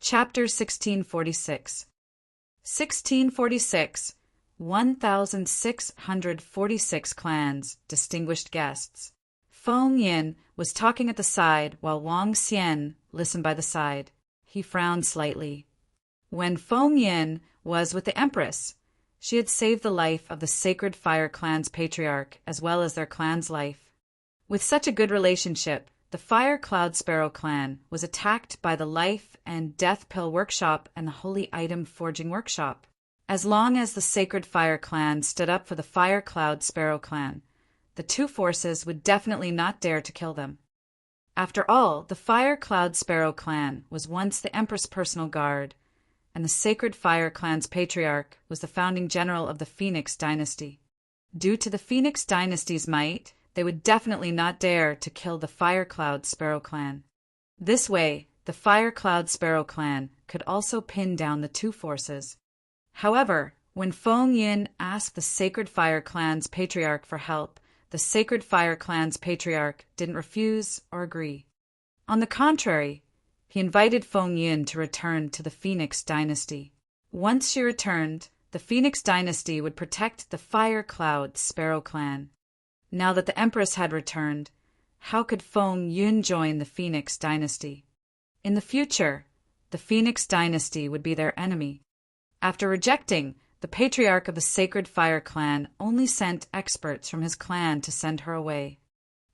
Chapter 1646. 1646. 1,646 clans, distinguished guests. Feng Yin was talking at the side while Wang Xian listened by the side. He frowned slightly. When Feng Yin was with the Empress, she had saved the life of the Sacred Fire Clan's patriarch as well as their clan's life. With such a good relationship, the Fire Cloud Sparrow clan was attacked by the Life and Death Pill Workshop and the Holy Item Forging Workshop. As long as the Sacred Fire clan stood up for the Fire Cloud Sparrow clan, the two forces would definitely not dare to kill them. After all, the Fire Cloud Sparrow clan was once the Empress' personal guard, and the Sacred Fire clan's patriarch was the founding general of the Phoenix dynasty. Due to the Phoenix dynasty's might, they would definitely not dare to kill the Fire Cloud Sparrow clan. This way, the Fire Cloud Sparrow clan could also pin down the two forces. However, when Feng Yin asked the Sacred Fire clan's patriarch for help, the Sacred Fire clan's patriarch didn't refuse or agree. On the contrary, he invited Feng Yin to return to the Phoenix dynasty. Once she returned, the Phoenix dynasty would protect the Fire Cloud Sparrow clan. Now that the Empress had returned, how could Feng Yin join the Phoenix dynasty? In the future, the Phoenix dynasty would be their enemy. After rejecting, the patriarch of the Sacred Fire clan only sent experts from his clan to send her away.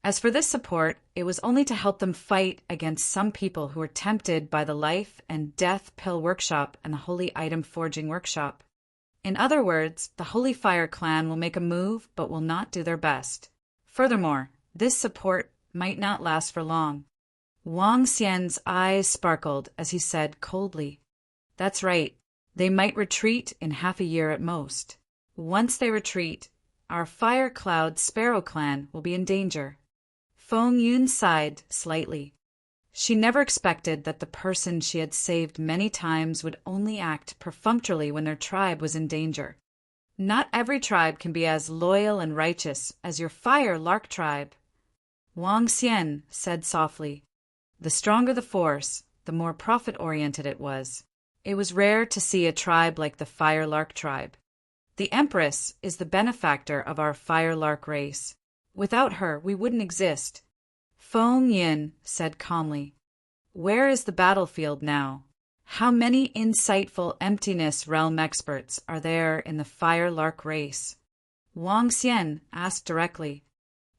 As for this support, it was only to help them fight against some people who were tempted by the Life and Death Pill Workshop and the Holy Item Forging Workshop. In other words, the Holy Fire clan will make a move but will not do their best. Furthermore, this support might not last for long. Wang Xian's eyes sparkled as he said coldly, "That's right. They might retreat in half a year at most. Once they retreat, our Fire Cloud Sparrow clan will be in danger." Feng Yin sighed slightly. She never expected that the person she had saved many times would only act perfunctorily when their tribe was in danger. Not every tribe can be as loyal and righteous as your Fire Lark tribe. Wang Xian said softly. The stronger the force, the more profit-oriented it was. It was rare to see a tribe like the Fire Lark tribe. The Empress is the benefactor of our Fire Lark race. Without her, we wouldn't exist. Feng Yin said calmly. Where is the battlefield now? How many insightful emptiness realm experts are there in the Fire Lark race? Wang Xian asked directly.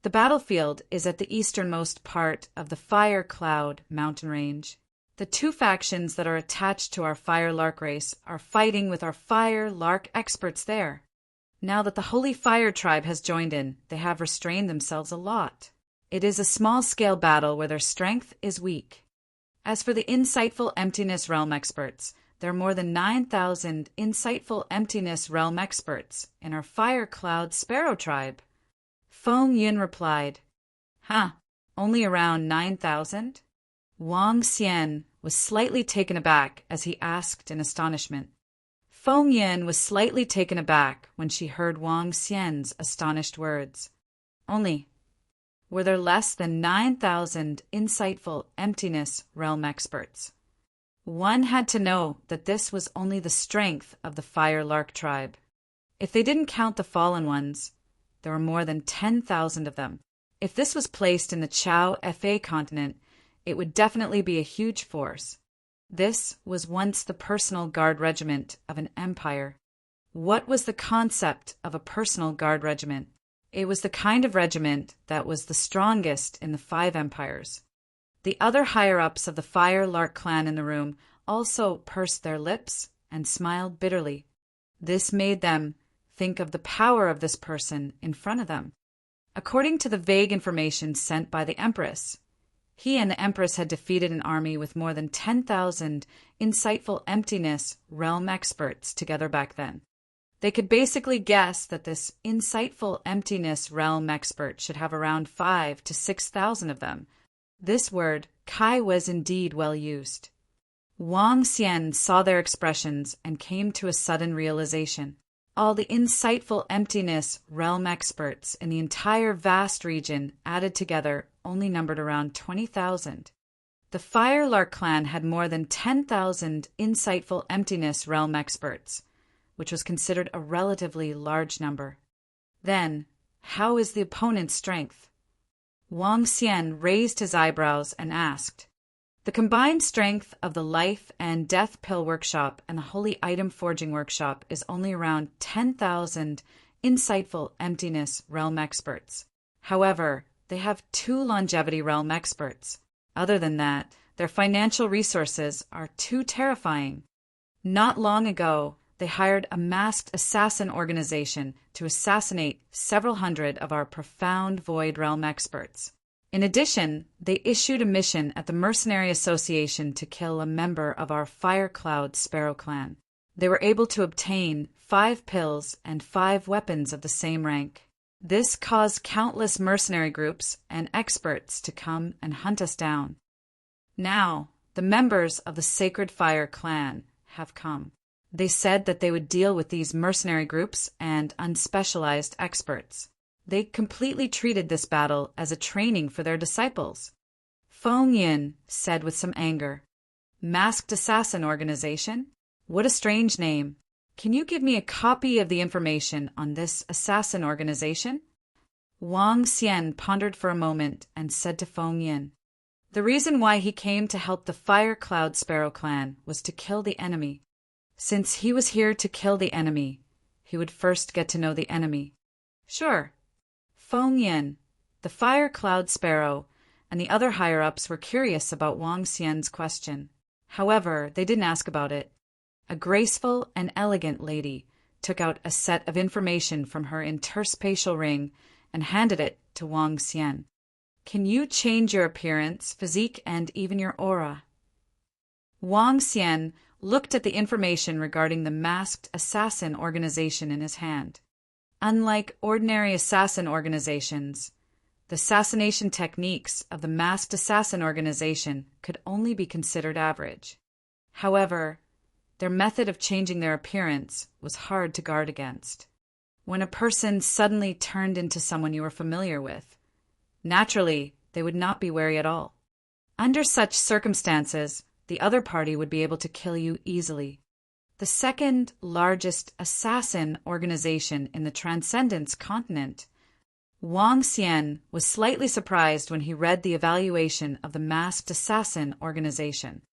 The battlefield is at the easternmost part of the Fire Cloud mountain range. The two factions that are attached to our Fire Lark race are fighting with our Fire Lark experts there. Now that the Holy Fire tribe has joined in, they have restrained themselves a lot. It is a small-scale battle where their strength is weak. As for the insightful emptiness realm experts, there are more than 9,000 insightful emptiness realm experts in our Fire Cloud Sparrow tribe. Feng Yin replied, only around 9,000? Wang Xian was slightly taken aback as he asked in astonishment. Feng Yin was slightly taken aback when she heard Wang Xian's astonished words. Only. Were there less than 9,000 insightful emptiness realm experts? One had to know that this was only the strength of the Fire Lark tribe. If they didn't count the fallen ones, there were more than 10,000 of them. If this was placed in the Chao Fa continent, it would definitely be a huge force. This was once the personal guard regiment of an empire. What was the concept of a personal guard regiment? It was the kind of regiment that was the strongest in the 5 empires. The other higher-ups of the Fire Lark clan in the room also pursed their lips and smiled bitterly. This made them think of the power of this person in front of them. According to the vague information sent by the Empress, he and the Empress had defeated an army with more than 10,000 insightful emptiness realm experts together back then. They could basically guess that this insightful emptiness realm expert should have around 5,000 to 6,000 of them. This word, Kai, was indeed well used. Wang Xian saw their expressions and came to a sudden realization. All the insightful emptiness realm experts in the entire vast region added together only numbered around 20,000. The Firelark clan had more than 10,000 insightful emptiness realm experts, which was considered a relatively large number. Then, how is the opponent's strength? Wang Xian raised his eyebrows and asked. The combined strength of the Life and Death Pill Workshop and the Holy Item Forging Workshop is only around 10,000 insightful emptiness realm experts. However, they have 2 longevity realm experts. Other than that, their financial resources are too terrifying. Not long ago, they hired a masked assassin organization to assassinate several hundred of our profound Void Realm experts. In addition, they issued a mission at the Mercenary Association to kill a member of our Firecloud Sparrow clan. They were able to obtain 5 pills and 5 weapons of the same rank. This caused countless mercenary groups and experts to come and hunt us down. Now, the members of the Sacred Fire clan have come. They said that they would deal with these mercenary groups and unspecialized experts. They completely treated this battle as a training for their disciples. Feng Yin said with some anger, Masked Assassin Organization? What a strange name. Can you give me a copy of the information on this assassin organization? Wang Xian pondered for a moment and said to Feng Yin, the reason why he came to help the Firecloud Sparrow clan was to kill the enemy. Since he was here to kill the enemy, he would first get to know the enemy. Sure. Feng Yin, the Firecloud Sparrow, and the other higher-ups were curious about Wang Xian's question. However, they didn't ask about it. A graceful and elegant lady took out a set of information from her interspatial ring and handed it to Wang Xian. Can you change your appearance, physique, and even your aura? Wang Xian looked at the information regarding the Masked Assassin Organization in his hand. Unlike ordinary assassin organizations, the assassination techniques of the Masked Assassin Organization could only be considered average. However, their method of changing their appearance was hard to guard against. When a person suddenly turned into someone you were familiar with, naturally, they would not be wary at all. Under such circumstances, the other party would be able to kill you easily. The second largest assassin organization in the Transcendence continent, Wang Xian was slightly surprised when he read the evaluation of the Masked Assassin Organization.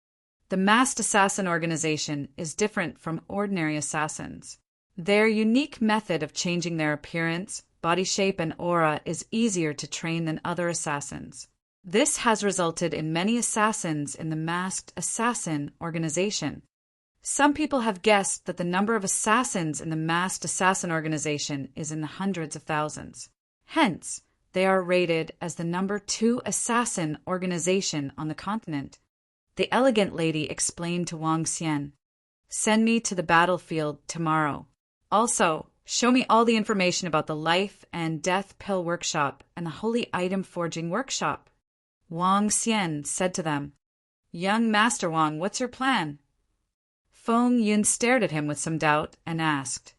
The Masked Assassin Organization is different from ordinary assassins. Their unique method of changing their appearance, body shape, and aura is easier to train than other assassins. This has resulted in many assassins in the Masked Assassin Organization. Some people have guessed that the number of assassins in the Masked Assassin Organization is in the hundreds of thousands. Hence, they are rated as the number 2 assassin organization on the continent. The elegant lady explained to Wang Xian, Send me to the battlefield tomorrow. Also, show me all the information about the Life and Death Pill Workshop and the Holy Item Forging Workshop. Wang Xian said to them, Young Master Wang, what's your plan? Feng Yin stared at him with some doubt and asked,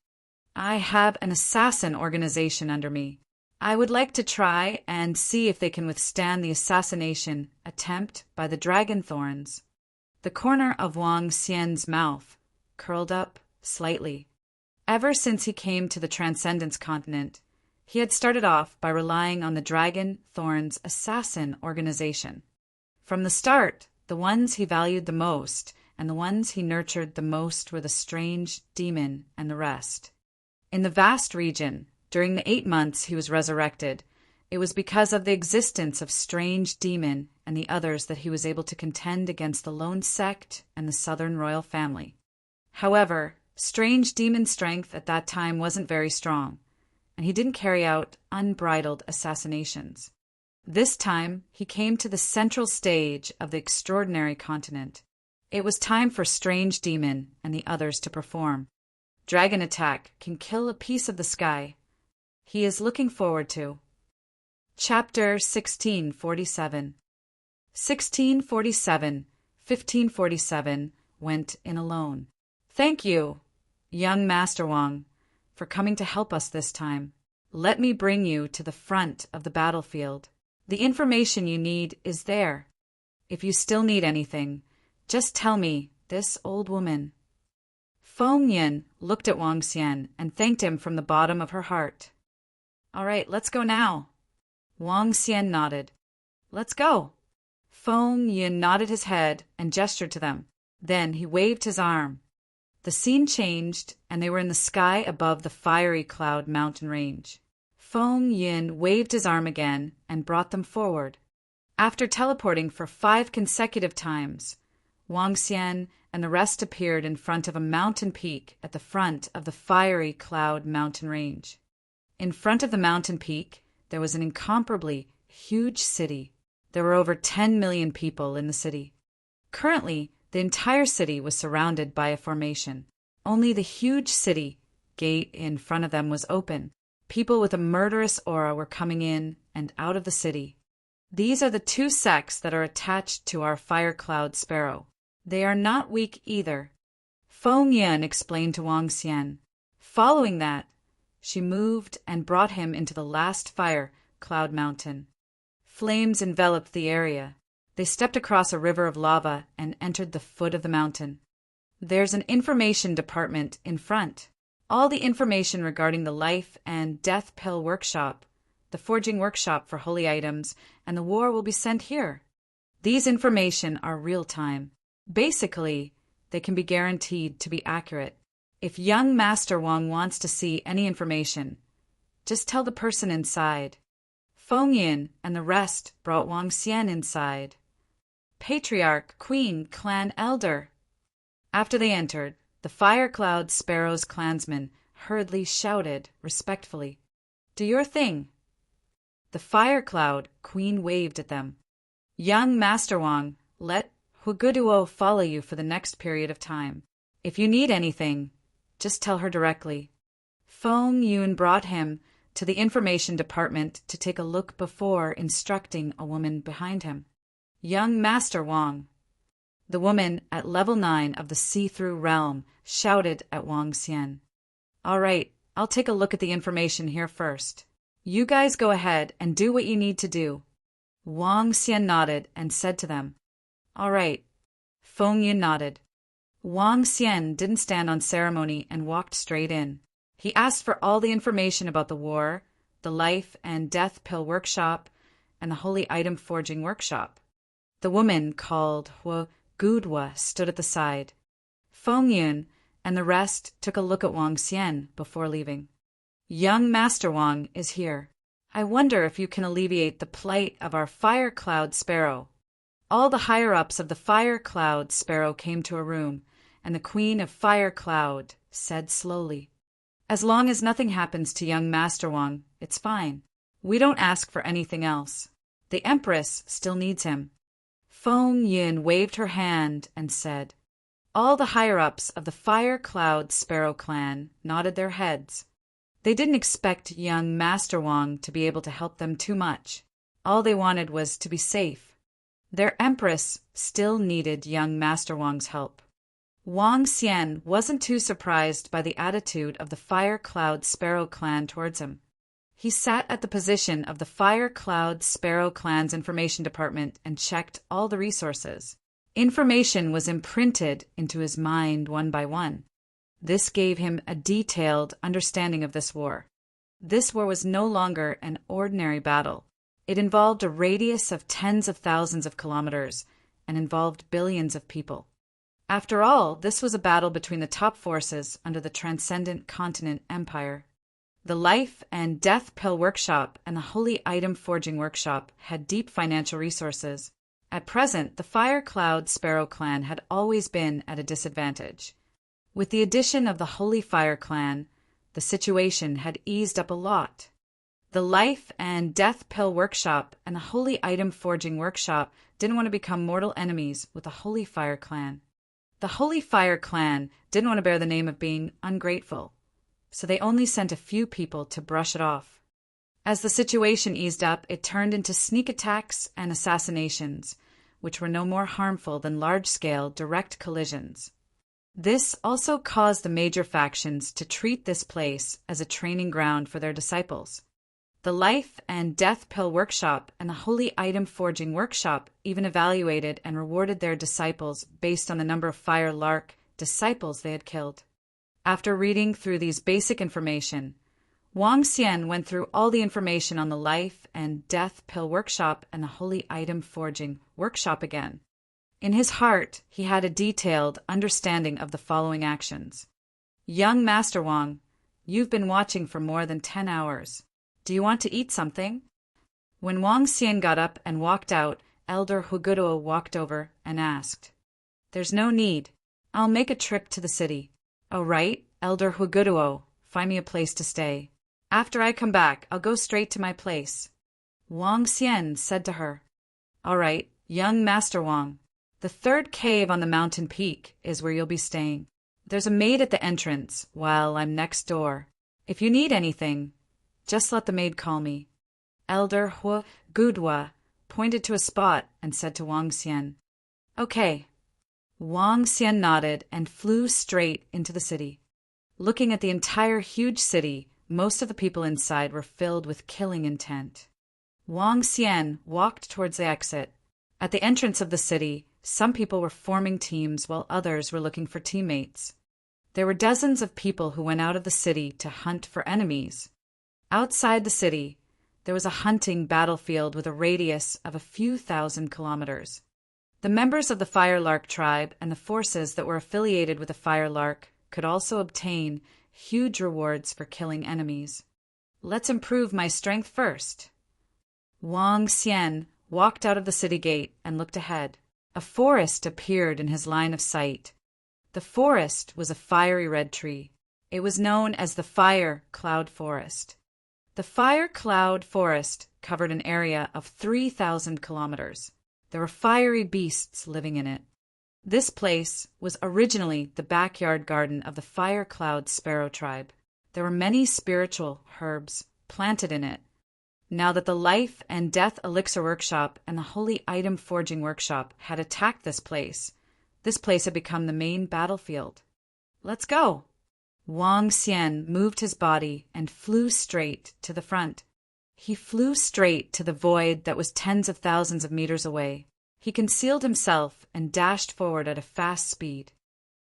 I have an assassin organization under me. I would like to try and see if they can withstand the assassination attempt by the Dragon Thorns. The corner of Wang Xian's mouth curled up slightly. Ever since he came to the Transcendence continent, he had started off by relying on the Dragon Thorns assassin organization. From the start, the ones he valued the most and the ones he nurtured the most were the Strange Demon and the rest. In the vast region, during the 8 months he was resurrected, it was because of the existence of Strange Demon and the others that he was able to contend against the Lone Sect and the Southern Royal Family. However, Strange Demon's strength at that time wasn't very strong, and he didn't carry out unbridled assassinations. This time, he came to the central stage of the extraordinary continent. It was time for Strange Demon and the others to perform. Dragon attack can kill a piece of the sky. He is looking forward to. Chapter 1647. 1647, 1547 went in alone. Thank you, young Master Wang, for coming to help us this time. Let me bring you to the front of the battlefield. The information you need is there. If you still need anything, just tell me, this old woman. Feng Yin looked at Wang Xian and thanked him from the bottom of her heart. All right, let's go now. Wang Xian nodded. Let's go. Feng Yin nodded his head and gestured to them. Then he waved his arm. The scene changed, and they were in the sky above the fiery cloud mountain range. Feng Yin waved his arm again and brought them forward. After teleporting for 5 consecutive times, Wang Xian and the rest appeared in front of a mountain peak at the front of the fiery cloud mountain range. In front of the mountain peak, there was an incomparably huge city. There were over 10 million people in the city. Currently, the entire city was surrounded by a formation. Only the huge city gate in front of them was open. People with a murderous aura were coming in and out of the city. These are the 2 sects that are attached to our fire cloud sparrow. They are not weak either. Feng Yin explained to Wang Xian. Following that, she moved and brought him into the last fire cloud mountain. Flames enveloped the area. They stepped across a river of lava and entered the foot of the mountain. There's an information department in front. All the information regarding the life and death pill workshop, the forging workshop for holy items, and the war will be sent here. These information are real-time. Basically, they can be guaranteed to be accurate. If young Master Wang wants to see any information, just tell the person inside. Feng Yin and the rest brought Wang Xian inside. Patriarch, Queen, Clan Elder. After they entered, the Fire Cloud Sparrow's clansmen hurriedly shouted respectfully, "Do your thing." The Fire Cloud Queen waved at them. Young Master Wang, let Huguduo follow you for the next period of time. If you need anything, just tell her directly. Feng Yun brought him to the information department to take a look before instructing a woman behind him. Young Master Wang. The woman at level 9 of the see-through realm shouted at Wang Xian. All right, I'll take a look at the information here first. You guys go ahead and do what you need to do. Wang Xian nodded and said to them, All right. Feng Yin nodded. Wang Xian didn't stand on ceremony and walked straight in. He asked for all the information about the war, the life and death pill workshop, and the holy item forging workshop. The woman called Gudwa stood at the side. Feng Yun and the rest took a look at Wang Xian before leaving. Young Master Wang is here. I wonder if you can alleviate the plight of our Fire Cloud Sparrow. All the higher-ups of the Fire Cloud Sparrow came to a room, and the Queen of Fire Cloud said slowly, As long as nothing happens to young Master Wang, it's fine. We don't ask for anything else. The Empress still needs him. Feng Yin waved her hand and said, All the higher-ups of the Fire Cloud Sparrow clan nodded their heads. They didn't expect young Master Wang to be able to help them too much. All they wanted was to be safe. Their Empress still needed young Master Wang's help. Wang Xian wasn't too surprised by the attitude of the Fire Cloud Sparrow clan towards him. He sat at the position of the Fire Cloud Sparrow clan's information department and checked all the resources. Information was imprinted into his mind one by one. This gave him a detailed understanding of this war. This war was no longer an ordinary battle. It involved a radius of tens of thousands of kilometers and involved billions of people. After all, this was a battle between the top forces under the Transcendent Continent Empire. The Life and Death Pill Workshop and the Holy Item Forging Workshop had deep financial resources. At present, the Fire Cloud Sparrow clan had always been at a disadvantage. With the addition of the Holy Fire clan, the situation had eased up a lot. The Life and Death Pill Workshop and the Holy Item Forging Workshop didn't want to become mortal enemies with the Holy Fire clan. The Holy Fire clan didn't want to bear the name of being ungrateful, so they only sent a few people to brush it off. As the situation eased up, it turned into sneak attacks and assassinations, which were no more harmful than large-scale direct collisions. This also caused the major factions to treat this place as a training ground for their disciples. The Life and Death Pill Workshop and the Holy Item Forging Workshop even evaluated and rewarded their disciples based on the number of Fire Lark disciples they had killed. After reading through these basic information, Wang Xian went through all the information on the Life and Death Pill Workshop and the Holy Item Forging Workshop again. In his heart, he had a detailed understanding of the following actions. Young Master Wang, you've been watching for more than 10 hours. Do you want to eat something? When Wang Xian got up and walked out, Elder Huguduo walked over and asked, There's no need. I'll make a trip to the city. Oh, right, Elder Huguduo, find me a place to stay. After I come back, I'll go straight to my place. Wang Xian said to her, All right, young Master Wang, the third cave on the mountain peak is where you'll be staying. There's a maid at the entrance while I'm next door. If you need anything, just let the maid call me. Elder Huguduo pointed to a spot and said to Wang Xian, Okay. Wang Xian nodded and flew straight into the city. Looking at the entire huge city, most of the people inside were filled with killing intent. Wang Xian walked towards the exit. At the entrance of the city, some people were forming teams while others were looking for teammates. There were dozens of people who went out of the city to hunt for enemies. Outside the city, there was a hunting battlefield with a radius of a few thousand kilometers. The members of the Fire Lark tribe and the forces that were affiliated with the Fire Lark could also obtain huge rewards for killing enemies. Let's improve my strength first. Wang Xian walked out of the city gate and looked ahead. A forest appeared in his line of sight. The forest was a fiery red tree. It was known as the Fire Cloud Forest. The Fire Cloud Forest covered an area of 3,000 kilometers. There were fiery beasts living in it. This place was originally the backyard garden of the Fire Cloud Sparrow tribe. There were many spiritual herbs planted in it. Now that the Life and Death Elixir Workshop and the Holy Item Forging Workshop had attacked this place had become the main battlefield. Let's go! Wang Xian moved his body and flew straight to the front. He flew straight to the void that was tens of thousands of meters away. He concealed himself and dashed forward at a fast speed.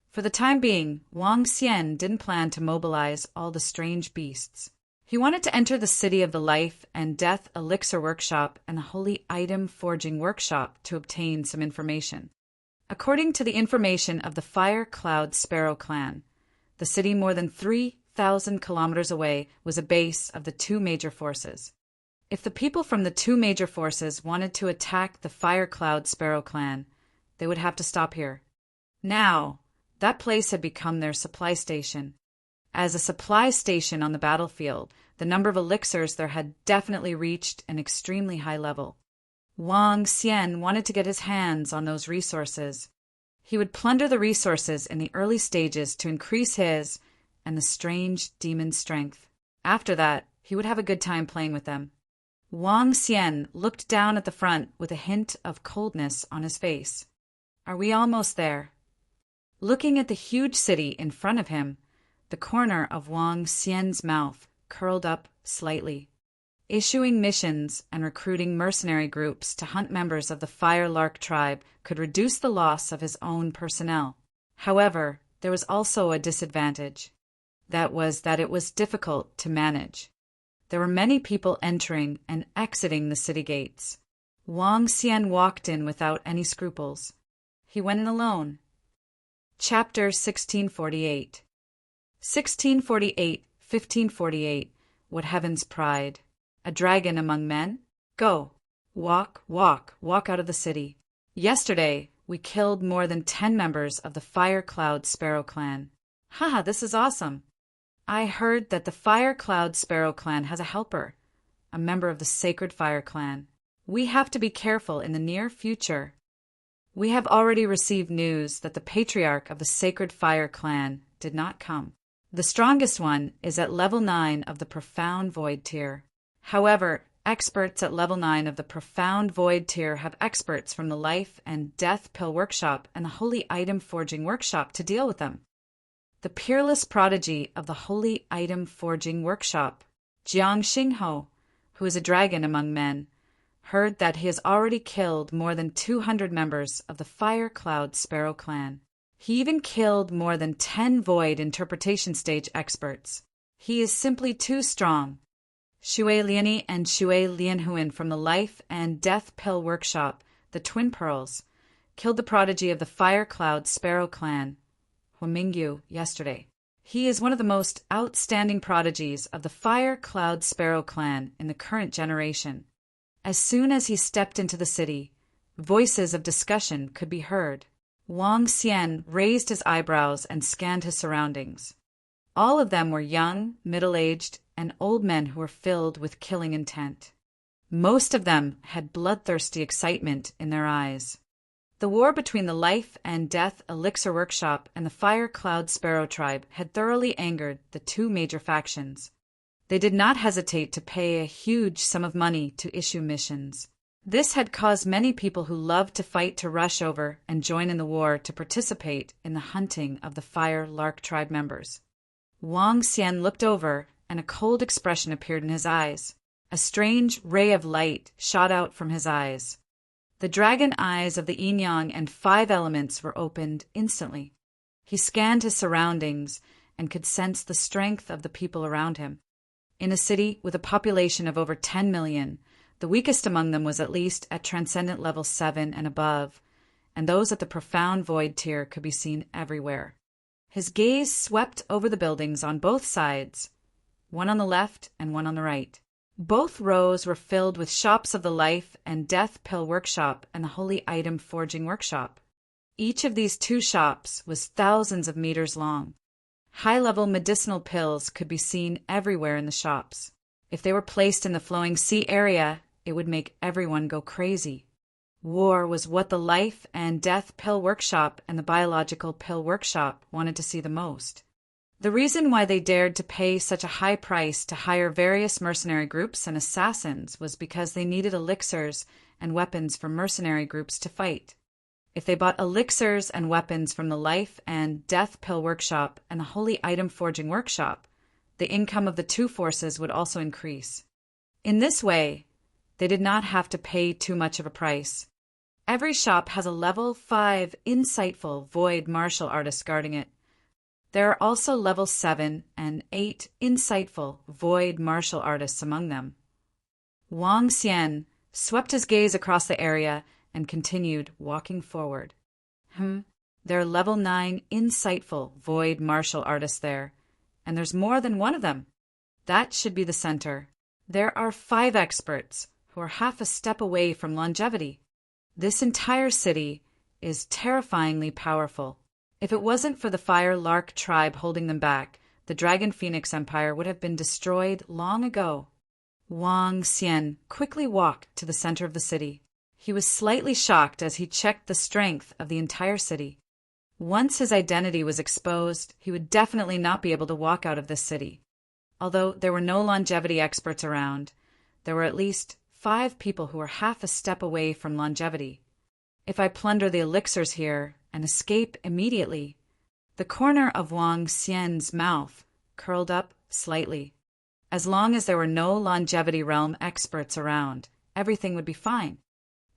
For the time being, Wang Xian didn't plan to mobilize all the strange beasts. He wanted to enter the city of the Life and Death Elixir Workshop and the Holy Item Forging Workshop to obtain some information. According to the information of the Fire Cloud Sparrow clan, the city more than 3,000 kilometers away was a base of the two major forces. If the people from the two major forces wanted to attack the Fire Cloud Sparrow clan, they would have to stop here. Now, that place had become their supply station. As a supply station on the battlefield, the number of elixirs there had definitely reached an extremely high level. Wang Xian wanted to get his hands on those resources. He would plunder the resources in the early stages to increase his and the strange demon's strength. After that, he would have a good time playing with them. Wang Xian looked down at the front with a hint of coldness on his face. Are we almost there? Looking at the huge city in front of him, the corner of Wang Xian's mouth curled up slightly. Issuing missions and recruiting mercenary groups to hunt members of the Fire Lark tribe could reduce the loss of his own personnel. However, there was also a disadvantage. That was that it was difficult to manage. There were many people entering and exiting the city gates. Wang Xian walked in without any scruples. He went in alone. Chapter 1648. 1548. What heaven's pride. A dragon among men? Go. Walk out of the city. Yesterday, we killed more than 10 members of the Fire Cloud Sparrow clan. Haha, this is awesome. I heard that the Fire Cloud Sparrow clan has a helper, a member of the Sacred Fire clan. We have to be careful in the near future. We have already received news that the patriarch of the Sacred Fire clan did not come. The strongest one is at level 9 of the Profound Void tier. However, experts at level 9 of the Profound Void tier have experts from the Life and Death Pill Workshop and the Holy Item Forging Workshop to deal with them. The peerless prodigy of the Holy Item Forging Workshop, Jiang Xingho, who is a dragon among men, heard that he has already killed more than 200 members of the Fire Cloud Sparrow clan. He even killed more than 10 Void interpretation stage experts. He is simply too strong. Shui Liani and Shui Lianhuan from the Life and Death Pill Workshop, the Twin Pearls, killed the prodigy of the Fire Cloud Sparrow clan, Huamingyu, yesterday. He is one of the most outstanding prodigies of the Fire Cloud Sparrow clan in the current generation. As soon as he stepped into the city, voices of discussion could be heard. Wang Xian raised his eyebrows and scanned his surroundings. All of them were young, middle-aged, and old men who were filled with killing intent. Most of them had bloodthirsty excitement in their eyes. The war between the Life and Death Elixir Workshop and the Fire Cloud Sparrow tribe had thoroughly angered the two major factions. They did not hesitate to pay a huge sum of money to issue missions. This had caused many people who loved to fight to rush over and join in the war to participate in the hunting of the Fire Lark tribe members. Wang Xian looked over, and a cold expression appeared in his eyes. A strange ray of light shot out from his eyes. The dragon eyes of the yin-yang and 5 elements were opened instantly. He scanned his surroundings and could sense the strength of the people around him. In a city with a population of over 10 million, the weakest among them was at least at Transcendent Level 7 and above, and those at the Profound Void tier could be seen everywhere. His gaze swept over the buildings on both sides, one on the left and one on the right. Both rows were filled with shops of the Life and Death Pill Workshop and the Holy Item Forging Workshop. Each of these 2 shops was thousands of meters long. High-level medicinal pills could be seen everywhere in the shops. If they were placed in the flowing sea area, it would make everyone go crazy. War was what the Life and Death Pill Workshop and the Biological Pill Workshop wanted to see the most. The reason why they dared to pay such a high price to hire various mercenary groups and assassins was because they needed elixirs and weapons for mercenary groups to fight. If they bought elixirs and weapons from the Life and Death Pill Workshop and the Holy Item Forging Workshop, the income of the 2 forces would also increase. In this way, they did not have to pay too much of a price. Every shop has a level 5 insightful Void martial artist guarding it. There are also level 7 and 8 insightful Void martial artists among them. Wang Xian swept his gaze across the area and continued walking forward. There are level 9 insightful Void martial artists there, and there's more than one of them. That should be the center. There are 5 experts who are half a step away from longevity. This entire city is terrifyingly powerful. If it wasn't for the Fire Lark tribe holding them back, the Dragon Phoenix Empire would have been destroyed long ago. Wang Xian quickly walked to the center of the city. He was slightly shocked as he checked the strength of the entire city. Once his identity was exposed, he would definitely not be able to walk out of this city. Although there were no longevity experts around, there were at least 5 people who were half a step away from longevity. If I plunder the elixirs here and escape immediately, the corner of Wang Xian's mouth curled up slightly. As long as there were no longevity realm experts around, everything would be fine.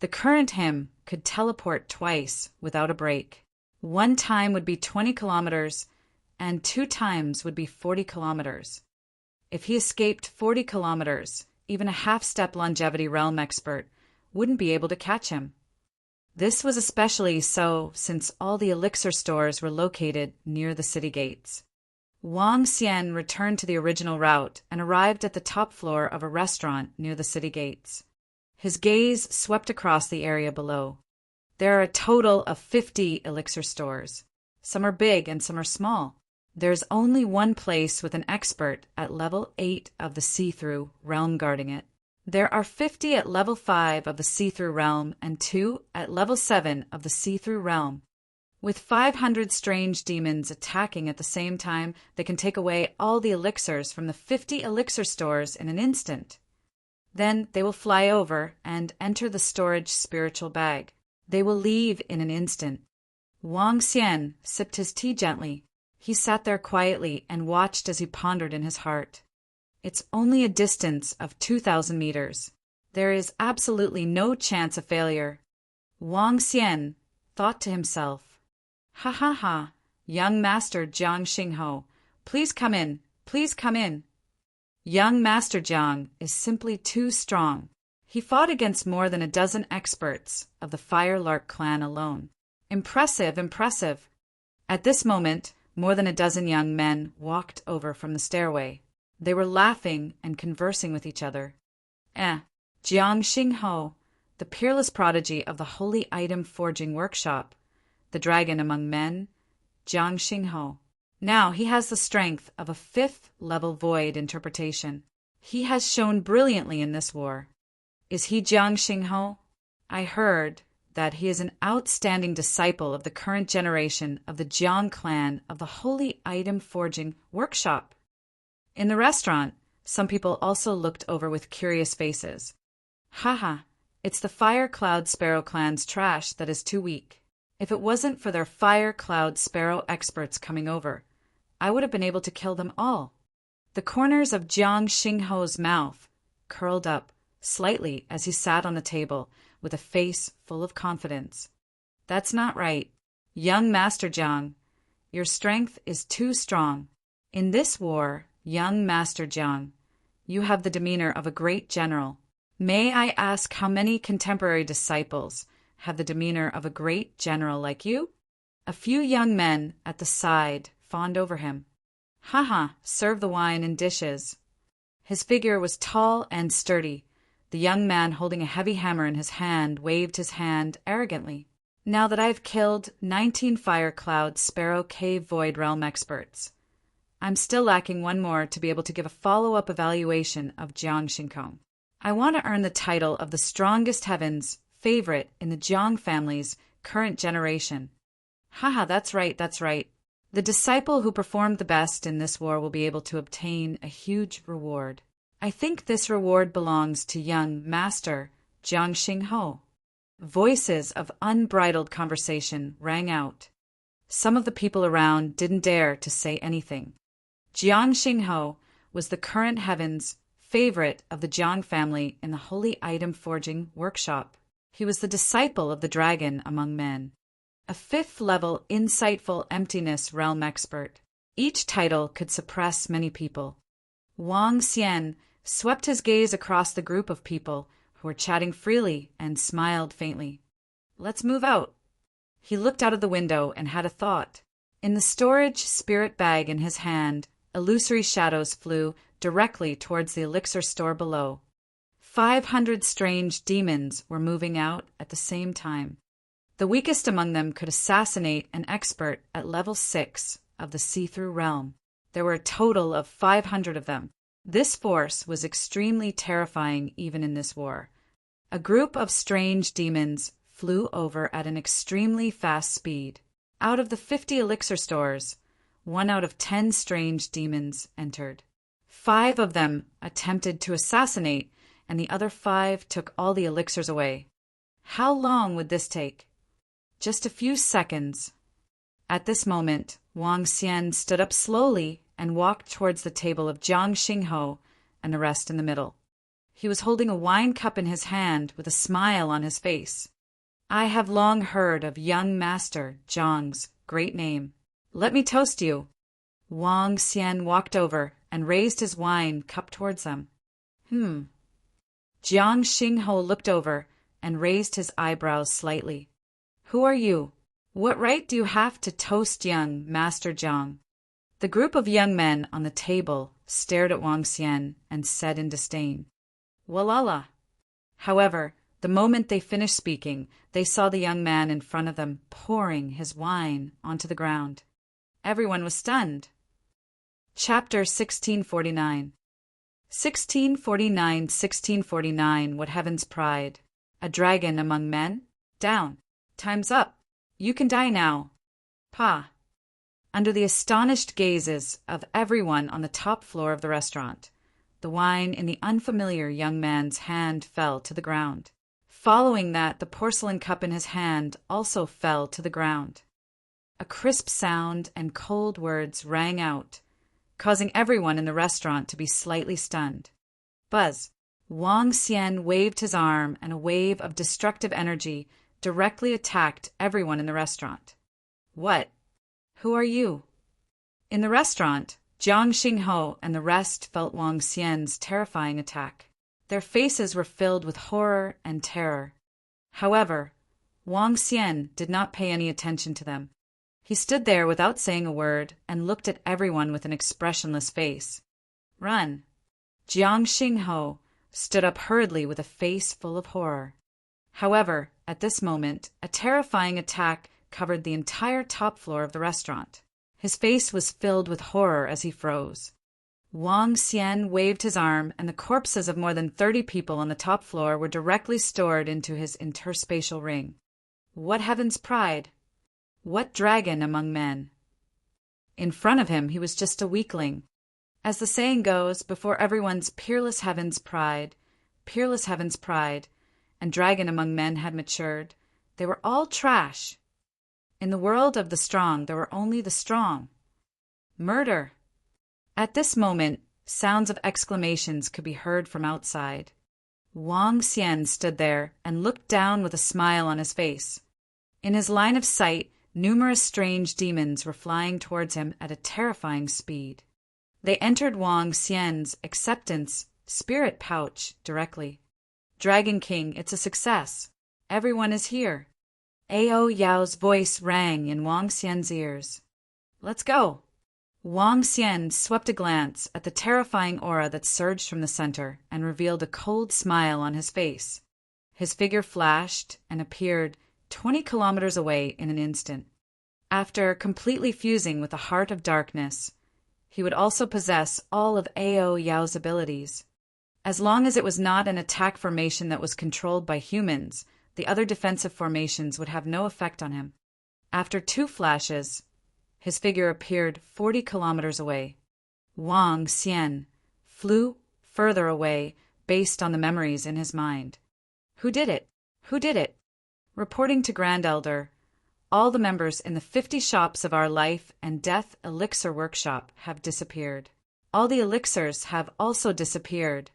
The current him could teleport twice without a break. 1 time would be 20 kilometers, and 2 times would be 40 kilometers. If he escaped 40 kilometers, even a half-step longevity realm expert wouldn't be able to catch him. This was especially so since all the elixir stores were located near the city gates. Wang Xian returned to the original route and arrived at the top floor of a restaurant near the city gates. His gaze swept across the area below. There are a total of 50 elixir stores. Some are big and some are small. There's only one place with an expert at level 8 of the see-through realm guarding it. There are 50 at level 5 of the see-through realm and 2 at level 7 of the see-through realm. With 500 strange demons attacking at the same time, they can take away all the elixirs from the 50 elixir stores in an instant. Then they will fly over and enter the storage spiritual bag. They will leave in an instant. Wang Xian sipped his tea gently. He sat there quietly and watched as he pondered in his heart. It's only a distance of 2,000 meters. There is absolutely no chance of failure. Wang Xian thought to himself, "Ha ha ha, young Master Jiang Xingho, please come in, please come in." Young Master Jiang is simply too strong. He fought against more than a dozen experts of the Firelark clan alone. Impressive, impressive. At this moment, more than a dozen young men walked over from the stairway. They were laughing and conversing with each other. Jiang Xingho, the peerless prodigy of the Holy Item Forging Workshop, the dragon among men, Jiang Xingho. Now he has the strength of a 5th-level void interpretation. He has shown brilliantly in this war. Is he Jiang Xingho? I heard that he is an outstanding disciple of the current generation of the Jiang clan of the Holy Item Forging Workshop. In the restaurant, some people also looked over with curious faces. Haha, it's the Fire Cloud Sparrow clan's trash that is too weak. If it wasn't for their Fire Cloud Sparrow experts coming over, I would have been able to kill them all. The corners of Jiang Xingho's mouth curled up slightly as he sat on the table with a face full of confidence. That's not right. Young Master Jiang, your strength is too strong. In this war, young Master Jiang, you have the demeanor of a great general. May I ask how many contemporary disciples have the demeanor of a great general like you? A few young men at the side fawned over him. Haha, serve the wine in dishes. His figure was tall and sturdy. The young man holding a heavy hammer in his hand waved his hand arrogantly. Now that I've killed 19 Fire Cloud Sparrow Cave Void Realm experts, I'm still lacking one more to be able to give a follow-up evaluation of Jiang Xingho. I want to earn the title of the strongest heavens favorite in the Jiang family's current generation. Haha, that's right, that's right. The disciple who performed the best in this war will be able to obtain a huge reward. I think this reward belongs to young Master Jiang Xingho. Voices of unbridled conversation rang out. Some of the people around didn't dare to say anything. Jiang Xingho was the current heaven's favorite of the Jiang family in the Holy Item Forging Workshop. He was the disciple of the dragon among men. A 5th-level insightful emptiness realm expert. Each title could suppress many people. Wang Xian swept his gaze across the group of people who were chatting freely and smiled faintly. Let's move out. He looked out of the window and had a thought. In the storage spirit bag in his hand, illusory shadows flew directly towards the elixir store below. 500 strange demons were moving out at the same time. The weakest among them could assassinate an expert at level 6 of the see-through realm. There were a total of 500 of them. This force was extremely terrifying even in this war. A group of strange demons flew over at an extremely fast speed. Out of the 50 elixir stores, 1 out of 10 strange demons entered. 5 of them attempted to assassinate, and the other 5 took all the elixirs away. How long would this take? Just a few seconds. At this moment, Wang Xian stood up slowly and walked towards the table of Jiang Xingho and the rest in the middle. He was holding a wine cup in his hand with a smile on his face. I have long heard of young Master Jiang's great name. Let me toast you. Wang Xian walked over and raised his wine cup towards them. Jiang Xingho looked over and raised his eyebrows slightly. Who are you? What right do you have to toast young Master Jiang? The group of young men on the table stared at Wang Xian and said in disdain, Walala. However, the moment they finished speaking, they saw the young man in front of them pouring his wine onto the ground. Everyone was stunned. Chapter 1649. 1649, what heaven's pride. A dragon among men? Down. Time's up. You can die now. Pa. Under the astonished gazes of everyone on the top floor of the restaurant, the wine in the unfamiliar young man's hand fell to the ground. Following that, the porcelain cup in his hand also fell to the ground. A crisp sound and cold words rang out. causing everyone in the restaurant to be slightly stunned. Buzz! Wang Xian waved his arm, and a wave of destructive energy directly attacked everyone in the restaurant. What? Who are you? In the restaurant, Jiang Xingho and the rest felt Wang Xian's terrifying attack. Their faces were filled with horror and terror. However, Wang Xian did not pay any attention to them. He stood there without saying a word and looked at everyone with an expressionless face. Run! Jiang Xingho stood up hurriedly with a face full of horror. However, at this moment, a terrifying attack covered the entire top floor of the restaurant. His face was filled with horror as he froze. Wang Xian waved his arm, and the corpses of more than 30 people on the top floor were directly stored into his interspatial ring. What heaven's pride? What dragon among men? In front of him, he was just a weakling. As the saying goes, before everyone's peerless heaven's pride, and dragon among men had matured, they were all trash. In the world of the strong, there were only the strong. Murder! At this moment, sounds of exclamations could be heard from outside. Wang Xian stood there and looked down with a smile on his face. In his line of sight, numerous strange demons were flying towards him at a terrifying speed. They entered Wang Xian's acceptance spirit pouch directly. Dragon King, it's a success. Everyone is here. Ao Yao's voice rang in Wang Xian's ears. Let's go. Wang Xian swept a glance at the terrifying aura that surged from the center and revealed a cold smile on his face. His figure flashed and appeared 20 kilometers away in an instant. After completely fusing with the heart of darkness, he would also possess all of Ao Yao's abilities. As long as it was not an attack formation that was controlled by humans, the other defensive formations would have no effect on him. After 2 flashes, his figure appeared 40 kilometers away. Wang Xian flew further away based on the memories in his mind. Who did it? Who did it? Reporting to Grand Elder, all the members in the 50 shops of our life and death elixir workshop have disappeared. All the elixirs have also disappeared.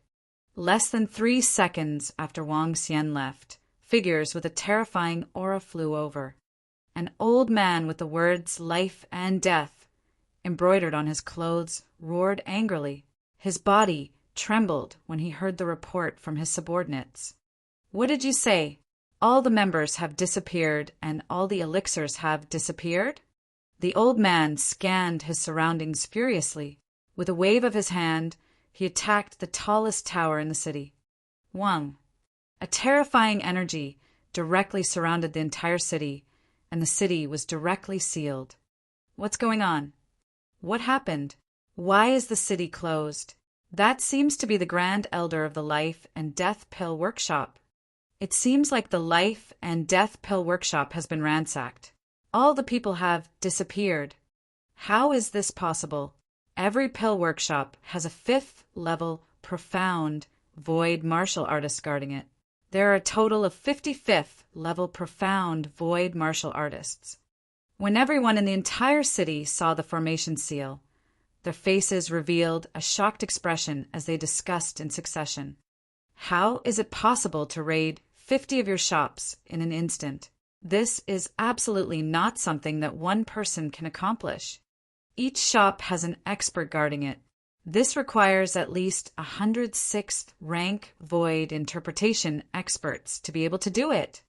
Less than 3 seconds after Wang Xian left, figures with a terrifying aura flew over. An old man with the words life and death embroidered on his clothes roared angrily. His body trembled when he heard the report from his subordinates. What did you say? All the members have disappeared and all the elixirs have disappeared? The old man scanned his surroundings furiously. With a wave of his hand, he attacked the tallest tower in the city. Wang. A terrifying energy directly surrounded the entire city, and the city was directly sealed. What's going on? What happened? Why is the city closed? That seems to be the Grand Elder of the Life and Death Pill Workshop. It seems like the Life and Death Pill Workshop has been ransacked. All the people have disappeared. How is this possible? Every pill workshop has a 5th level profound void martial artist guarding it. There are a total of 55th level profound void martial artists. When everyone in the entire city saw the formation seal, their faces revealed a shocked expression as they discussed in succession. How is it possible to raid 50 of your shops in an instant? This is absolutely not something that one person can accomplish. Each shop has an expert guarding it. This requires at least 106th rank void interpretation experts to be able to do it.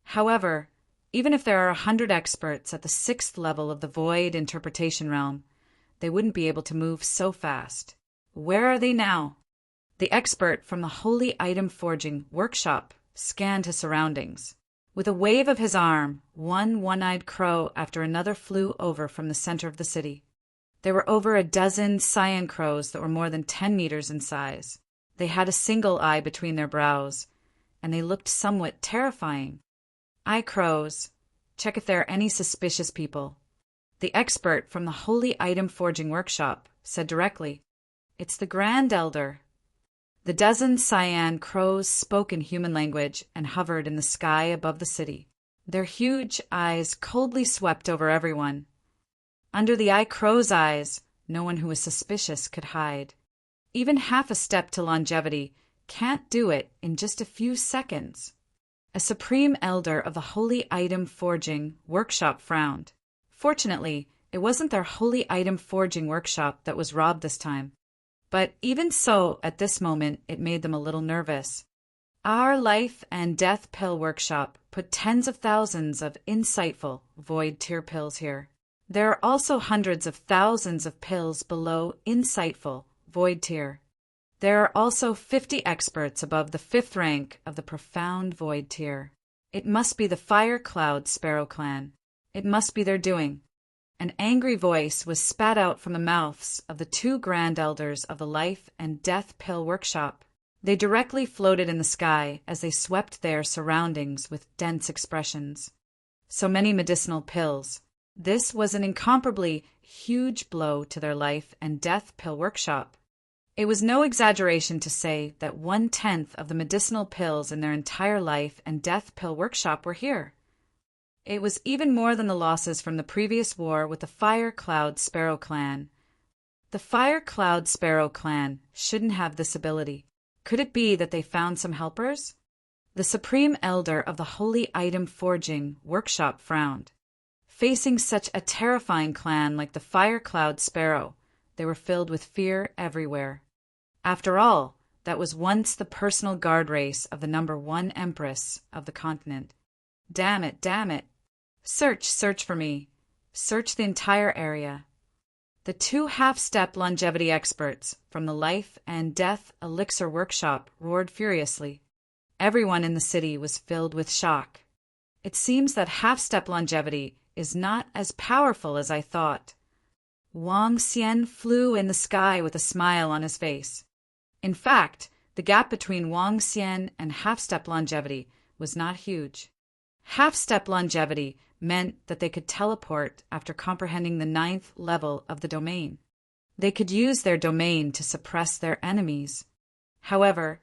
However, even if there are 100 experts at the 6th level of the void interpretation realm, they wouldn't be able to move so fast. Where are they now? The expert from the Holy Item Forging Workshop scanned his surroundings. With a wave of his arm, one one-eyed crow after another flew over from the center of the city. There were over a dozen cyan crows that were more than 10 meters in size. They had a single eye between their brows, and they looked somewhat terrifying. Eye crows, check if there are any suspicious people. The expert from the Holy Item Forging Workshop said directly, It's the Grand Elder. The dozen cyan crows spoke in human language and hovered in the sky above the city. Their huge eyes coldly swept over everyone. Under the eye crow's eyes, no one who was suspicious could hide. Even half a step to longevity can't do it in just a few seconds. A supreme elder of the Holy Item Forging workshop frowned. Fortunately, it wasn't their Holy Item Forging workshop that was robbed this time. But even so, at this moment, it made them a little nervous. Our Life and Death Pill Workshop put tens of thousands of insightful void tier pills here. There are also hundreds of thousands of pills below insightful void tier. There are also 50 experts above the 5th rank of the profound void tier. It must be the Fire Cloud Sparrow clan. It must be their doing. An angry voice was spat out from the mouths of the 2 grand elders of the Life and Death Pill Workshop. They directly floated in the sky as they swept their surroundings with dense expressions. So many medicinal pills. This was an incomparably huge blow to their Life and Death Pill Workshop. It was no exaggeration to say that 1/10 of the medicinal pills in their entire Life and Death Pill Workshop were here. It was even more than the losses from the previous war with the Fire Cloud Sparrow clan. The Fire Cloud Sparrow clan shouldn't have this ability. Could it be that they found some helpers? The Supreme Elder of the Holy Item Forging workshop frowned. Facing such a terrifying clan like the Fire Cloud Sparrow, they were filled with fear everywhere. After all, that was once the personal guard race of the number 1 empress of the continent. Damn it, damn it. Search for me. Search the entire area. The 2 half-step longevity experts from the Life and Death Elixir Workshop roared furiously. Everyone in the city was filled with shock. It seems that half-step longevity is not as powerful as I thought. Wang Xian flew in the sky with a smile on his face. In fact, the gap between Wang Xian and half-step longevity was not huge. Half-step longevity meant that they could teleport after comprehending the 9th level of the domain. They could use their domain to suppress their enemies. However,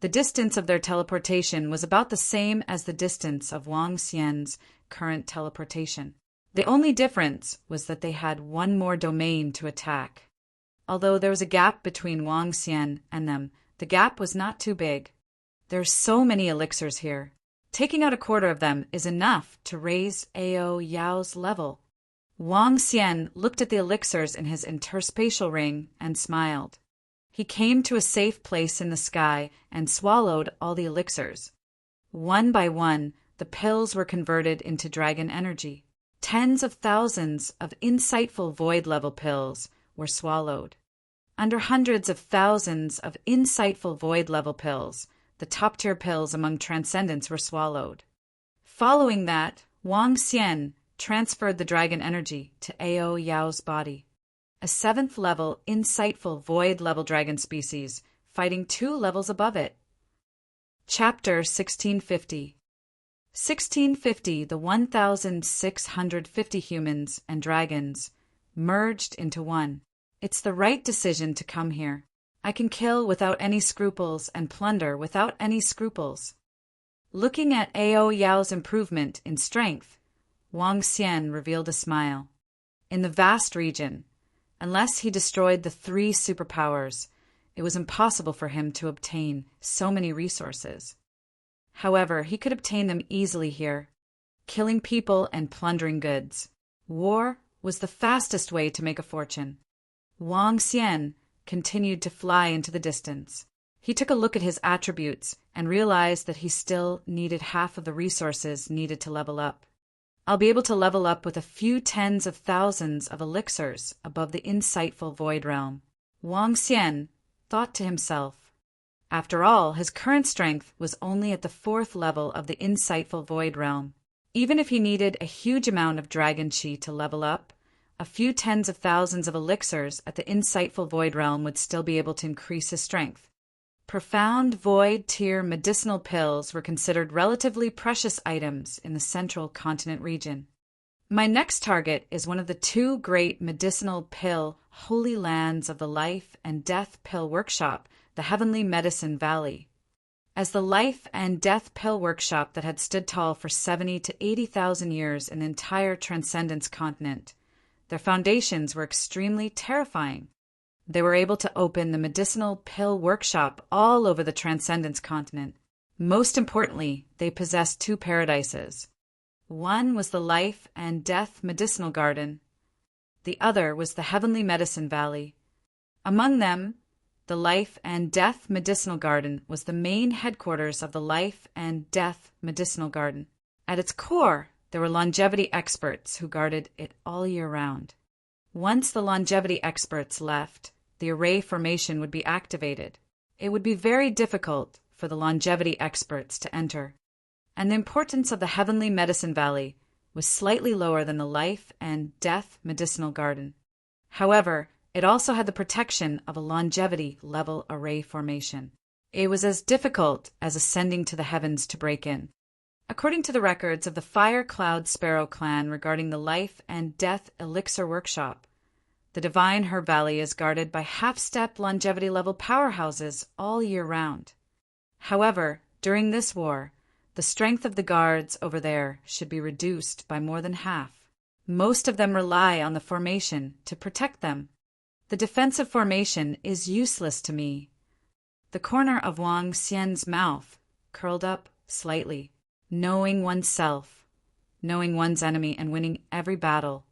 the distance of their teleportation was about the same as the distance of Wang Xian's current teleportation. The only difference was that they had 1 more domain to attack. Although there was a gap between Wang Xian and them, the gap was not too big. There are so many elixirs here. Taking out a quarter of them is enough to raise Ao Yao's level. Wang Xian looked at the elixirs in his interspatial ring and smiled. He came to a safe place in the sky and swallowed all the elixirs. One by one, the pills were converted into dragon energy. Tens of thousands of insightful void-level pills were swallowed. Under hundreds of thousands of insightful void-level pills, the top-tier pills among transcendents were swallowed. Following that, Wang Xian transferred the dragon energy to Ao Yao's body, a 7th-level insightful void-level dragon species, fighting 2 levels above it. Chapter 1650. 1650, the 1,650 humans and dragons merged into one. It's the right decision to come here. I can kill without any scruples and plunder without any scruples. Looking at Ao Yao's improvement in strength, Wang Xian revealed a smile. In the vast region, unless he destroyed the 3 superpowers, it was impossible for him to obtain so many resources. However, he could obtain them easily here, killing people and plundering goods. War was the fastest way to make a fortune. Wang Xian continued to fly into the distance. He took a look at his attributes and realized that he still needed half of the resources needed to level up. I'll be able to level up with a few tens of thousands of elixirs above the insightful void realm. Wang Xian thought to himself. After all, his current strength was only at the 4th level of the insightful void realm. Even if he needed a huge amount of dragon chi to level up, a few tens of thousands of elixirs at the insightful void realm would still be able to increase his strength. Profound void tier medicinal pills were considered relatively precious items in the central continent region. My next target is one of the 2 great medicinal pill holy lands of the Life and Death Pill Workshop, the Heavenly Medicine Valley. As the Life and Death Pill Workshop that had stood tall for 70 to 80,000 years in the entire Transcendence continent, Their foundations were extremely terrifying. They were able to open the medicinal pill workshop all over the Transcendence continent. Most importantly, they possessed two paradises. One was the Life and Death Medicinal Garden. The other was the Heavenly Medicine Valley. Among them, the Life and Death Medicinal Garden was the main headquarters of the Life and Death Medicinal Garden. At its core, there were longevity experts who guarded it all year round. Once the longevity experts left, the array formation would be activated. It would be very difficult for the longevity experts to enter. And the importance of the Heavenly Medicine Valley was slightly lower than the Life and Death Medicinal Garden. However, it also had the protection of a longevity level array formation. It was as difficult as ascending to the heavens to break in. According to the records of the Fire Cloud Sparrow clan regarding the Life and Death Elixir Workshop, the Divine Herb Valley is guarded by half-step longevity level powerhouses all year round. However, during this war, the strength of the guards over there should be reduced by more than half. Most of them rely on the formation to protect them. The defensive formation is useless to me. The corner of Wang Xian's mouth curled up slightly. Knowing oneself, knowing one's enemy, and winning every battle.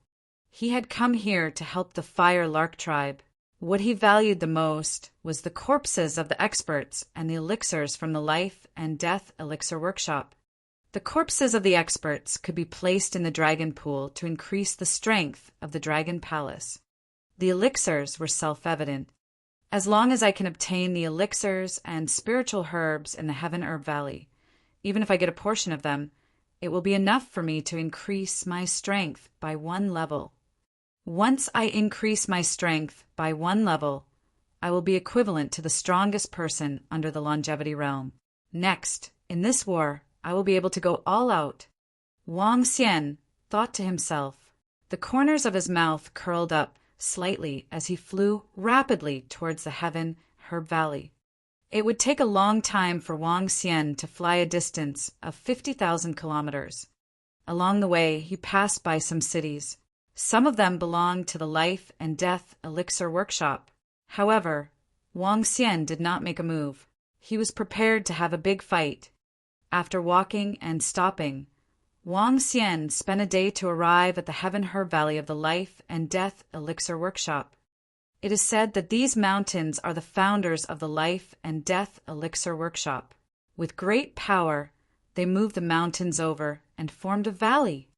He had come here to help the Fire Lark tribe. What he valued the most was the corpses of the experts and the elixirs from the Life and Death Elixir Workshop. The corpses of the experts could be placed in the dragon pool to increase the strength of the dragon palace. The elixirs were self-evident. As long as I can obtain the elixirs and spiritual herbs in the Heaven Herb Valley, even if I get a portion of them, it will be enough for me to increase my strength by 1 level. Once I increase my strength by 1 level, I will be equivalent to the strongest person under the longevity realm. Next, in this war, I will be able to go all out. Wang Xian thought to himself. The corners of his mouth curled up slightly as he flew rapidly towards the Heaven Herb Valley. It would take a long time for Wang Xian to fly a distance of 50,000 kilometers. Along the way, he passed by some cities. Some of them belonged to the Life and Death Elixir Workshop. However, Wang Xian did not make a move. He was prepared to have a big fight. After walking and stopping, Wang Xian spent a day to arrive at the Heaven Herb Valley of the Life and Death Elixir Workshop. It is said that these mountains are the founders of the Life and Death Elixir Workshop. With great power, they moved the mountains over and formed a valley.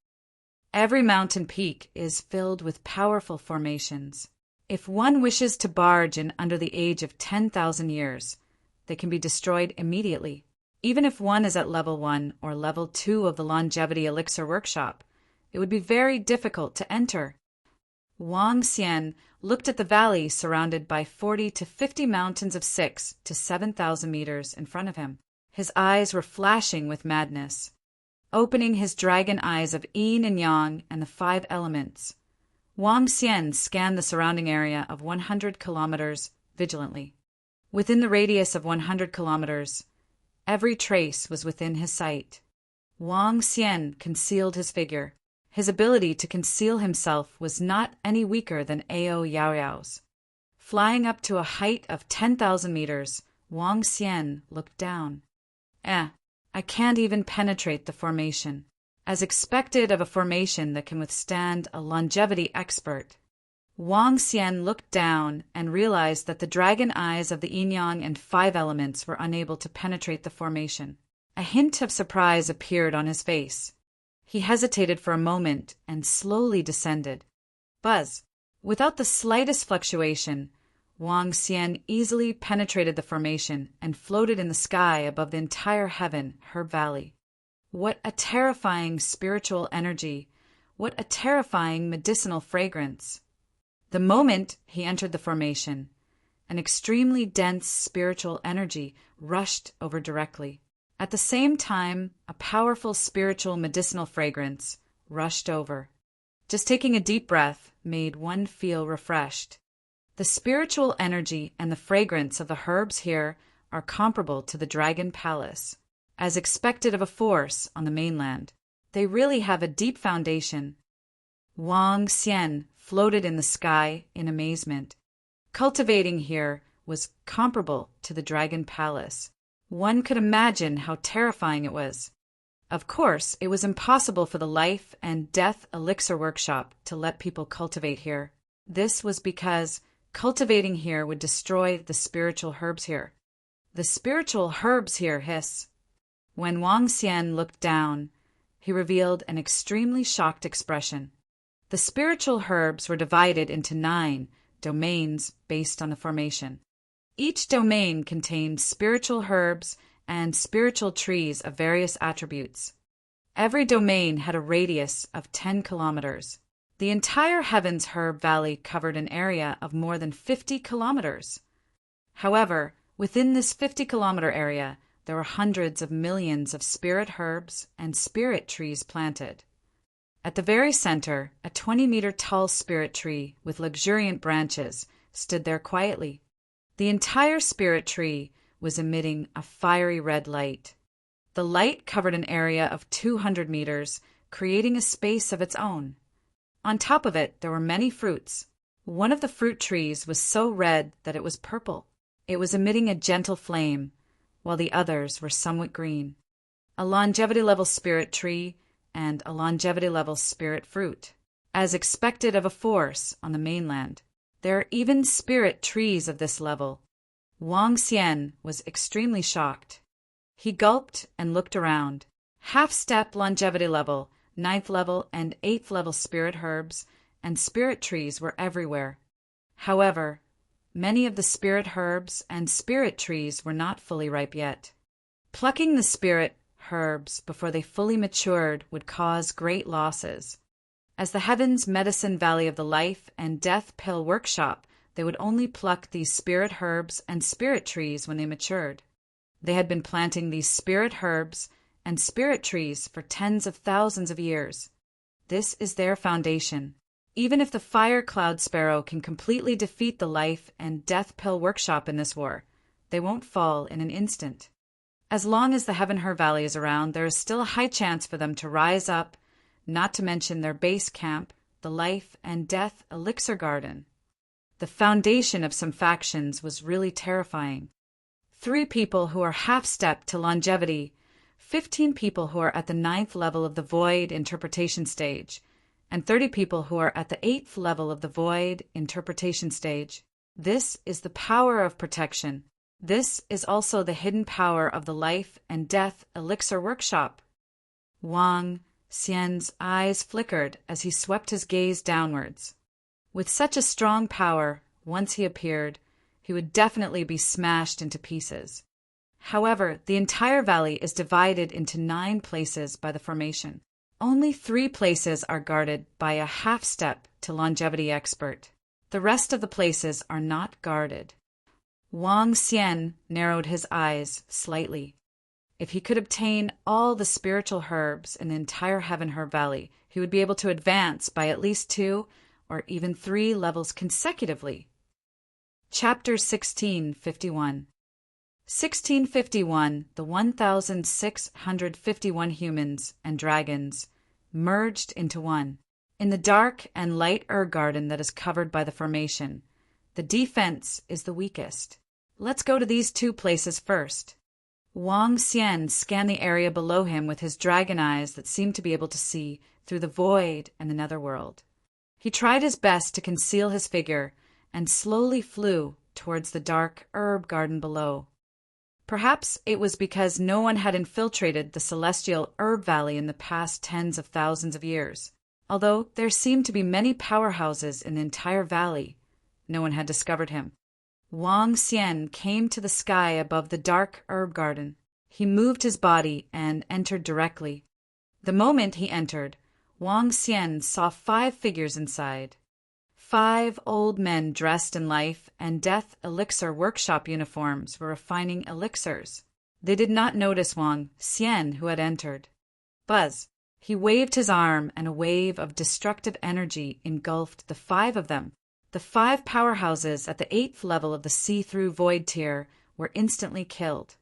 Every mountain peak is filled with powerful formations. If one wishes to barge in under the age of 10,000 years, they can be destroyed immediately. Even if one is at level 1 or level 2 of the Longevity Elixir Workshop, it would be very difficult to enter. Wang Xian looked at the valley surrounded by 40 to 50 mountains of 6 to 7,000 meters in front of him. His eyes were flashing with madness. Opening his dragon eyes of yin and yang and the 5 elements, Wang Xian scanned the surrounding area of 100 kilometers vigilantly. Within the radius of 100 kilometers, every trace was within his sight. Wang Xian concealed his figure. His ability to conceal himself was not any weaker than Ao Yaoyao's. Flying up to a height of 10,000 meters, Wang Xian looked down. I can't even penetrate the formation. As expected of a formation that can withstand a longevity expert, Wang Xian looked down and realized that the dragon eyes of the yin-yang and 5 elements were unable to penetrate the formation. A hint of surprise appeared on his face. He hesitated for a moment and slowly descended. Buzz! Without the slightest fluctuation, Wang Xian easily penetrated the formation and floated in the sky above the entire Heaven Herb Valley. What a terrifying spiritual energy! What a terrifying medicinal fragrance! The moment he entered the formation, an extremely dense spiritual energy rushed over directly. At the same time, a powerful spiritual medicinal fragrance rushed over. Just taking a deep breath made one feel refreshed. The spiritual energy and the fragrance of the herbs here are comparable to the Dragon Palace. As expected of a force on the mainland, they really have a deep foundation. Wang Xian floated in the sky in amazement. Cultivating here was comparable to the Dragon Palace. One could imagine how terrifying it was. Of course, it was impossible for the Life and Death Elixir Workshop to let people cultivate here. This was because cultivating here would destroy the spiritual herbs here. The spiritual herbs here, hiss. When Wang Xian looked down, he revealed an extremely shocked expression. The spiritual herbs were divided into 9 domains based on the formation. Each domain contained spiritual herbs and spiritual trees of various attributes. Every domain had a radius of 10 kilometers. The entire Heaven's Herb Valley covered an area of more than 50 kilometers. However, within this 50-kilometer area, there were hundreds of millions of spirit herbs and spirit trees planted. At the very center, a 20-meter-tall spirit tree with luxuriant branches stood there quietly. The entire spirit tree was emitting a fiery red light. The light covered an area of 200 meters, creating a space of its own. On top of it, there were many fruits. One of the fruit trees was so red that it was purple. It was emitting a gentle flame, while the others were somewhat green. A longevity-level spirit tree and a longevity-level spirit fruit. As expected of a force on the mainland, there are even spirit trees of this level. Wang Xian was extremely shocked. He gulped and looked around. Half-step longevity level, 9th level, and 8th level spirit herbs and spirit trees were everywhere. However, many of the spirit herbs and spirit trees were not fully ripe yet. Plucking the spirit herbs before they fully matured would cause great losses. As the Heaven's Medicine Valley of the Life and Death Pill Workshop, they would only pluck these spirit herbs and spirit trees when they matured. They had been planting these spirit herbs and spirit trees for tens of thousands of years. This is their foundation. Even if the Fire Cloud Sparrow can completely defeat the Life and Death Pill Workshop in this war, they won't fall in an instant. As long as the Heaven Her Valley is around, there is still a high chance for them to rise up, not to mention their base camp, the Life and Death Elixir Garden. The foundation of some factions was really terrifying. 3 people who are half-step to longevity, 15 people who are at the 9th level of the Void Interpretation Stage, and 30 people who are at the 8th level of the Void Interpretation Stage. This is the power of protection. This is also the hidden power of the Life and Death Elixir Workshop. Wang Xian's eyes flickered as he swept his gaze downwards. With such a strong power, once he appeared, he would definitely be smashed into pieces. However, the entire valley is divided into 9 places by the formation. Only 3 places are guarded by a half-step to longevity expert. The rest of the places are not guarded. Wang Xian narrowed his eyes slightly. If he could obtain all the spiritual herbs in the entire Heaven Herb Valley, he would be able to advance by at least 2 or even 3 levels consecutively. Chapter 1651. 1651, the 1,651 humans and dragons merged into one. In the dark and light garden that is covered by the formation, the defense is the weakest. Let's go to these 2 places first. Wang Xian scanned the area below him with his dragon eyes that seemed to be able to see through the void and the netherworld. He tried his best to conceal his figure and slowly flew towards the dark herb garden below. Perhaps it was because no one had infiltrated the celestial herb valley in the past tens of thousands of years. Although there seemed to be many powerhouses in the entire valley, no one had discovered him. Wang Xian came to the sky above the dark herb garden. He moved his body and entered directly. The moment he entered, Wang Xian saw 5 figures inside. 5 old men dressed in Life and Death Elixir Workshop uniforms were refining elixirs. They did not notice Wang Xian, who had entered. Buzz! He waved his arm, and a wave of destructive energy engulfed the 5 of them. The 5 powerhouses at the 8th level of the see-through void tier were instantly killed.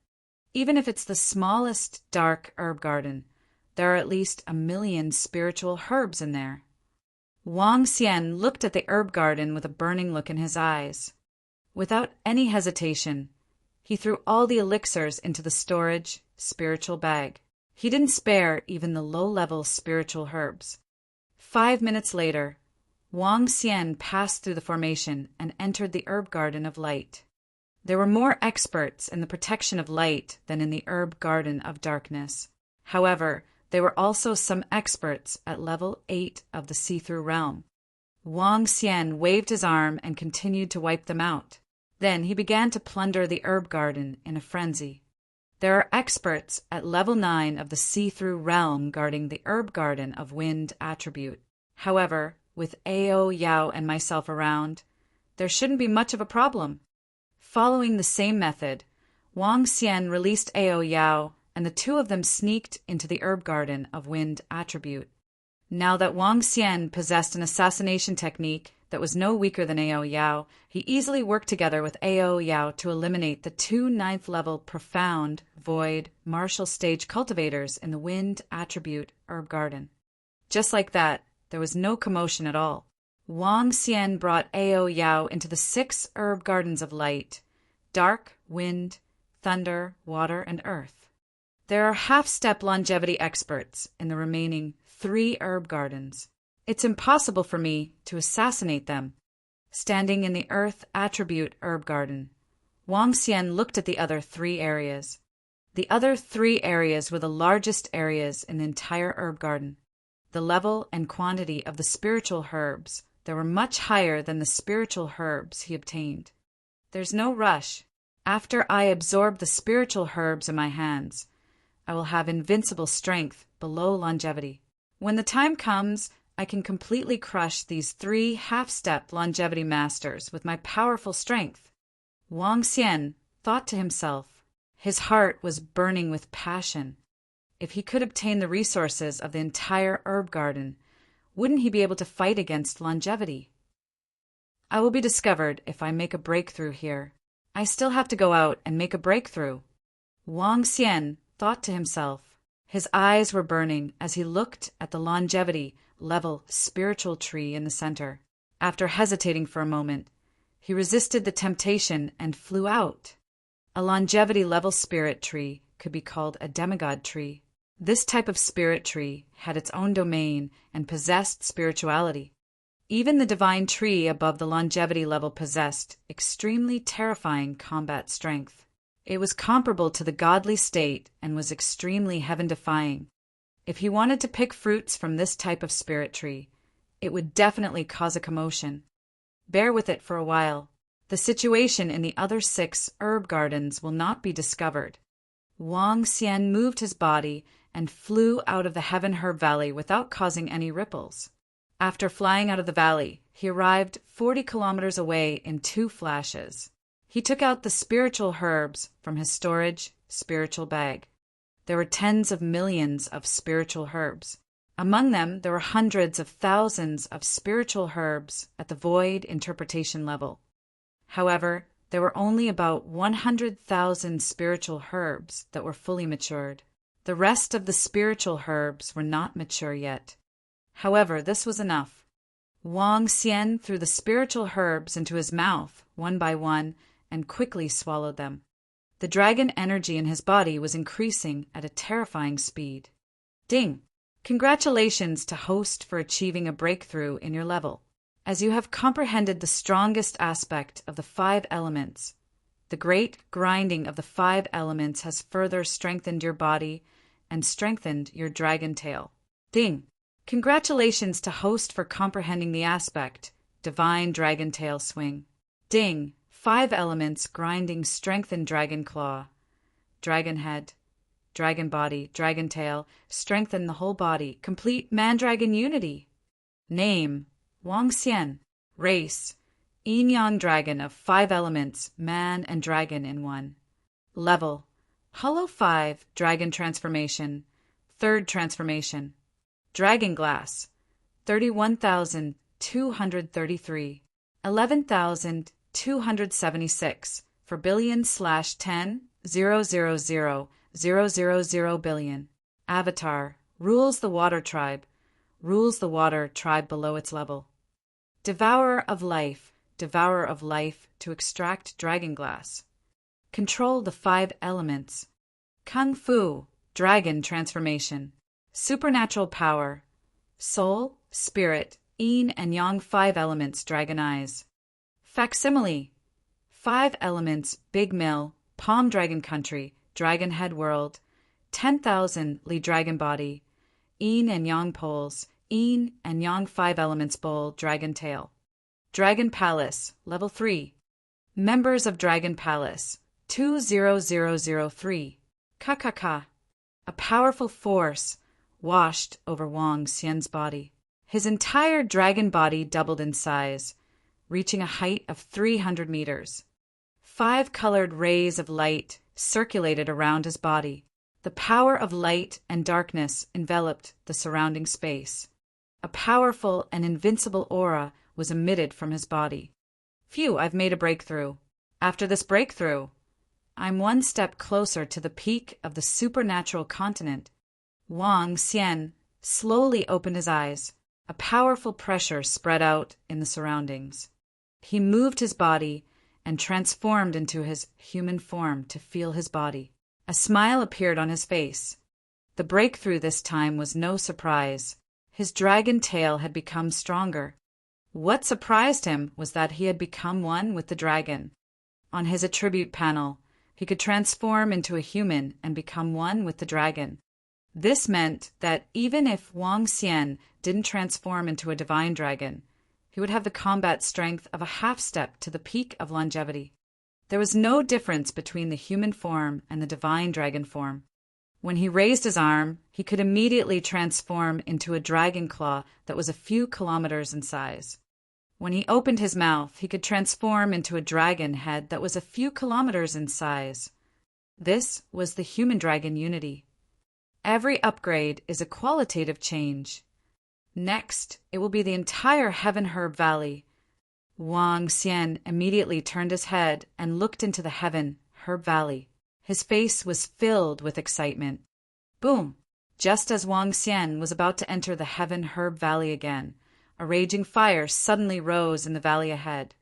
Even if it's the smallest dark herb garden, there are at least 1 million spiritual herbs in there. Wang Xian looked at the herb garden with a burning look in his eyes. Without any hesitation, he threw all the elixirs into the storage, spiritual bag. He didn't spare even the low-level spiritual herbs. 5 minutes later, Wang Xian passed through the formation and entered the herb garden of light. There were more experts in the protection of light than in the herb garden of darkness. However, there were also some experts at level 8 of the see-through realm. Wang Xian waved his arm and continued to wipe them out. Then he began to plunder the herb garden in a frenzy. There are experts at level 9 of the see-through realm guarding the herb garden of wind attribute. However, with Ao, Yao, and myself around, there shouldn't be much of a problem. Following the same method, Wang Xian released Ao, Yao, and the two of them sneaked into the herb garden of wind attribute. Now that Wang Xian possessed an assassination technique that was no weaker than Ao Yao, he easily worked together with Ao Yao to eliminate the two 9th-level profound, void, martial stage cultivators in the wind attribute herb garden. Just like that, there was no commotion at all. Wang Xian brought Ao Yao into the 6 herb gardens of light: dark, wind, thunder, water, and earth. There are half-step longevity experts in the remaining 3 herb gardens. It's impossible for me to assassinate them. Standing in the earth attribute herb garden, Wang Xian looked at the other 3 areas. The other 3 areas were the largest areas in the entire herb garden. The level and quantity of the spiritual herbs there were much higher than the spiritual herbs he obtained. There's no rush. After I absorb the spiritual herbs in my hands, I will have invincible strength below longevity. When the time comes, I can completely crush these 3 half-step longevity masters with my powerful strength. Wang Xian thought to himself. His heart was burning with passion. If he could obtain the resources of the entire herb garden, wouldn't he be able to fight against longevity? I will be discovered if I make a breakthrough here. I still have to go out and make a breakthrough. Wang Xian thought to himself. His eyes were burning as he looked at the longevity level spiritual tree in the center. After hesitating for a moment, he resisted the temptation and flew out. A longevity level spirit tree could be called a demigod tree. This type of spirit tree had its own domain and possessed spirituality. Even the divine tree above the longevity level possessed extremely terrifying combat strength. It was comparable to the godly state and was extremely heaven-defying. If he wanted to pick fruits from this type of spirit tree, it would definitely cause a commotion. Bear with it for a while. The situation in the other 6 herb gardens will not be discovered. Wang Xian moved his body and flew out of the Heaven Herb Valley without causing any ripples. After flying out of the valley, he arrived 40 kilometers away in 2 flashes. He took out the spiritual herbs from his storage spiritual bag. There were tens of millions of spiritual herbs. Among them, there were hundreds of thousands of spiritual herbs at the void interpretation level. However, there were only about 100,000 spiritual herbs that were fully matured. The rest of the spiritual herbs were not mature yet. However, this was enough. Wang Xian threw the spiritual herbs into his mouth, one by one, and quickly swallowed them. The dragon energy in his body was increasing at a terrifying speed. Ding! Congratulations to host for achieving a breakthrough in your level. As you have comprehended the strongest aspect of the 5 elements, the great grinding of the 5 elements has further strengthened your body and strengthened your dragon tail. Ding! Congratulations to host for comprehending the aspect, divine dragon tail swing. Ding! 5 elements grinding strengthened dragon claw, dragon head, dragon body, dragon tail, strengthen the whole body, complete man-dragon unity. Name, Wang Xian. Race, yin-yang dragon of 5 elements, man and dragon in one. Level, Hollow 5, dragon transformation, 3rd transformation. Dragon glass, 31,233, 11,276 for billion/10,000,000 billion. Avatar, rules the water tribe, rules the water tribe below its level. Devourer of life to extract dragon glass. Control the 5 elements. Kung Fu, dragon transformation. Supernatural power. Soul, spirit, yin and yang 5 elements, dragon eyes. Facsimile. 5 elements, big mill, palm dragon country, dragon head world. 10,000 Li dragon body. Yin and yang poles, yin and yang 5 elements bowl, dragon tail. Dragon Palace, level 3. Members of Dragon Palace, 20003. Ka. A powerful force washed over Wang Xian's body. His entire dragon body doubled in size, reaching a height of 300 meters. 5 colored rays of light circulated around his body. The power of light and darkness enveloped the surrounding space. A powerful and invincible aura was emitted from his body. Phew, I've made a breakthrough. After this breakthrough, I'm 1 step closer to the peak of the supernatural continent. Wang Xian slowly opened his eyes. A powerful pressure spread out in the surroundings. He moved his body and transformed into his human form to feel his body. A smile appeared on his face. The breakthrough this time was no surprise. His dragon tail had become stronger. What surprised him was that he had become one with the dragon. On his attribute panel, he could transform into a human and become one with the dragon. This meant that even if Wang Xian didn't transform into a divine dragon, he would have the combat strength of a half-step to the peak of longevity. There was no difference between the human form and the divine dragon form. When he raised his arm, he could immediately transform into a dragon claw that was a few kilometers in size. When he opened his mouth, he could transform into a dragon head that was a few kilometers in size. This was the human-dragon unity. Every upgrade is a qualitative change. Next, it will be the entire Heaven Herb Valley. Wang Xian immediately turned his head and looked into the Heaven Herb Valley. His face was filled with excitement. Boom! Just as Wang Xian was about to enter the Heaven Herb Valley again, a raging fire suddenly rose in the valley ahead.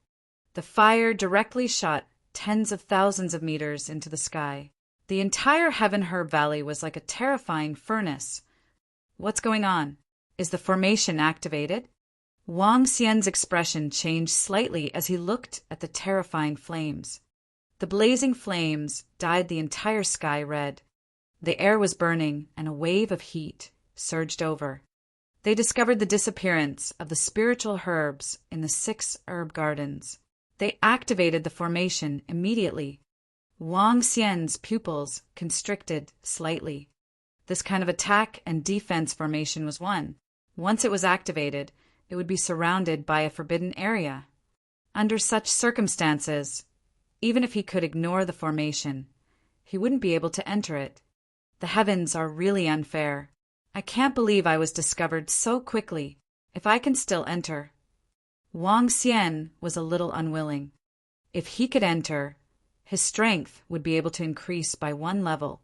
The fire directly shot tens of thousands of meters into the sky. The entire Heaven Herb Valley was like a terrifying furnace. What's going on? Is the formation activated? Wang Xian's expression changed slightly as he looked at the terrifying flames. The blazing flames dyed the entire sky red. The air was burning, and a wave of heat surged over. They discovered the disappearance of the spiritual herbs in the 6 herb gardens. They activated the formation immediately. Wang Xian's pupils constricted slightly. This kind of attack and defense formation was one. Once it was activated, it would be surrounded by a forbidden area. Under such circumstances, even if he could ignore the formation, he wouldn't be able to enter it. The heavens are really unfair. I can't believe I was discovered so quickly. If I can still enter. Wang Xian was a little unwilling. If he could enter, his strength would be able to increase by 1 level.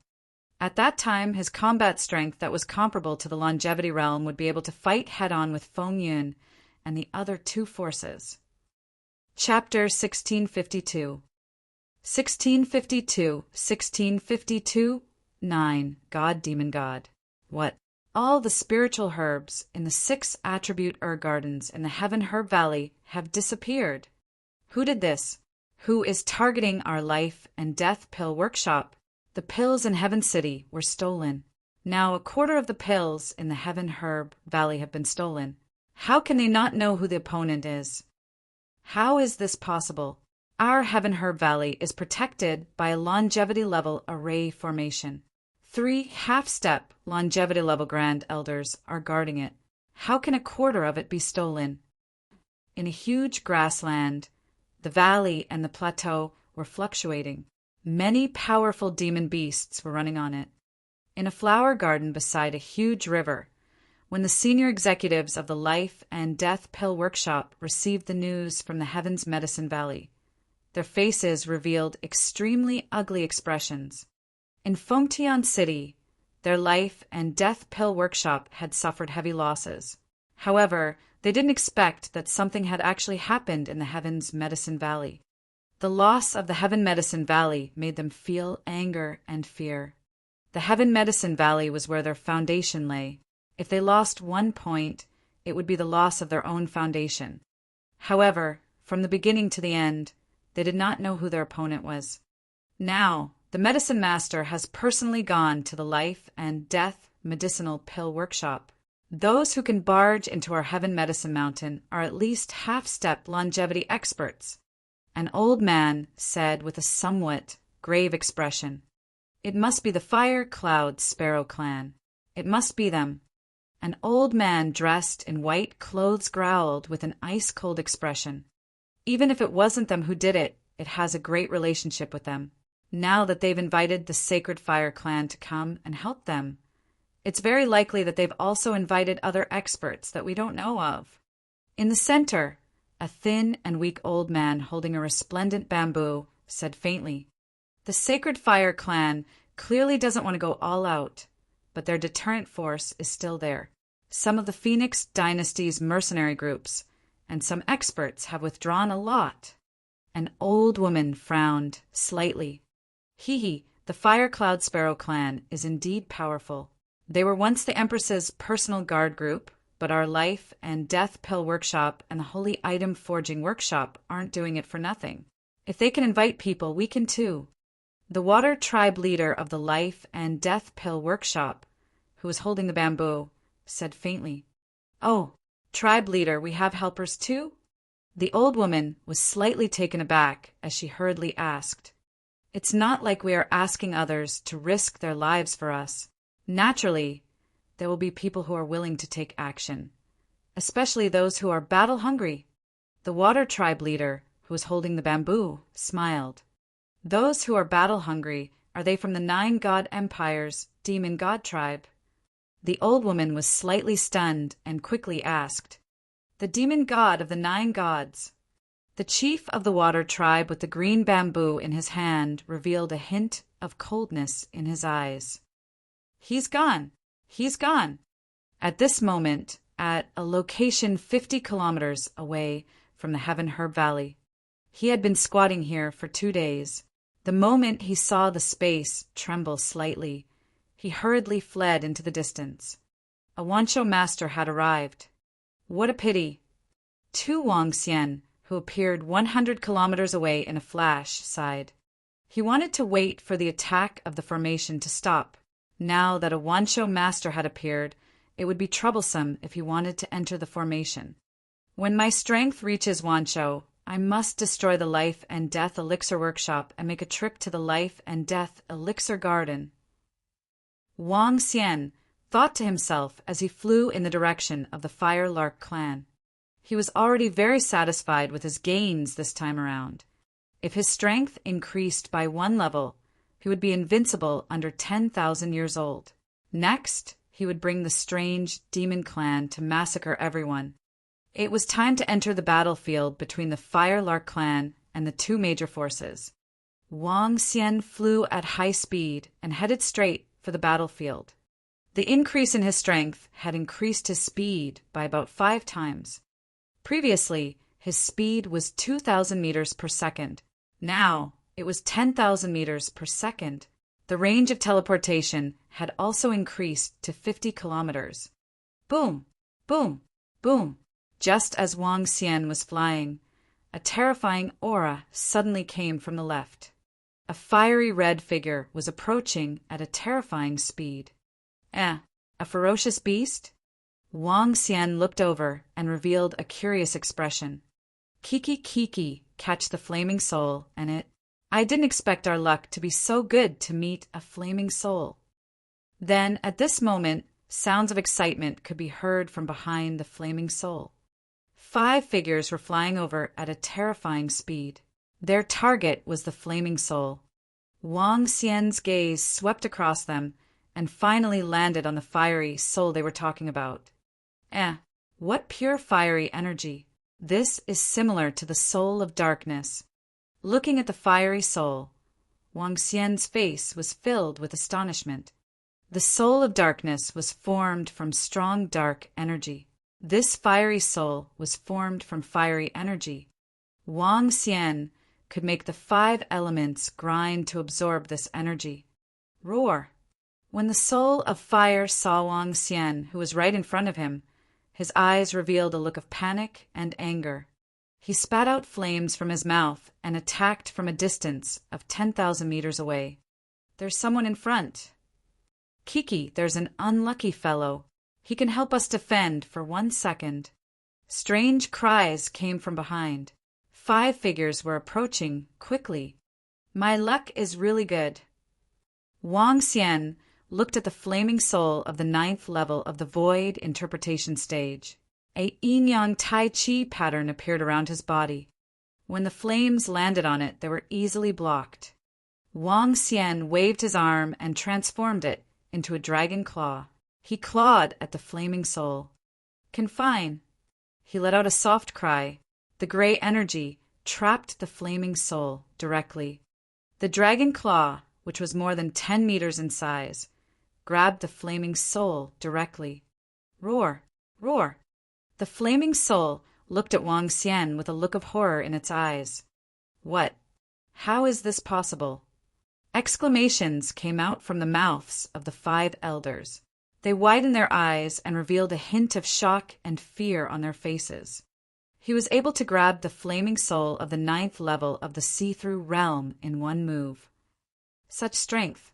At that time, his combat strength that was comparable to the longevity realm would be able to fight head-on with Feng Yun and the other 2 forces. Chapter 1652. 1652, 9. God, Demon God. What? All the spiritual herbs in the 6 attribute herb gardens in the Heaven Herb Valley have disappeared. Who did this? Who is targeting our life and death pill workshop? The pills in Heaven City were stolen. Now 1/4 of the pills in the Heaven Herb Valley have been stolen. How can they not know who the opponent is? How is this possible? Our Heaven Herb Valley is protected by a longevity level array formation. 3 half-step longevity level grand elders are guarding it. How can 1/4 of it be stolen? In a huge grassland, the valley and the plateau were fluctuating. Many powerful demon beasts were running on it. In a flower garden beside a huge river, when the senior executives of the Life and Death Pill Workshop received the news from the Heavens Medicine Valley, their faces revealed extremely ugly expressions. In Fengtian City, their Life and Death Pill Workshop had suffered heavy losses. However, they didn't expect that something had actually happened in the Heaven's Medicine Valley. The loss of the Heaven Medicine Valley made them feel anger and fear. The Heaven Medicine Valley was where their foundation lay. If they lost one point, it would be the loss of their own foundation. However, from the beginning to the end, they did not know who their opponent was. Now, the Medicine Master has personally gone to the Life and Death Medicinal Pill Workshop. Those who can barge into our Heaven Medicine Mountain are at least half-step longevity experts. An old man said with a somewhat grave expression, "It must be the Fire Cloud Sparrow clan. It must be them." An old man dressed in white clothes growled with an ice-cold expression. "Even if it wasn't them who did it, it has a great relationship with them. Now that they've invited the Sacred Fire Clan to come and help them, it's very likely that they've also invited other experts that we don't know of." In the center, a thin and weak old man holding a resplendent bamboo said faintly, "The Sacred Fire Clan clearly doesn't want to go all out, but their deterrent force is still there. Some of the Phoenix Dynasty's mercenary groups and some experts have withdrawn a lot." An old woman frowned slightly. "Hee, the Fire Cloud Sparrow clan is indeed powerful. They were once the Empress's personal guard group, but our Life and Death Pill Workshop and the Holy Item Forging Workshop aren't doing it for nothing. If they can invite people, we can too." The Water Tribe leader of the Life and Death Pill Workshop, who was holding the bamboo, said faintly, "Oh, tribe leader, we have helpers too?" The old woman was slightly taken aback as she hurriedly asked, "It's not like we are asking others to risk their lives for us. Naturally, there will be people who are willing to take action, especially those who are battle-hungry." The Water Tribe leader, who was holding the bamboo, smiled. "Those who are battle-hungry, are they from the 9 God Empire's Demon God Tribe?" The old woman was slightly stunned and quickly asked, "The Demon God of the 9 Gods?" The chief of the Water Tribe with the green bamboo in his hand revealed a hint of coldness in his eyes. "He's gone. He's gone." At this moment, at a location 50 kilometers away from the Heaven Herb Valley, he had been squatting here for 2 days. The moment he saw the space tremble slightly, he hurriedly fled into the distance. A Wancho master had arrived. What a pity! Tu Wangxian, who appeared 100 kilometers away in a flash, sighed. He wanted to wait for the attack of the formation to stop. Now that a Wancho master had appeared, it would be troublesome if he wanted to enter the formation. "When my strength reaches Wancho, I must destroy the Life and Death Elixir Workshop and make a trip to the Life and Death Elixir Garden." Wang Xian thought to himself as he flew in the direction of the Fire Lark clan. He was already very satisfied with his gains this time around. If his strength increased by 1 level, he would be invincible under 10,000 years old. Next, he would bring the strange demon clan to massacre everyone. It was time to enter the battlefield between the Fire Lark clan and the 2 major forces. Wang Xian flew at high speed and headed straight for the battlefield. The increase in his strength had increased his speed by about 5 times. Previously, his speed was 2,000 meters per second. Now, it was 10,000 meters per second. The range of teleportation had also increased to 50 kilometers. Boom! Boom! Boom! Just as Wang Xian was flying, a terrifying aura suddenly came from the left. A fiery red figure was approaching at a terrifying speed. A ferocious beast? Wang Xian looked over and revealed a curious expression. Kiki, catch the flaming soul, and it. I didn't expect our luck to be so good to meet a flaming soul. Then, at this moment, sounds of excitement could be heard from behind the flaming soul. 5 figures were flying over at a terrifying speed. Their target was the flaming soul. Wang Xian's gaze swept across them and finally landed on the fiery soul they were talking about. What pure fiery energy! This is similar to the soul of darkness. Looking at the fiery soul, Wang Xian's face was filled with astonishment. The soul of darkness was formed from strong dark energy. This fiery soul was formed from fiery energy. Wang Xian could make the 5 elements grind to absorb this energy. Roar! When the soul of fire saw Wang Xian, who was right in front of him, his eyes revealed a look of panic and anger. He spat out flames from his mouth and attacked from a distance of 10,000 meters away. There's someone in front. Kiki, there's an unlucky fellow. He can help us defend for 1 second. Strange cries came from behind. 5 figures were approaching quickly. My luck is really good. Wang Xian looked at the flaming soul of the 9th level of the void interpretation stage. A yin-yang tai chi pattern appeared around his body. When the flames landed on it, they were easily blocked. Wang Xian waved his arm and transformed it into a dragon claw. He clawed at the flaming soul. Confine! He let out a soft cry. The gray energy trapped the flaming soul directly. The dragon claw, which was more than 10 meters in size, grabbed the flaming soul directly. Roar! Roar! The flaming soul looked at Wang Xian with a look of horror in its eyes. What? How is this possible? Exclamations came out from the mouths of the 5 elders. They widened their eyes and revealed a hint of shock and fear on their faces. He was able to grab the flaming soul of the 9th level of the see-through realm in 1 move. Such strength!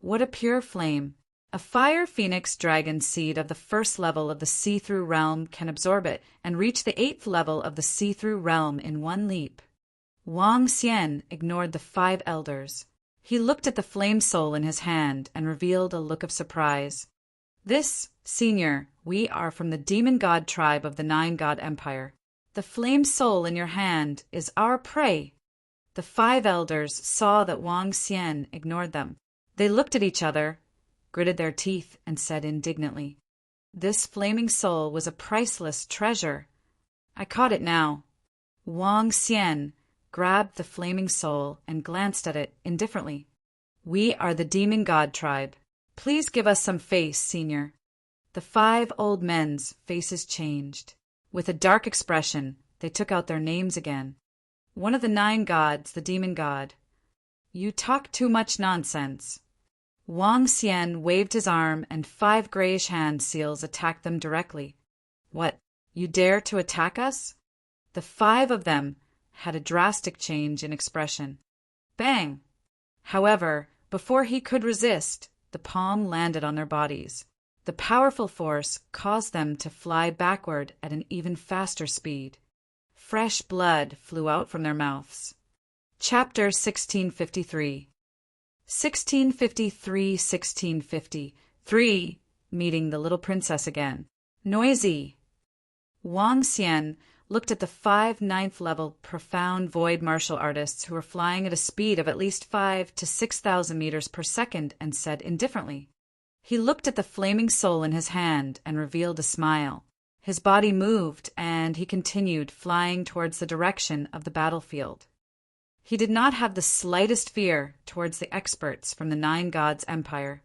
What a pure flame! A fire phoenix dragon seed of the 1st level of the see-through realm can absorb it and reach the 8th level of the see-through realm in 1 leap. Wang Xian ignored the 5 elders. He looked at the flame soul in his hand and revealed a look of surprise. This, Senior, we are from the demon god tribe of the 9 god empire. The flame soul in your hand is our prey. The 5 elders saw that Wang Xian ignored them. They looked at each other, gritted their teeth, and said indignantly, "This flaming soul was a priceless treasure. I caught it now." Wang Xian grabbed the flaming soul and glanced at it indifferently. "We are the demon god tribe. Please give us some face, Senior." The 5 old men's faces changed. With a dark expression, they took out their names again. One of the 9 gods, the demon god. "You talk too much nonsense." Wang Xian waved his arm and 5 grayish hand seals attacked them directly. "What? You dare to attack us?" The 5 of them had a drastic change in expression. Bang! However, before he could resist, the palm landed on their bodies. The powerful force caused them to fly backward at an even faster speed. Fresh blood flew out from their mouths. Chapter 1653. 1653, meeting the little princess again. Noisy. Wang Xian looked at the 5 9th-level profound void martial artists who were flying at a speed of at least 5,000 to 6,000 meters per second and said indifferently. He looked at the flaming soul in his hand and revealed a smile. His body moved and he continued flying towards the direction of the battlefield. He did not have the slightest fear towards the experts from the 9 gods' empire.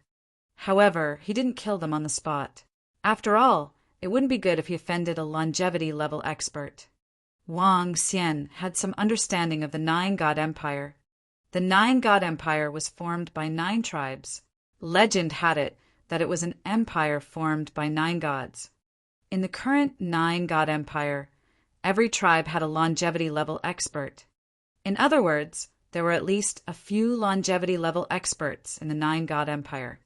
However, he didn't kill them on the spot. After all, it wouldn't be good if he offended a longevity-level expert. Wang Xian had some understanding of the 9 god empire. The 9 god empire was formed by 9 tribes. Legend had it that it was an empire formed by 9 gods. In the current 9 god empire, every tribe had a longevity-level expert. In other words, there were at least a few longevity-level experts in the 9 god empire.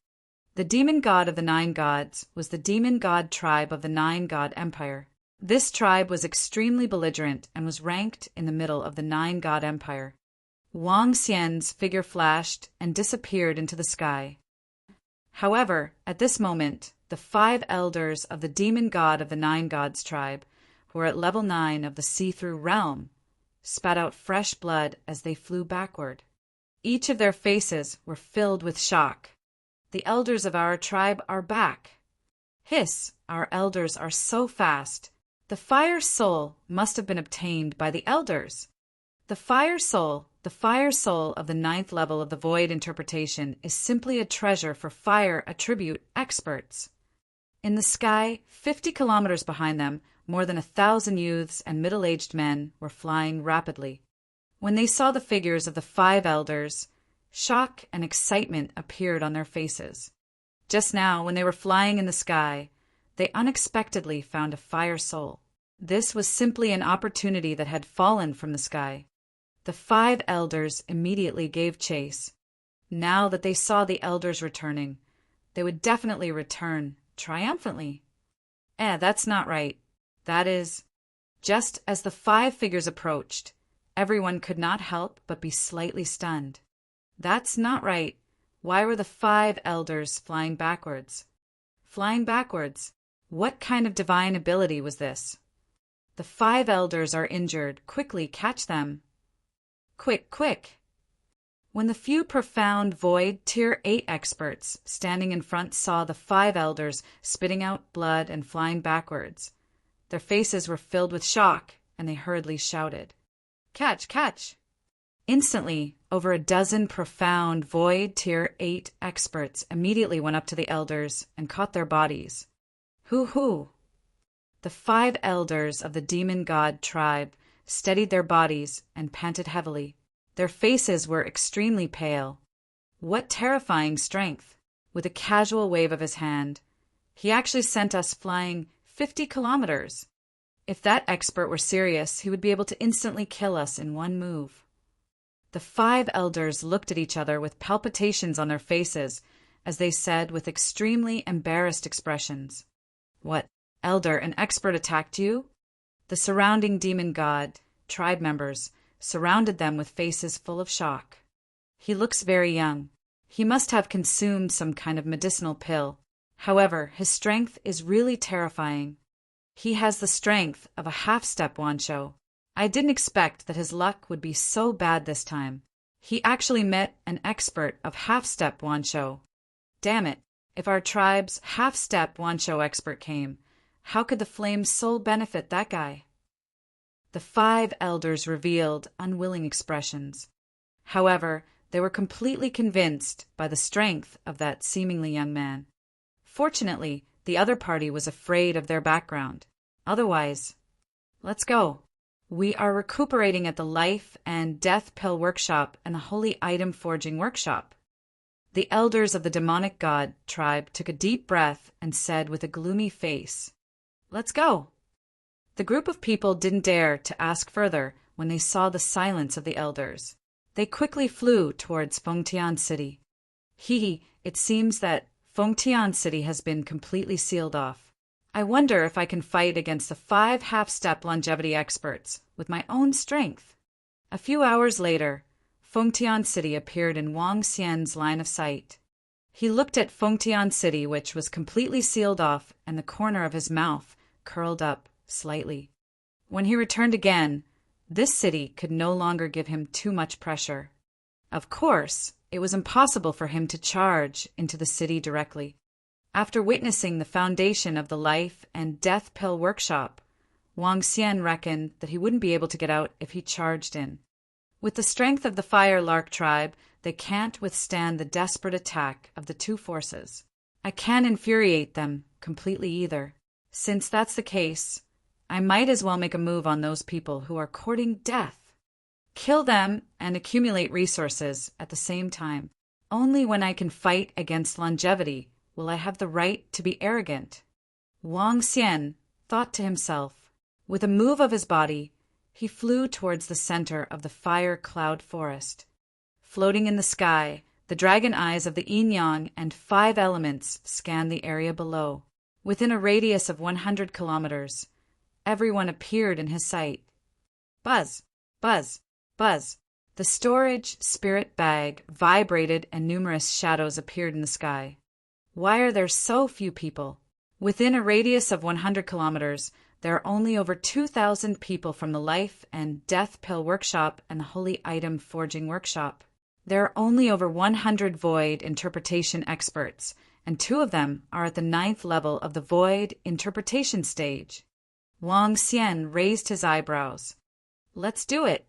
The demon god of the 9 gods was the demon god tribe of the 9 god empire. This tribe was extremely belligerent and was ranked in the middle of the 9 god empire. Wang Xian's figure flashed and disappeared into the sky. However, at this moment, the 5 elders of the demon god of the 9 gods tribe, who were at level 9 of the see-through realm, spat out fresh blood as they flew backward. Each of their faces were filled with shock. "The elders of our tribe are back." "Hiss, our elders are so fast. The fire soul must have been obtained by the elders." The fire soul of the 9th level of the void interpretation is simply a treasure for fire attribute experts. In the sky, 50 kilometers behind them, more than 1,000 youths and middle-aged men were flying rapidly. When they saw the figures of the 5 elders, shock and excitement appeared on their faces. Just now, when they were flying in the sky, they unexpectedly found a fire soul. This was simply an opportunity that had fallen from the sky. The 5 elders immediately gave chase. Now that they saw the elders returning, they would definitely return triumphantly. That's not right. That is, just as the 5 figures approached, everyone could not help but be slightly stunned. That's not right. Why were the 5 elders flying backwards? Flying backwards? What kind of divine ability was this? The 5 elders are injured. Quickly, catch them. Quick, quick! When the few profound void Tier 8 experts standing in front saw the 5 elders spitting out blood and flying backwards, their faces were filled with shock, and they hurriedly shouted, "Catch, catch!" Instantly, over a dozen profound void Tier 8 experts immediately went up to the elders and caught their bodies. Hoo-hoo! The 5 elders of the demon god tribe steadied their bodies and panted heavily. Their faces were extremely pale. What terrifying strength! With a casual wave of his hand, he actually sent us flying 50 kilometers. If that expert were serious, he would be able to instantly kill us in one move. The 5 elders looked at each other with palpitations on their faces as they said with extremely embarrassed expressions, "What, elder, an expert attacked you?" The surrounding demon god, tribe members, surrounded them with faces full of shock. He looks very young. He must have consumed some kind of medicinal pill. However, his strength is really terrifying. He has the strength of a half-step Wansho. I didn't expect that his luck would be so bad this time. He actually met an expert of half-step Wansho. Damn it, if our tribe's half-step Wansho expert came, how could the flame soul benefit that guy? The 5 elders revealed unwilling expressions. However, they were completely convinced by the strength of that seemingly young man. Fortunately, the other party was afraid of their background. Otherwise, let's go. We are recuperating at the Life and Death Pill Workshop and the Holy Item Forging Workshop. The elders of the demonic god tribe took a deep breath and said with a gloomy face, "Let's go." The group of people didn't dare to ask further when they saw the silence of the elders. They quickly flew towards Fengtian City. It seems that Fengtian City has been completely sealed off. I wonder if I can fight against the 5 half-step longevity experts with my own strength. A few hours later, Fengtian City appeared in Wang Xian's line of sight. He looked at Fengtian City, which was completely sealed off, and the corner of his mouth curled up slightly. When he returned again, this city could no longer give him too much pressure. Of course, it was impossible for him to charge into the city directly. After witnessing the foundation of the Life and Death Pill Workshop, Wang Xian reckoned that he wouldn't be able to get out if he charged in. With the strength of the Fire Lark tribe, they can't withstand the desperate attack of the 2 forces. I can't infuriate them completely either. Since that's the case, I might as well make a move on those people who are courting death. Kill them and accumulate resources at the same time. Only when I can fight against longevity will I have the right to be arrogant. Wang Xian thought to himself. With a move of his body, he flew towards the center of the fire cloud forest. Floating in the sky, the dragon eyes of the yin-yang and 5 elements scanned the area below. Within a radius of 100 kilometers, everyone appeared in his sight. Buzz, buzz, buzz. The storage spirit bag vibrated and numerous shadows appeared in the sky. Why are there so few people? Within a radius of 100 kilometers, there are only over 2,000 people from the Life and Death Pill Workshop and the Holy Item Forging Workshop. There are only over 100 Void interpretation experts, and 2 of them are at the 9th level of the Void interpretation stage. Wang Xian raised his eyebrows. Let's do it.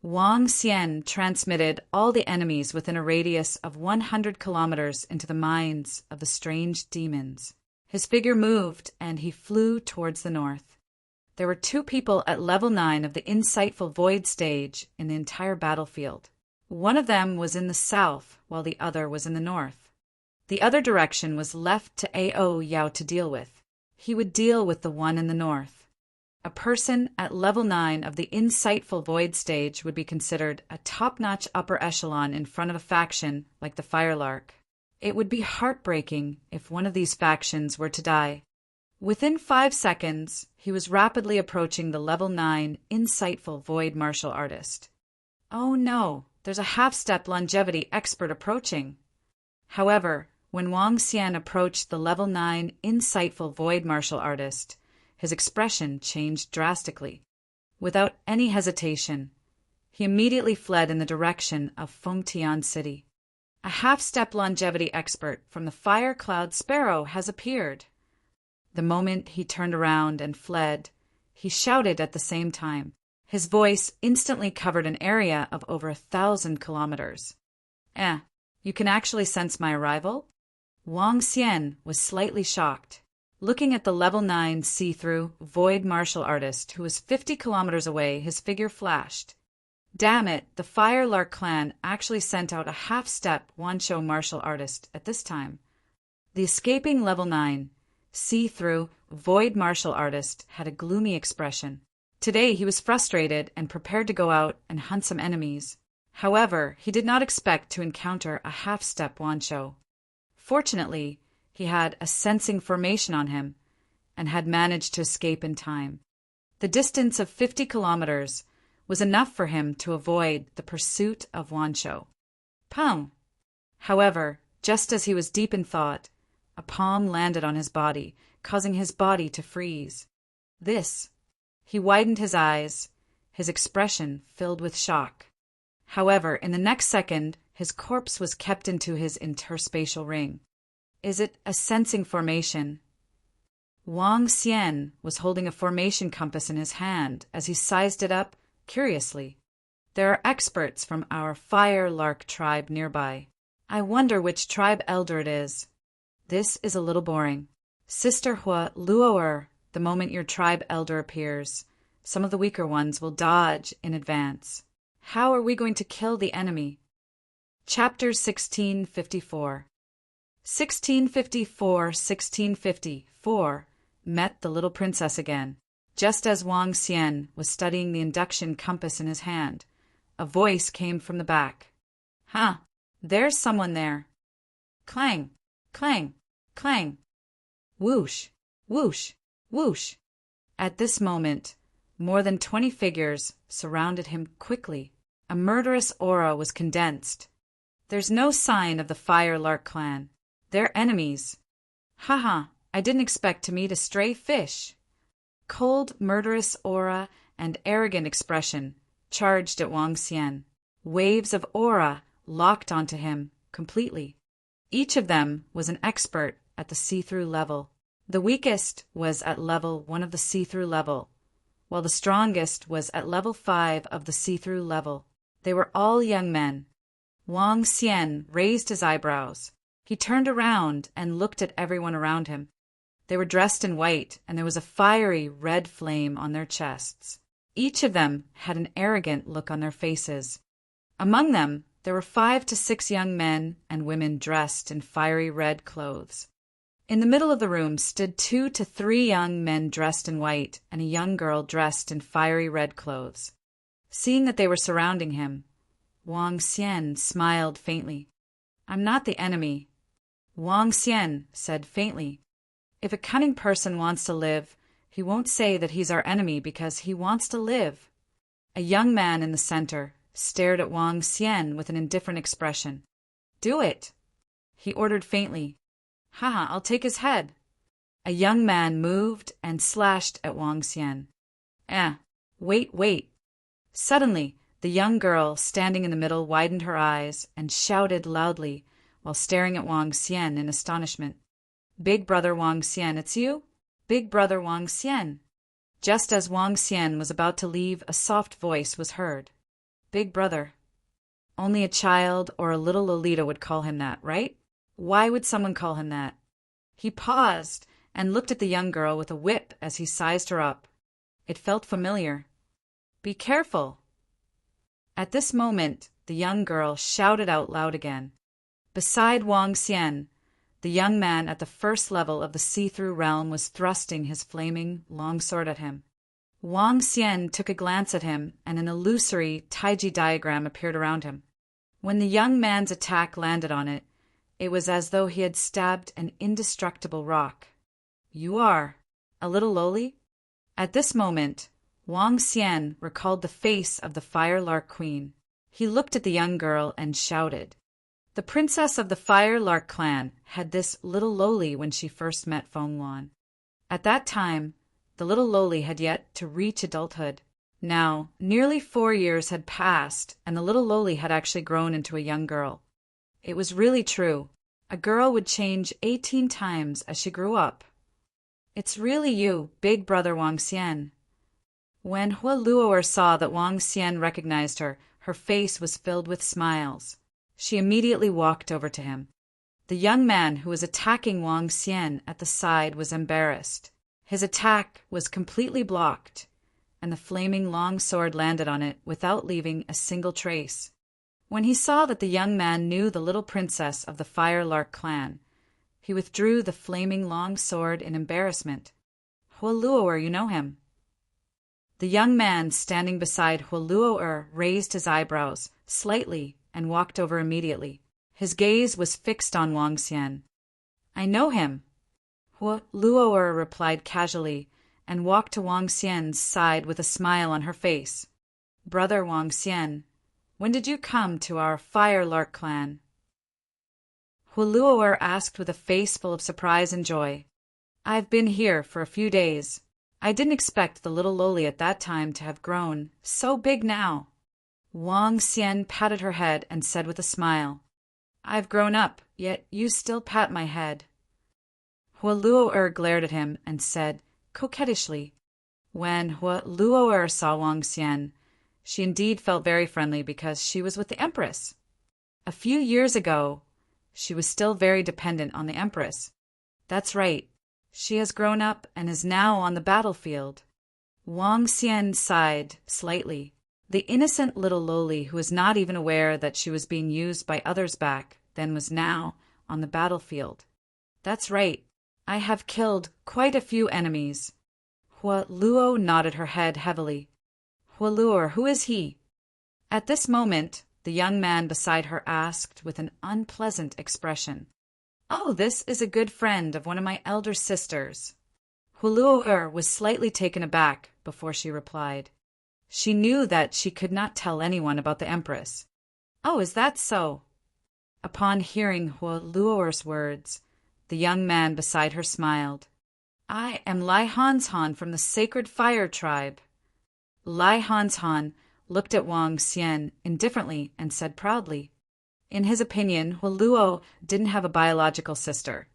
Wang Xian transmitted all the enemies within a radius of 100 kilometers into the minds of the strange demons. His figure moved, and he flew towards the north. There were 2 people at level 9 of the insightful void stage in the entire battlefield. One of them was in the south, while the other was in the north. The other direction was left to Ao Yao to deal with. He would deal with the one in the north. A person at level 9 of the insightful void stage would be considered a top-notch upper echelon in front of a faction like the Firelark. It would be heartbreaking if one of these factions were to die. Within 5 seconds, he was rapidly approaching the level 9 insightful void martial artist. Oh no, there's a half-step longevity expert approaching. However, when Wang Xian approached the level 9 insightful void martial artist, his expression changed drastically. Without any hesitation, he immediately fled in the direction of Fengtian City. A half-step longevity expert from the Fire Cloud Sparrow has appeared. The moment he turned around and fled, he shouted at the same time. His voice instantly covered an area of over 1,000 kilometers. You can actually sense my arrival? Wang Xian was slightly shocked. Looking at the level 9 see-through void martial artist who was 50 kilometers away, his figure flashed. Damn it, the Firelark clan actually sent out a half-step Wanshou martial artist at this time. The escaping level 9 see-through void martial artist had a gloomy expression. Today he was frustrated and prepared to go out and hunt some enemies. However, he did not expect to encounter a half-step Wanshou. Fortunately, he had a sensing formation on him and had managed to escape in time. The distance of 50 kilometers was enough for him to avoid the pursuit of Wanshou. Pow! However, just as he was deep in thought, a palm landed on his body, causing his body to freeze. He widened his eyes, his expression filled with shock. However, in the next second, his corpse was kept into his interspatial ring. Is it a sensing formation? Wang Xian was holding a formation compass in his hand as he sized it up curiously. There are experts from our Firelark tribe nearby. I wonder which tribe elder it is. This is a little boring. Sister Hua Luo'er, the moment your tribe elder appears, some of the weaker ones will dodge in advance. How are we going to kill the enemy? Chapter 1654. 1654 met the little princess again. Just as Wang Xian was studying the induction compass in his hand, a voice came from the back. There's someone there. Clang, clang, clang. Whoosh, whoosh, whoosh. At this moment, more than 20 figures surrounded him quickly. A murderous aura was condensed. There's no sign of the Firelark clan. They're enemies. I didn't expect to meet a stray fish. Cold, murderous aura and arrogant expression charged at Wang Xian. Waves of aura locked onto him completely. Each of them was an expert at the see-through level. The weakest was at level 1 of the see-through level, while the strongest was at level 5 of the see-through level. They were all young men. Wang Xian raised his eyebrows. He turned around and looked at everyone around him. They were dressed in white, and there was a fiery red flame on their chests. Each of them had an arrogant look on their faces. Among them, there were 5 to 6 young men and women dressed in fiery red clothes. In the middle of the room stood 2 to 3 young men dressed in white and a young girl dressed in fiery red clothes. Seeing that they were surrounding him, Wang Xian smiled faintly. I'm not the enemy. Wang Xian said faintly. If a cunning person wants to live, he won't say that he's our enemy because he wants to live. A young man in the center stared at Wang Xian with an indifferent expression. Do it, he ordered faintly. I'll take his head. A young man moved and slashed at Wang Xian. Wait. Suddenly, the young girl standing in the middle widened her eyes and shouted loudly while staring at Wang Xian in astonishment. Big brother Wang Xian, it's you? Big brother Wang Xian. Just as Wang Xian was about to leave, a soft voice was heard. Big brother. Only a child or a little Lolita would call him that, right? Why would someone call him that? He paused and looked at the young girl with a whip as he sized her up. It felt familiar. "Be careful." At this moment, the young girl shouted out loud again. Beside Wang Xian, the young man at the first level of the see-through realm was thrusting his flaming longsword at him. Wang Xian took a glance at him, and an illusory Taiji diagram appeared around him. When the young man's attack landed on it, it was as though he had stabbed an indestructible rock. "You are a little lowly?" At this moment, Wang Xian recalled the face of the Fire Lark Queen. He looked at the young girl and shouted. The princess of the Fire Lark clan had this little lowly when she first met Feng Yuan. At that time, the little lowly had yet to reach adulthood. Now, nearly 4 years had passed, and the little lowly had actually grown into a young girl. It was really true. A girl would change 18 times as she grew up. "It's really you, big brother Wang Xian." When Hua Luo'er saw that Wang Xian recognized her, her face was filled with smiles. She immediately walked over to him. The young man who was attacking Wang Xian at the side was embarrassed. His attack was completely blocked, and the flaming long sword landed on it without leaving a single trace. When he saw that the young man knew the little princess of the Fire Lark clan, he withdrew the flaming long sword in embarrassment. "Hua Luo'er, you know him?" The young man standing beside Hua Luo'er raised his eyebrows slightly and walked over immediately. His gaze was fixed on Wang Xian. "I know him," Hua Luo'er replied casually, and walked to Wang Xian's side with a smile on her face. "Brother Wang Xian, when did you come to our Fire Lark clan?" Hua Luo'er asked with a face full of surprise and joy. "I've been here for a few days. I didn't expect the little lowly at that time to have grown so big now." Wang Xian patted her head and said with a smile, "I've grown up, yet you still pat my head." Hua Luo'er glared at him and said coquettishly. When Hua Luo'er saw Wang Xian, she indeed felt very friendly because she was with the Empress. A few years ago, she was still very dependent on the Empress. That's right, she has grown up and is now on the battlefield. Wang Xian sighed slightly. The innocent little lowly who was not even aware that she was being used by others back then was now on the battlefield. "That's right. I have killed quite a few enemies." Hua Luo nodded her head heavily. "Hua Luo'er, who is he?" At this moment, the young man beside her asked with an unpleasant expression. "Oh, this is a good friend of one of my elder sisters." Hua Luo'er was slightly taken aback before she replied. She knew that she could not tell anyone about the Empress. "Oh, is that so?" Upon hearing Hua Luo'er's words, the young man beside her smiled. "I am Lai Hanshan from the Sacred Fire Tribe." Lai Hanshan looked at Wang Xian indifferently and said proudly. In his opinion, Hua Luo didn't have a biological sister,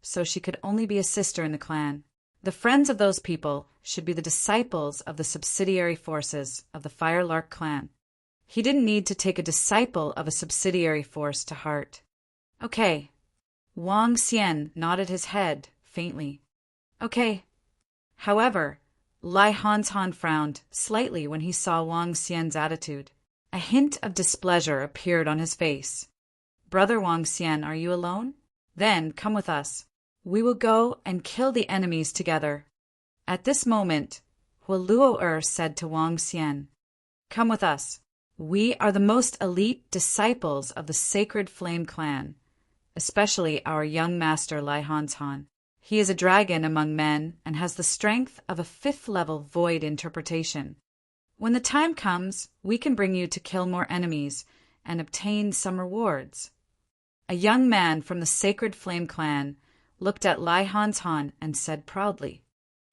so she could only be a sister in the clan. The friends of those people should be the disciples of the subsidiary forces of the Fire Lark clan. He didn't need to take a disciple of a subsidiary force to heart. "Okay." Wang Xian nodded his head faintly. "Okay." However, Lai Hanshan frowned slightly when he saw Wang Xian's attitude. A hint of displeasure appeared on his face. "Brother Wang Xian, are you alone? Then come with us. We will go and kill the enemies together." At this moment, Hua Luo'er said to Wang Xian, "Come with us. We are the most elite disciples of the Sacred Flame clan, especially our young master Lai Hanshan. He is a dragon among men and has the strength of a 5th-level void interpretation. When the time comes, we can bring you to kill more enemies and obtain some rewards." A young man from the Sacred Flame clan looked at Lai Hanshan and said proudly,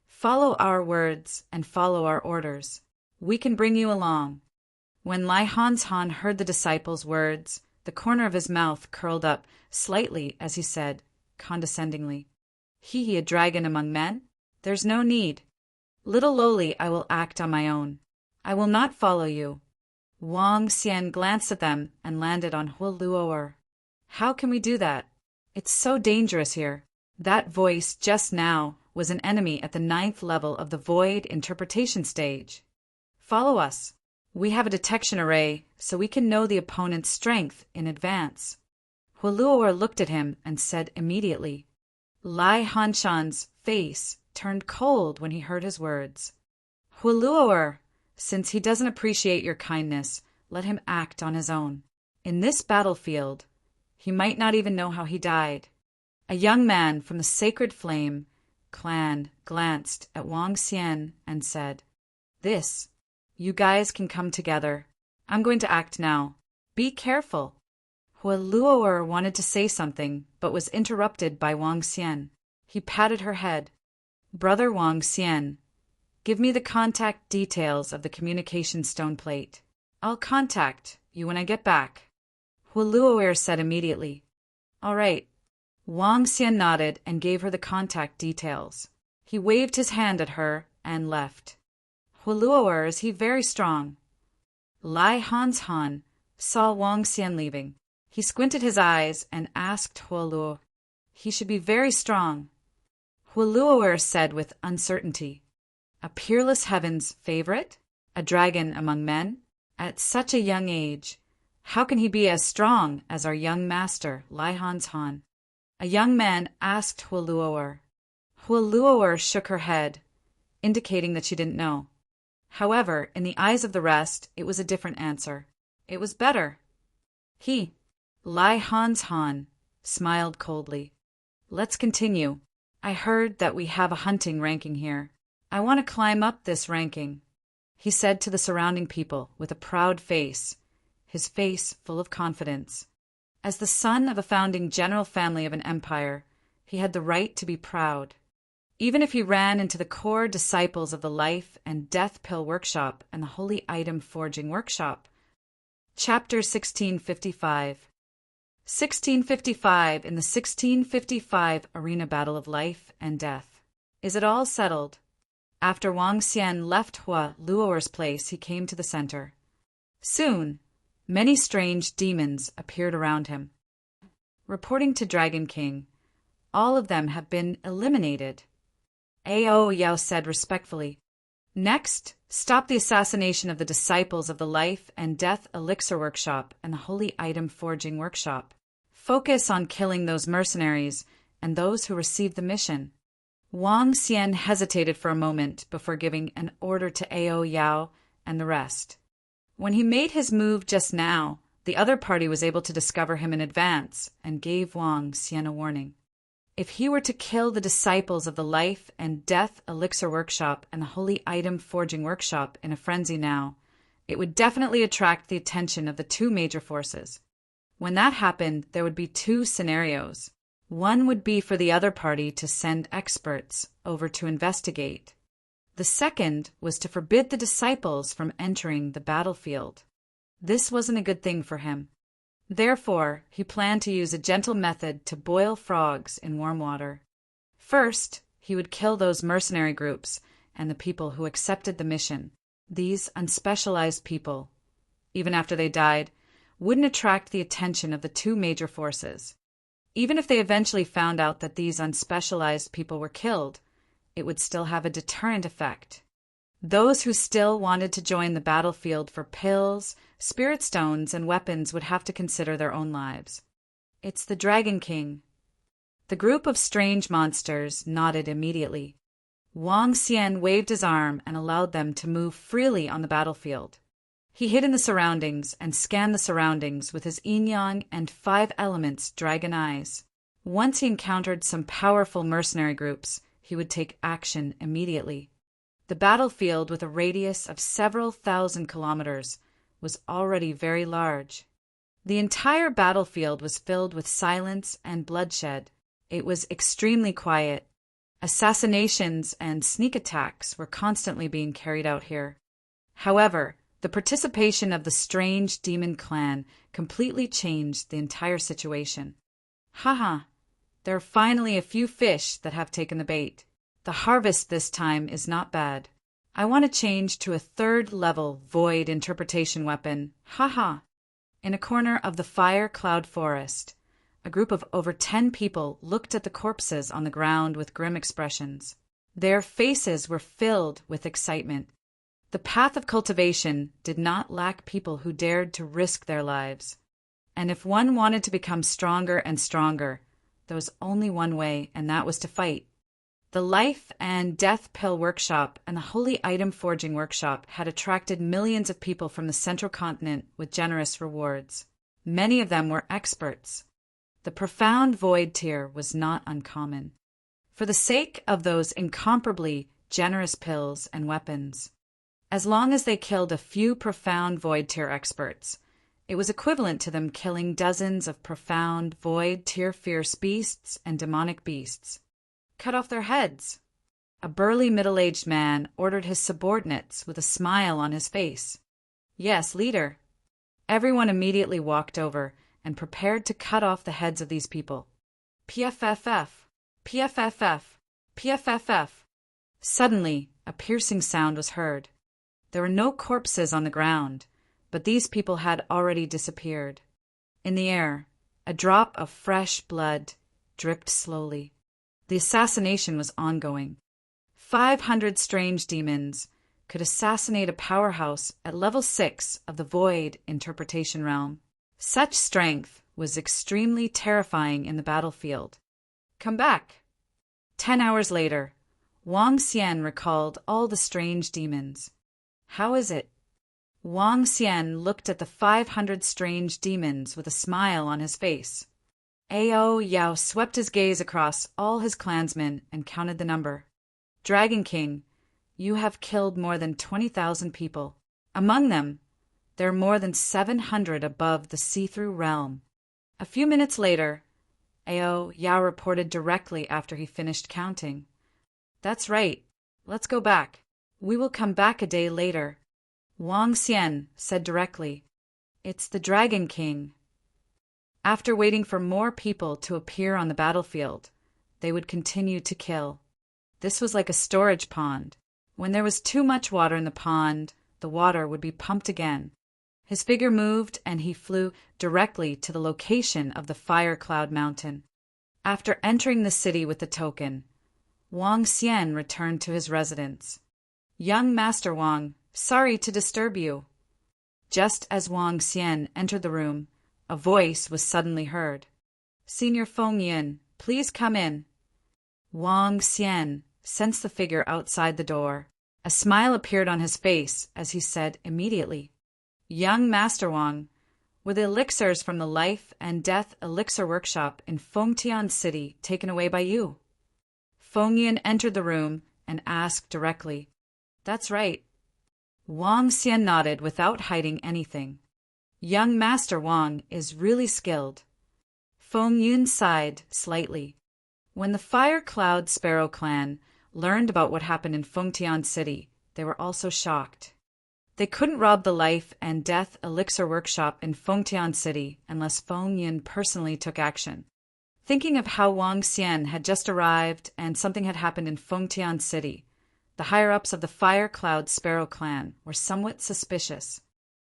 "Follow our words and follow our orders. We can bring you along." When Lai Hanshan heard the disciple's words, the corner of his mouth curled up slightly as he said, condescendingly, He a dragon among men? There's no need. Little lowly, I will act on my own. I will not follow you." Wang Xian glanced at them and landed on Hua Luo'er. "How can we do that? It's so dangerous here. That voice just now was an enemy at the 9th level of the void interpretation stage. Follow us. We have a detection array, so we can know the opponent's strength in advance. Huoluor looked at him and said immediately. Lai Hanshan's face turned cold when he heard his words. Huoluor, since he doesn't appreciate your kindness, let him act on his own. In this battlefield, he might not even know how he died. A young man from the Sacred Flame clan glanced at Wang Xian and said, You guys can come together. I'm going to act now. Be careful. Huoluor wanted to say something, but was interrupted by Wang Xian. He patted her head. Brother Wang Xian, give me the contact details of the communication stone plate. I'll contact you when I get back. Huoluor said immediately. All right. Wang Xian nodded and gave her the contact details. He waved his hand at her and left. Huoluor, is he very strong? Lai Hanshan saw Wang Xian leaving. He squinted his eyes and asked Huoluor. He should be very strong. Huoluor said with uncertainty. A peerless heaven's favorite? A dragon among men? At such a young age, how can he be as strong as our young master, Lai Hanshan? A young man asked Huoluor. Huoluor shook her head, indicating that she didn't know. However, in the eyes of the rest, it was a different answer. It was better. He, Lai Hanshan, smiled coldly. Let's continue. I heard that we have a hunting ranking here. I want to climb up this ranking, he said to the surrounding people with a proud face, his face full of confidence. As the son of a founding general family of an empire, he had the right to be proud. Even if he ran into the core disciples of the Life and Death Pill Workshop and the Holy Item Forging Workshop. Chapter 1655. 1655 in the 1655 Arena Battle of Life and Death. Is it all settled? After Wang Xian left Huoluor's place, he came to the center. Soon, many strange demons appeared around him. Reporting to Dragon King, all of them have been eliminated. Ao Yao said respectfully. Next, stop the assassination of the disciples of the Life and Death Elixir Workshop and the Holy Item Forging Workshop. Focus on killing those mercenaries and those who received the mission. Wang Xian hesitated for a moment before giving an order to Ao Yao and the rest. When he made his move just now, the other party was able to discover him in advance and gave Wang Xian a warning. If he were to kill the disciples of the Life and Death Elixir Workshop and the Holy Item Forging Workshop in a frenzy now, it would definitely attract the attention of the two major forces. When that happened, there would be two scenarios. One would be for the other party to send experts over to investigate. The second was to forbid the disciples from entering the battlefield. This wasn't a good thing for him. Therefore, he planned to use a gentle method to boil frogs in warm water. First, he would kill those mercenary groups and the people who accepted the mission. These unspecialized people, even after they died, wouldn't attract the attention of the two major forces. Even if they eventually found out that these unspecialized people were killed, it would still have a deterrent effect. Those who still wanted to join the battlefield for pills, spirit stones, and weapons would have to consider their own lives. It's the Dragon King. The group of strange monsters nodded immediately. Wang Xian waved his arm and allowed them to move freely on the battlefield. He hid in the surroundings and scanned the surroundings with his yin-yang and 5 elements dragon eyes. Once he encountered some powerful mercenary groups, he would take action immediately. The battlefield, with a radius of several thousand kilometers, was already very large. The entire battlefield was filled with silence and bloodshed. It was extremely quiet. Assassinations and sneak attacks were constantly being carried out here. However, the participation of the strange demon clan completely changed the entire situation. Haha, there are finally a few fish that have taken the bait. The harvest this time is not bad. I want to change to a 3rd level void interpretation weapon. Haha. In a corner of the fire cloud forest, a group of over 10 people looked at the corpses on the ground with grim expressions. Their faces were filled with excitement. The path of cultivation did not lack people who dared to risk their lives. And if one wanted to become stronger and stronger, there was only one way, and that was to fight. The Life and Death Pill Workshop and the Holy Item Forging Workshop had attracted millions of people from the central continent with generous rewards. Many of them were experts. The profound void tier was not uncommon. For the sake of those incomparably generous pills and weapons, as long as they killed a few profound void tier experts, it was equivalent to them killing dozens of profound void tier fierce beasts and demonic beasts. Cut off their heads. A burly middle-aged man ordered his subordinates with a smile on his face. Yes, leader. Everyone immediately walked over and prepared to cut off the heads of these people. PFFF, PFFF, PFFF. Suddenly, a piercing sound was heard. There were no corpses on the ground, but these people had already disappeared. In the air, a drop of fresh blood dripped slowly. The assassination was ongoing. 500 strange demons could assassinate a powerhouse at level 6 of the Void interpretation realm. Such strength was extremely terrifying in the battlefield. Come back. 10 hours later, Wang Xian recalled all the strange demons. How is it? Wang Xian looked at the 500 strange demons with a smile on his face. Ao Yao swept his gaze across all his clansmen and counted the number. Dragon King, you have killed more than 20,000 people. Among them, there are more than 700 above the see-through realm. A few minutes later, Ao Yao reported directly after he finished counting. That's right. Let's go back. We will come back a day later. Wang Xian said directly. It's the Dragon King. After waiting for more people to appear on the battlefield, they would continue to kill. This was like a storage pond. When there was too much water in the pond, the water would be pumped again. His figure moved and he flew directly to the location of the Fire Cloud Mountain. After entering the city with the token, Wang Xian returned to his residence. Young Master Wang, sorry to disturb you. Just as Wang Xian entered the room, a voice was suddenly heard. Senior Feng Yin, please come in. Wang Xian sensed the figure outside the door. A smile appeared on his face as he said immediately, Young Master Wang, were the elixirs from the Life and Death Elixir Workshop in Fengtian City taken away by you? Feng Yin entered the room and asked directly. That's right. Wang Xian nodded without hiding anything. Young Master Wang is really skilled. Feng Yun sighed slightly. When the Fire Cloud Sparrow clan learned about what happened in Fengtian City, they were also shocked. They couldn't rob the Life and Death Elixir Workshop in Fengtian City unless Feng Yun personally took action. Thinking of how Wang Xian had just arrived and something had happened in Fengtian City, the higher-ups of the Fire Cloud Sparrow clan were somewhat suspicious.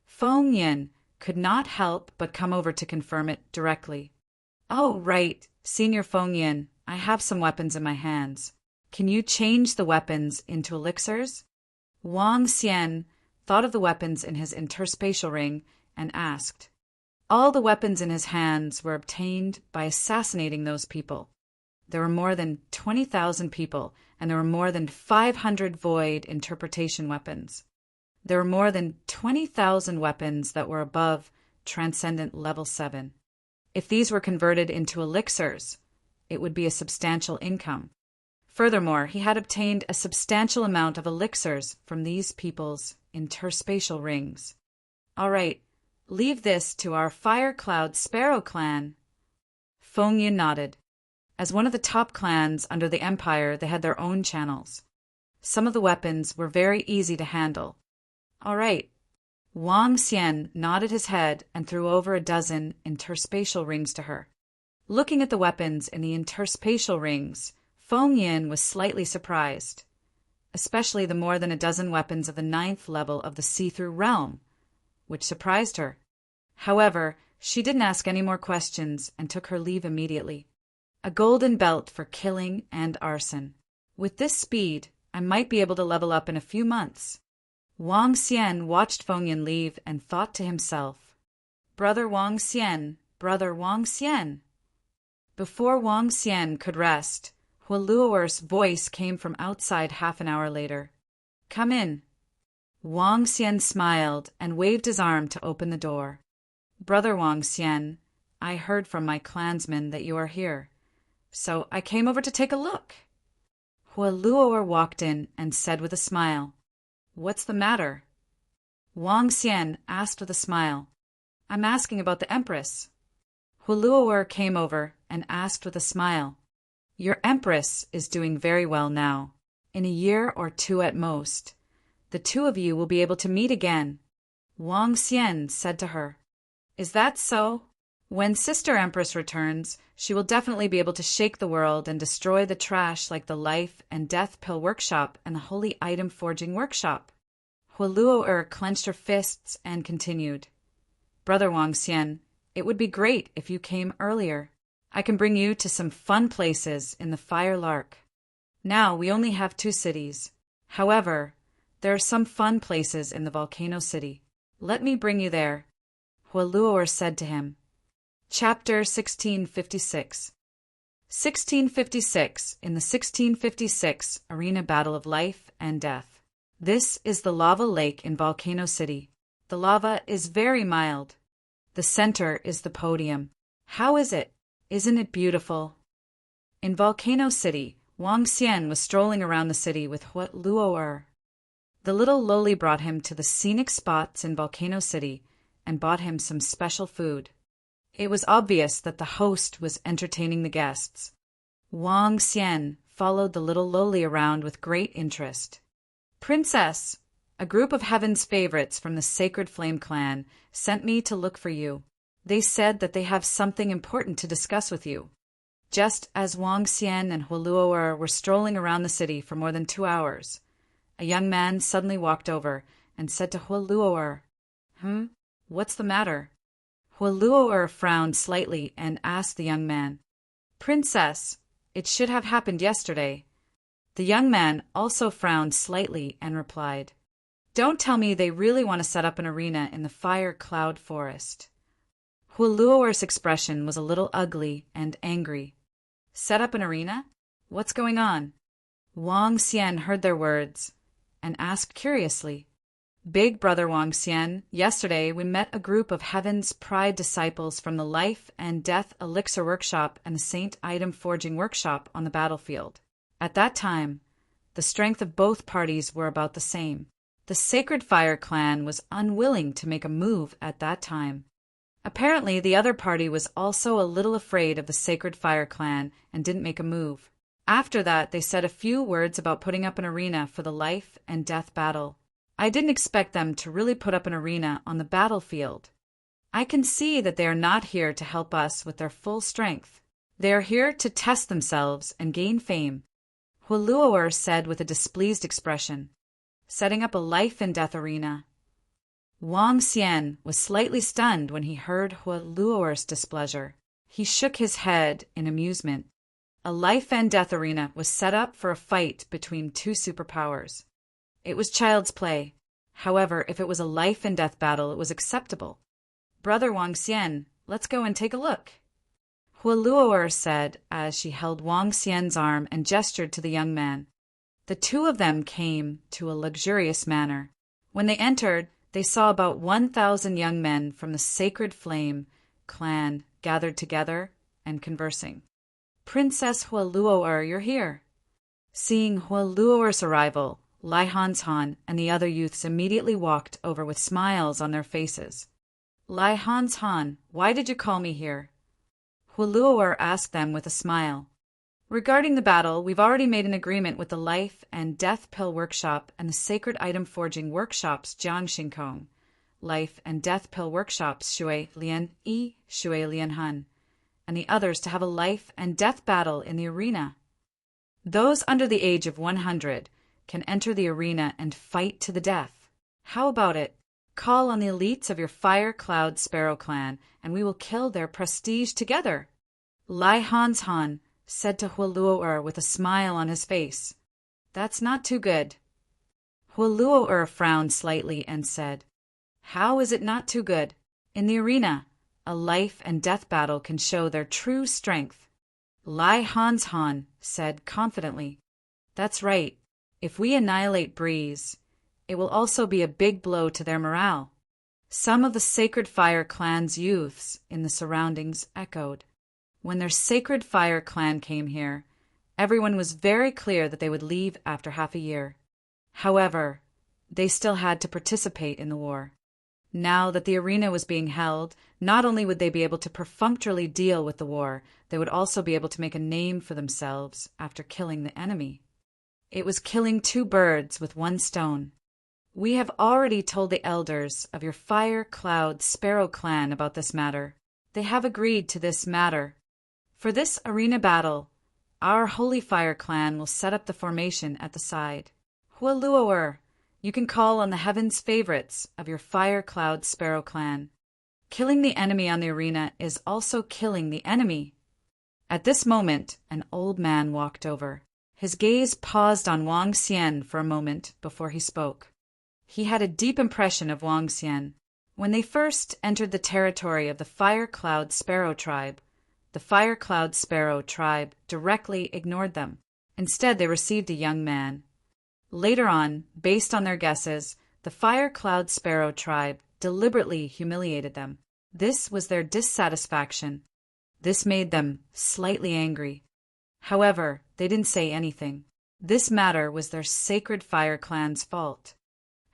Feng Yun could not help but come over to confirm it directly. Oh, right, Senior Feng Yin, I have some weapons in my hands. Can you change the weapons into elixirs? Wang Xian thought of the weapons in his interspatial ring and asked. All the weapons in his hands were obtained by assassinating those people. There were more than 20,000 people, and there were more than 500 void interpretation weapons. There were more than 20,000 weapons that were above Transcendent Level 7. If these were converted into elixirs, it would be a substantial income. Furthermore, he had obtained a substantial amount of elixirs from these people's interspatial rings. All right, leave this to our Fire Cloud Sparrow clan. Feng Yun nodded. As one of the top clans under the Empire, they had their own channels. Some of the weapons were very easy to handle. All right. Wang Xian nodded his head and threw over a dozen interspatial rings to her. Looking at the weapons in the interspatial rings, Feng Yin was slightly surprised, especially the more than a dozen weapons of the 9th level of the see-through realm, which surprised her. However, She didn't ask any more questions and took her leave immediately. A golden belt for killing and arson. With this speed, I might be able to level up in a few months. Wang Xian watched Feng Yin leave and thought to himself, Brother Wang Xian, Brother Wang Xian. Before Wang Xian could rest, Hualuo's voice came from outside half an hour later. Come in. Wang Xian smiled and waved his arm to open the door. Brother Wang Xian, I heard from my clansmen that you are here, so I came over to take a look. Hualuo walked in and said with a smile, What's the matter? Wang Xian asked with a smile, I'm asking about the Empress. Hualuo came over and asked with a smile, Your Empress is doing very well now. In a year or two at most, the two of you will be able to meet again. Wang Xian said to her, Is that so? When Sister Empress returns, she will definitely be able to shake the world and destroy the trash like the Life and Death Pill Workshop and the Holy Item Forging Workshop. Hualuo clenched her fists and continued, Brother Wang Xian, it would be great if you came earlier. I can bring you to some fun places in the Fire Lark. Now we only have 2 cities. However, there are some fun places in the Volcano City. Let me bring you there. Hualuo said to him. Chapter 1656. 1656 in the 1656 Arena Battle of Life and Death. This is the lava lake in Volcano City. The lava is very mild. The center is the podium. How is it? Isn't it beautiful? In Volcano City, Wang Xian was strolling around the city with Hualuo. The little lowly brought him to the scenic spots in Volcano City and bought him some special food. It was obvious that the host was entertaining the guests. Wang Xian followed the little lowly around with great interest. Princess, a group of Heaven's favorites from the Sacred Flame clan sent me to look for you. They said that they have something important to discuss with you. Just as Wang Xian and Hualuo were strolling around the city for more than 2 hours, a young man suddenly walked over and said to Hualuo, What's the matter? Hualuo frowned slightly and asked the young man, Princess, it should have happened yesterday. The young man also frowned slightly and replied, Don't tell me they really want to set up an arena in the Fire Cloud Forest. Hualuo's expression was a little ugly and angry. Set up an arena? What's going on? Wang Xian heard their words and asked curiously, Big Brother Wang Xian, yesterday we met a group of Heaven's Pride disciples from the Life and Death Elixir Workshop and the Saint Item Forging Workshop on the battlefield. At that time, the strength of both parties were about the same. The Sacred Fire clan was unwilling to make a move at that time. Apparently, the other party was also a little afraid of the Sacred Fire clan and didn't make a move. After that, they said a few words about putting up an arena for the Life and Death battle. I didn't expect them to really put up an arena on the battlefield. I can see that they are not here to help us with their full strength. They are here to test themselves and gain fame. Hualuo said with a displeased expression, Setting up a Life and Death arena. Wang Xian was slightly stunned when he heard Hualuo's displeasure. He shook his head in amusement. A Life and Death arena was set up for a fight between 2 superpowers. It was child's play. However, if it was a life and death battle, it was acceptable. Brother Wang Xian, let's go and take a look. Hualuo said as she held Wang Xian's arm and gestured to the young man. The 2 of them came to a luxurious manor. When they entered, they saw about 1,000 young men from the Sacred Flame clan gathered together and conversing. Princess Hualuo, you're here. Seeing Hualuo's arrival, Lai Han and the other youths immediately walked over with smiles on their faces. Lai Han, why did you call me here? Hualuo asked them with a smile. Regarding the battle, we've already made an agreement with the Life and Death Pill Workshop and the Sacred Item Forging Workshops Jiangxingkong, Life and Death Pill Workshops Shui Lian Yi, Shui Lian Han, and the others to have a life and death battle in the arena. Those under the age of 100 can enter the arena and fight to the death. How about it? Call on the elites of your Fire Cloud Sparrow clan, and we will kill their prestige together. Lai Hanshan said to Huoluo'er with a smile on his face. That's not too good. Huoluo'er frowned slightly and said, How is it not too good? In the arena, a life and death battle can show their true strength. Lai Hanshan said confidently, That's right. If we annihilate Breeze, it will also be a big blow to their morale. Some of the Sacred Fire Clan's youths in the surroundings echoed. When their Sacred Fire Clan came here, everyone was very clear that they would leave after half a year. However, they still had to participate in the war. Now that the arena was being held, not only would they be able to perfunctorily deal with the war, they would also be able to make a name for themselves after killing the enemy. It was killing two birds with one stone. We have already told the elders of your Fire Cloud Sparrow clan about this matter. They have agreed to this matter. For this arena battle, our Holy Fire clan will set up the formation at the side. Huoluo'er, you can call on the heaven's favorites of your Fire Cloud Sparrow clan. Killing the enemy on the arena is also killing the enemy. At this moment, an old man walked over. His gaze paused on Wang Xian for a moment before he spoke. He had a deep impression of Wang Xian. When they first entered the territory of the Fire Cloud Sparrow tribe, the Fire Cloud Sparrow tribe directly ignored them. Instead, they received a young man. Later on, based on their guesses, the Fire Cloud Sparrow tribe deliberately humiliated them. This was their dissatisfaction. This made them slightly angry. However, they didn't say anything. This matter was their Sacred Fire clan's fault.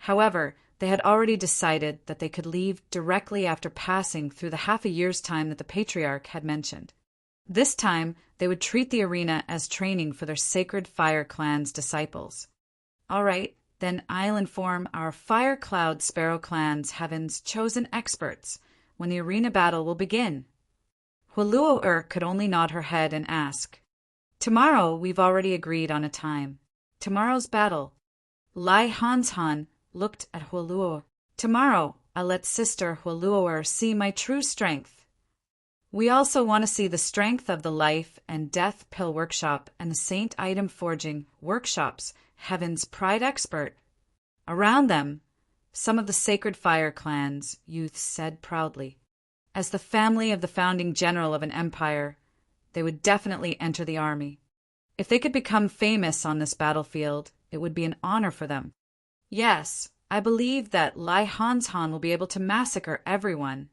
However, they had already decided that they could leave directly after passing through the half a year's time that the Patriarch had mentioned. This time, they would treat the arena as training for their Sacred Fire clan's disciples. All right, then I'll inform our Fire Cloud Sparrow clan's heaven's chosen experts when the arena battle will begin. Huoluo'er could only nod her head and ask, Tomorrow we've already agreed on a time. Tomorrow's battle. Lai Hanshan looked at Huoluo'er. Tomorrow I'll let Sister Huoluo'er see my true strength. We also want to see the strength of the Life and Death Pill Workshop and the Saint Item Forging Workshops, Heaven's Pride Expert. Around them, some of the Sacred Fire clan's youth said proudly. As the family of the founding general of an empire, they would definitely enter the army. If they could become famous on this battlefield, it would be an honor for them. Yes, I believe that Lai Hanshan will be able to massacre everyone.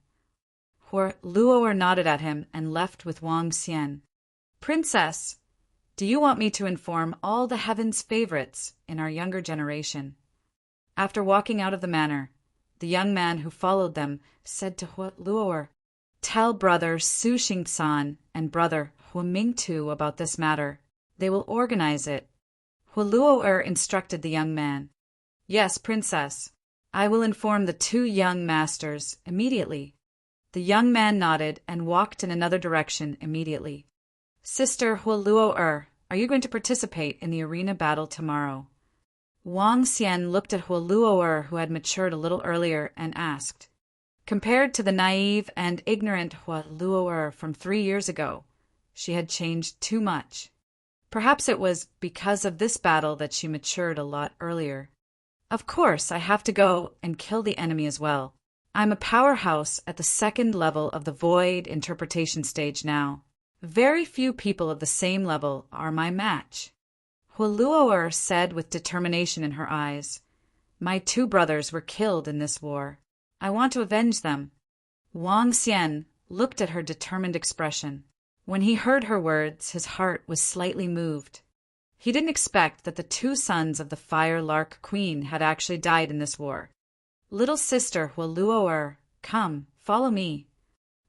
Huoluo'er nodded at him and left with Wang Xian. Princess, do you want me to inform all the heaven's favorites in our younger generation? After walking out of the manor, the young man who followed them said to Huoluo'er, Tell brother Su Xingsan and brother Hu Mingtu about this matter. They will organize it. Huoluo'er instructed the young man. Yes, princess. I will inform the two young masters immediately. The young man nodded and walked in another direction immediately. Sister Huoluo'er, are you going to participate in the arena battle tomorrow? Wang Xian looked at Huoluo'er, who had matured a little earlier, and asked. Compared to the naive and ignorant Huoluo'er from 3 years ago, she had changed too much. Perhaps it was because of this battle that she matured a lot earlier. Of course, I have to go and kill the enemy as well. I'm a powerhouse at the second level of the Void interpretation stage now. Very few people of the same level are my match. Huoluo'er said with determination in her eyes, My 2 brothers were killed in this war. I want to avenge them. Wang Xian looked at her determined expression. When he heard her words, his heart was slightly moved. He didn't expect that the 2 sons of the Fire Lark Queen had actually died in this war. Little sister Huoluo'er, come, follow me.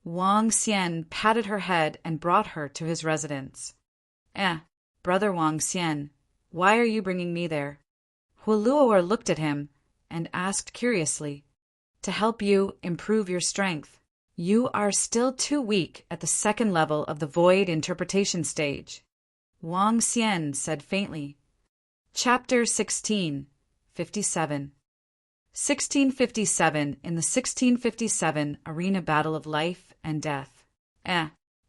Wang Xian patted her head and brought her to his residence. Brother Wang Xian, why are you bringing me there? Huoluo'er looked at him and asked curiously. To help you improve your strength. You are still too weak at the second level of the Void interpretation stage. Wang Xian said faintly. Chapter 16, 57. 1657 in the 1657 arena battle of life and death.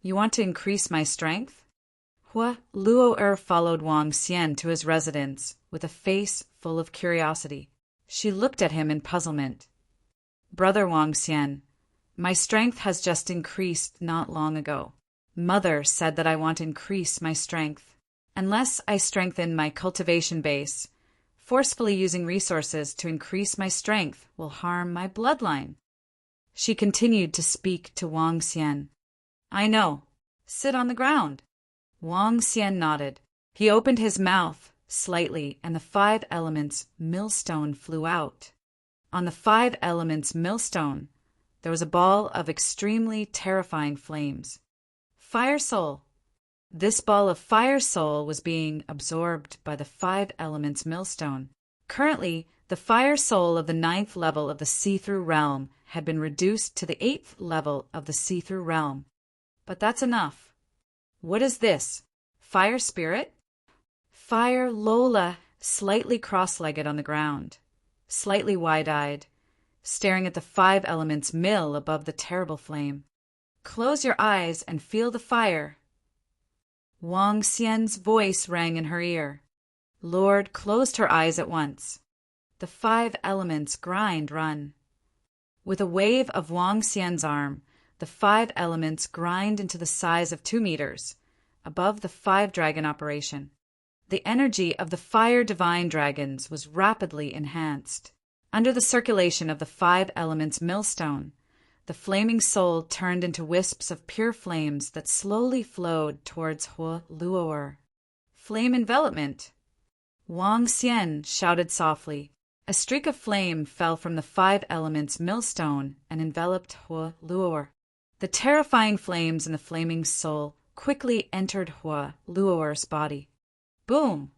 You want to increase my strength? Hua Luo followed Wang Xian to his residence with a face full of curiosity. She looked at him in puzzlement. Brother Wang Xian, my strength has just increased not long ago. Mother said that I want to increase my strength. Unless I strengthen my cultivation base, forcefully using resources to increase my strength will harm my bloodline. She continued to speak to Wang Xian. I know. Sit on the ground. Wang Xian nodded. He opened his mouth slightly, and the 5 elements millstone flew out. On the 5 elements millstone, there was a ball of extremely terrifying flames. Fire soul. This ball of fire soul was being absorbed by the 5 elements millstone. Currently, the fire soul of the 9th level of the see-through realm had been reduced to the 8th level of the see-through realm. But that's enough. What is this? Fire spirit? Fire Lola, slightly cross-legged on the ground, slightly wide-eyed, staring at the 5 elements mill above the terrible flame. Close your eyes and feel the fire. Wang Xian's voice rang in her ear. Lord closed her eyes at once. The 5 elements grind run. With a wave of Wang Xian's arm, the 5 elements grind into the size of 2 meters, above the 5-dragon operation. The energy of the fire divine dragons was rapidly enhanced. Under the circulation of the 5 elements millstone, the flaming soul turned into wisps of pure flames that slowly flowed towards Hua Luo'er. Flame envelopment! Wang Xian shouted softly. A streak of flame fell from the 5 elements millstone and enveloped Hua Luo'er. The terrifying flames in the flaming soul quickly entered Hua Luo'er's body. Boom!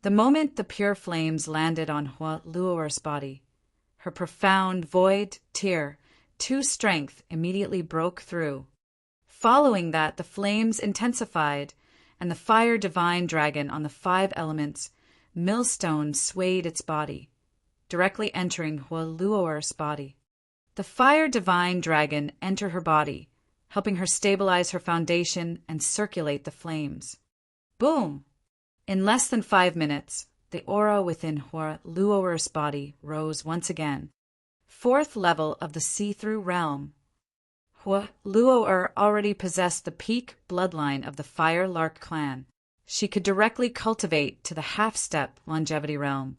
The moment the pure flames landed on Hua Luo'er's body, her profound void tear, 2 strength immediately broke through. Following that, the flames intensified, and the fire divine dragon on the 5 elements millstone swayed its body, directly entering Hua Luo'er's body. The fire divine dragon entered her body, helping her stabilize her foundation and circulate the flames. Boom! In less than 5 minutes, the aura within Hua Luo'er's body rose once again. 4th level of the see-through realm. Hua Luo'er already possessed the peak bloodline of the Fire Lark clan. She could directly cultivate to the half-step longevity realm.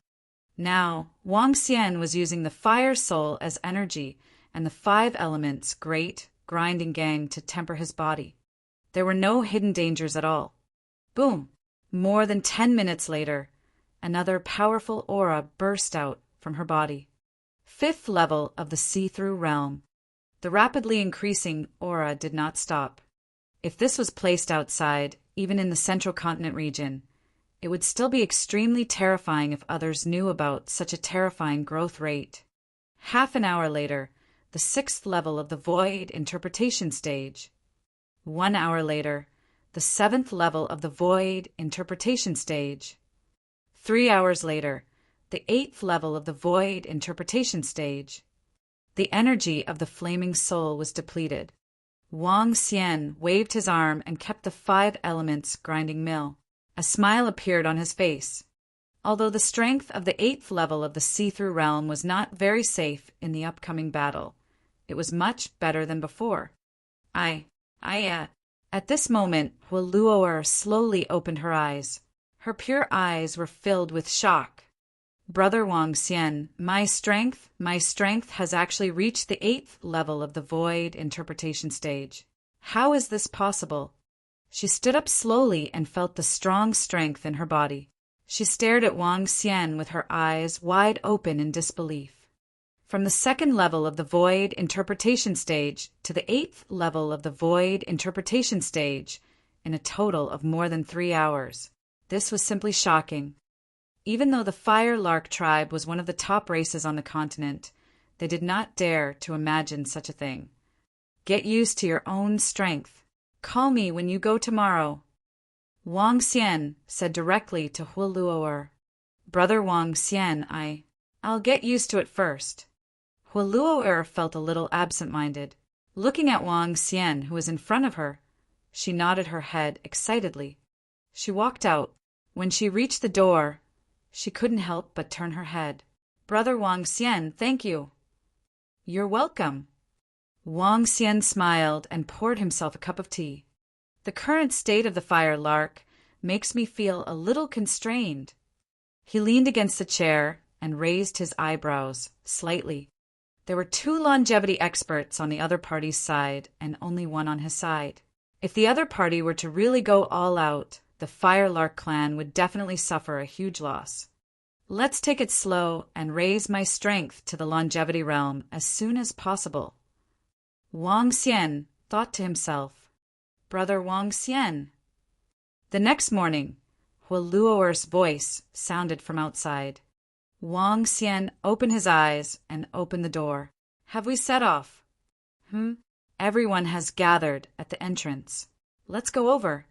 Now, Wang Xian was using the fire soul as energy and the 5 elements great grinding gang to temper his body. There were no hidden dangers at all. Boom! More than 10 minutes later, another powerful aura burst out from her body. 5th level of the see-through realm. The rapidly increasing aura did not stop. If this was placed outside, even in the central continent region, it would still be extremely terrifying if others knew about such a terrifying growth rate. Half an hour later, the 6th level of the void interpretation stage. 1 hour later, the 7th level of the void interpretation stage. 3 hours later, the 8th level of the void interpretation stage. The energy of the flaming soul was depleted. Wang Xian waved his arm and kept the 5 elements grinding mill. A smile appeared on his face. Although the strength of the 8th level of the see-through realm was not very safe in the upcoming battle, it was much better than before. At this moment, Hua Luo'er slowly opened her eyes. Her pure eyes were filled with shock. Brother Wang Xian, my strength has actually reached the 8th level of the void interpretation stage. How is this possible? She stood up slowly and felt the strong strength in her body. She stared at Wang Xian with her eyes wide open in disbelief. From the 2nd level of the void interpretation stage to the 8th level of the void interpretation stage, in a total of more than 3 hours. This was simply shocking. Even though the Fire Lark tribe was one of the top races on the continent, they did not dare to imagine such a thing. Get used to your own strength. Call me when you go tomorrow. Wang Xian said directly to Hua Luo'er. Brother Wang Xian, I'll get used to it first. Huoluo felt a little absent-minded. Looking at Wang Xian, who was in front of her, she nodded her head excitedly. She walked out. When she reached the door, she couldn't help but turn her head. Brother Wang Xian, thank you. You're welcome. Wang Xian smiled and poured himself a cup of tea. The current state of the fire lark makes me feel a little constrained. He leaned against the chair and raised his eyebrows slightly. There were 2 longevity experts on the other party's side and only one on his side. If the other party were to really go all out, the Firelark clan would definitely suffer a huge loss. Let's take it slow and raise my strength to the longevity realm as soon as possible. Wang Xian thought to himself, Brother Wang Xian. The next morning, Huoluo's voice sounded from outside. Wang Xian opened his eyes and opened the door. Have we set off? Everyone has gathered at the entrance. Let's go over.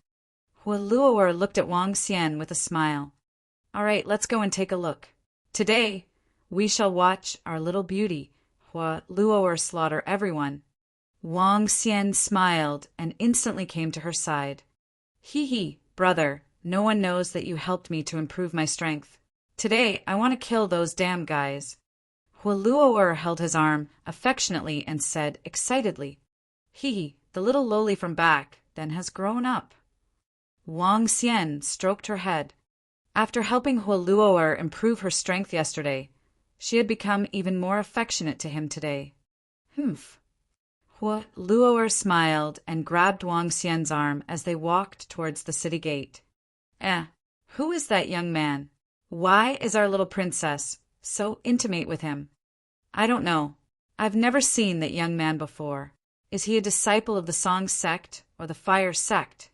Huoluo looked at Wang Xian with a smile. All right, let's go and take a look. Today, we shall watch our little beauty, Huoluo, slaughter everyone. Wang Xian smiled and instantly came to her side. Hee, brother, no one knows that you helped me to improve my strength. Today, I want to kill those damn guys. Huoluo held his arm affectionately and said excitedly, Hee, the little loli from back, then has grown up. Wang Xian stroked her head. After helping Huoluo improve her strength yesterday, she had become even more affectionate to him today. Huoluo smiled and grabbed Wang Xian's arm as they walked towards the city gate. Who is that young man? Why is our little princess so intimate with him? I don't know. I've never seen that young man before. Is he a disciple of the Song sect or the Fire sect?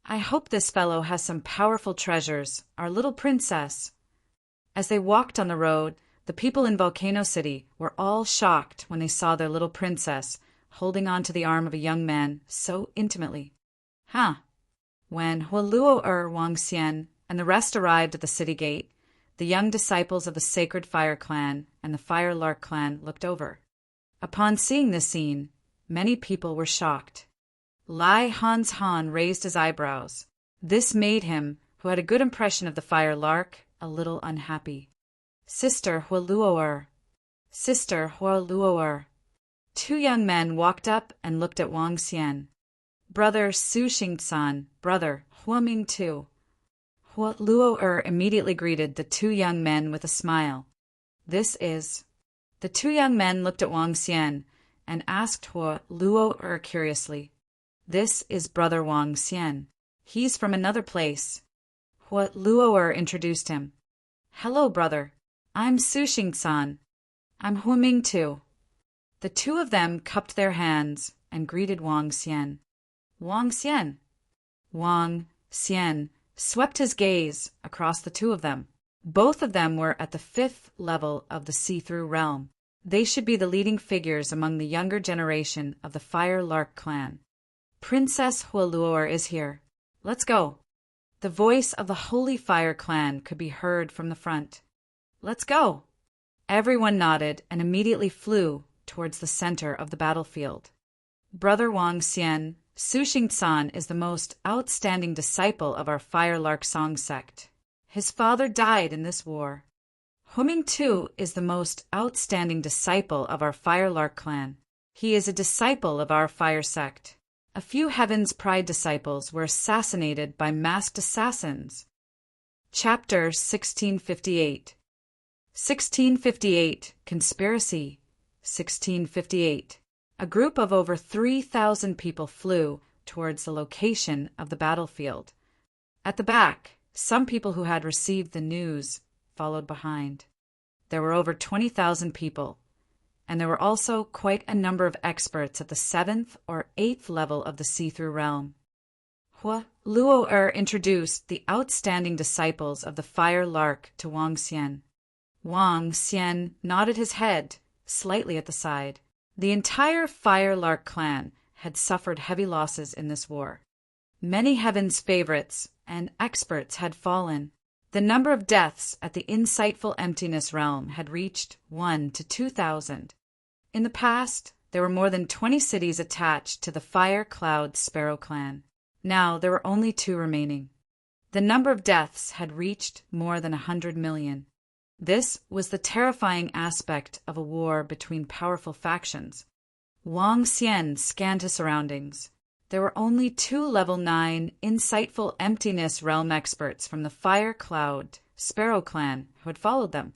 I hope this fellow has some powerful treasures, our little princess. As they walked on the road, the people in Volcano City were all shocked when they saw their little princess holding on to the arm of a young man so intimately. When Huoluo Wang Xian and the rest arrived at the city gate, the young disciples of the Sacred Fire Clan and the Firelark Clan looked over. Upon seeing this scene, many people were shocked. Lai Hans Han raised his eyebrows. This made him, who had a good impression of the Firelark, a little unhappy. Sister Huoluo. Sister Huoluo. 2 young men walked up and looked at Wang Xian. Brother Su Xingsan, brother Huaming Tu. Huoluo immediately greeted the 2 young men with a smile. This is... The 2 young men looked at Wang Xian and asked Huoluo curiously. This is Brother Wang Xian. He's from another place. Huoluo introduced him. Hello, brother. I'm Su Xingsan. I'm Huaming Tu. The 2 of them cupped their hands and greeted Wang Xian. Wang Xian. Wang Xian swept his gaze across the 2 of them. Both of them were at the 5th level of the see-through realm. They should be the leading figures among the younger generation of the Firelark clan. Princess Huoluo is here. Let's go. The voice of the Holy Fire clan could be heard from the front. Let's go. Everyone nodded and immediately flew towards the center of the battlefield. Brother Wang Xian, Su Xingsan is the most outstanding disciple of our Firelark Song sect. His father died in this war. Huaming Tu is the most outstanding disciple of our Firelark clan. He is a disciple of our Fire sect. A few Heaven's Pride disciples were assassinated by masked assassins. Chapter 1658. 1658 Conspiracy. 1658. A group of over 3,000 people flew towards the location of the battlefield. At the back, some people who had received the news followed behind. There were over 20,000 people, and there were also quite a number of experts at the 7th or 8th level of the see-through realm. Huoluo introduced the outstanding disciples of the Fire Lark to Wang Xian. Wang Xian nodded his head slightly at the side. The entire Firelark clan had suffered heavy losses in this war. Many Heaven's favorites and experts had fallen. The The number of deaths at the insightful emptiness realm had reached 1 to 2,000. In the past, there were more than 20 cities attached to the Fire Cloud Sparrow clan. Now there were only 2 remaining. The number of deaths had reached more than 100 million. This was the terrifying aspect of a war between powerful factions. Wang Xian scanned his surroundings. There were only 2 level 9 insightful emptiness realm experts from the Fire Cloud Sparrow clan who had followed them.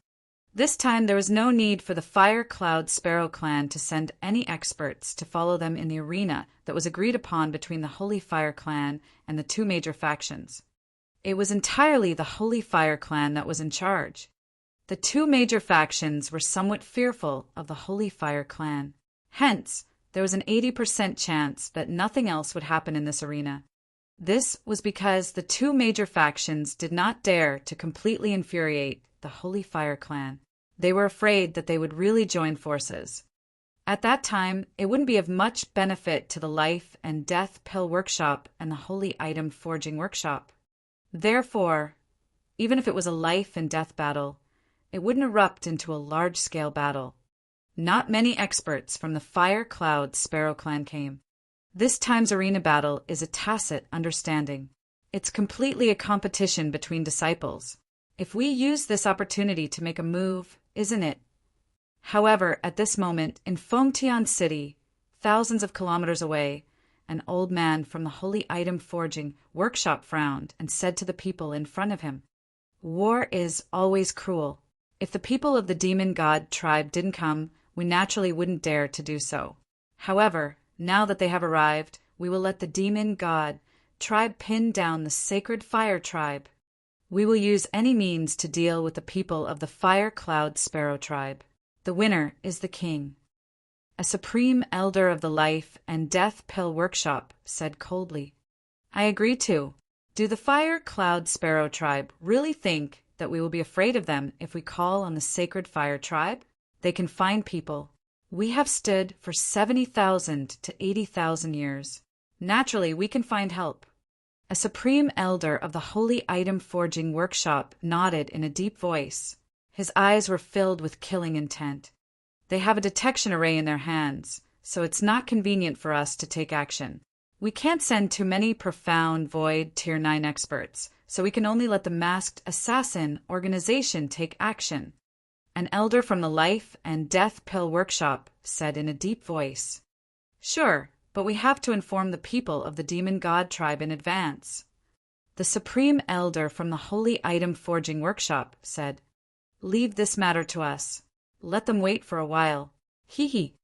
This time there was no need for the Fire Cloud Sparrow clan to send any experts to follow them in the arena that was agreed upon between the Holy Fire clan and the 2 major factions. It was entirely the Holy Fire clan that was in charge. The 2 major factions were somewhat fearful of the Holy Fire clan. Hence, there was an 80% chance that nothing else would happen in this arena. This was because the 2 major factions did not dare to completely infuriate the Holy Fire clan. They were afraid that they would really join forces. At that time, it wouldn't be of much benefit to the Life and Death Pill Workshop and the Holy Item Forging Workshop. Therefore, even if it was a life and death battle, it wouldn't erupt into a large-scale battle. Not many experts from the Fire Cloud Sparrow clan came. This time's arena battle is a tacit understanding. It's completely a competition between disciples. If we use this opportunity to make a move, isn't it? However, at this moment, in Fengtian City, thousands of kilometers away, an old man from the Holy Item Forging Workshop frowned and said to the people in front of him, "War is always cruel. If the people of the Demon God tribe didn't come, we naturally wouldn't dare to do so. However, now that they have arrived, we will let the Demon God tribe pin down the Sacred Fire tribe. We will use any means to deal with the people of the Fire Cloud Sparrow tribe. The winner is the king." A supreme elder of the Life and Death Pill Workshop said coldly, "I agree too. Do the Fire Cloud Sparrow tribe really think that we will be afraid of them if we call on the Sacred Fire tribe? They can find people. We have stood for 70,000 to 80,000 years. Naturally, we can find help." A supreme elder of the Holy Item Forging Workshop nodded in a deep voice. His eyes were filled with killing intent. "They have a detection array in their hands, so it's not convenient for us to take action. We can't send too many profound void Tier 9 experts, so we can only let the Masked Assassin organization take action." An elder from the Life and Death Pill Workshop said in a deep voice. "Sure, but we have to inform the people of the Demon God tribe in advance." The supreme elder from the Holy Item Forging Workshop said, "Leave this matter to us. Let them wait for a while. Hee hee."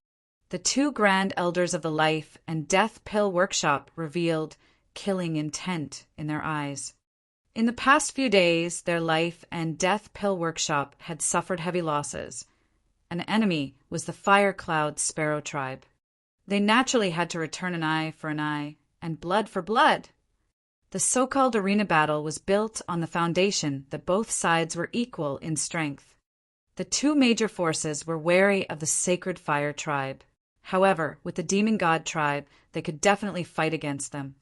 The 2 grand elders of the Life and Death Pill Workshop revealed killing intent in their eyes. In the past few days, their Life and Death Pill Workshop had suffered heavy losses. An enemy was the Fire Cloud Sparrow tribe. They naturally had to return an eye for an eye and blood for blood. The so-called arena battle was built on the foundation that both sides were equal in strength. The 2 major forces were wary of the Sacred Fire tribe. However, with the Demon God tribe, they could definitely fight against them.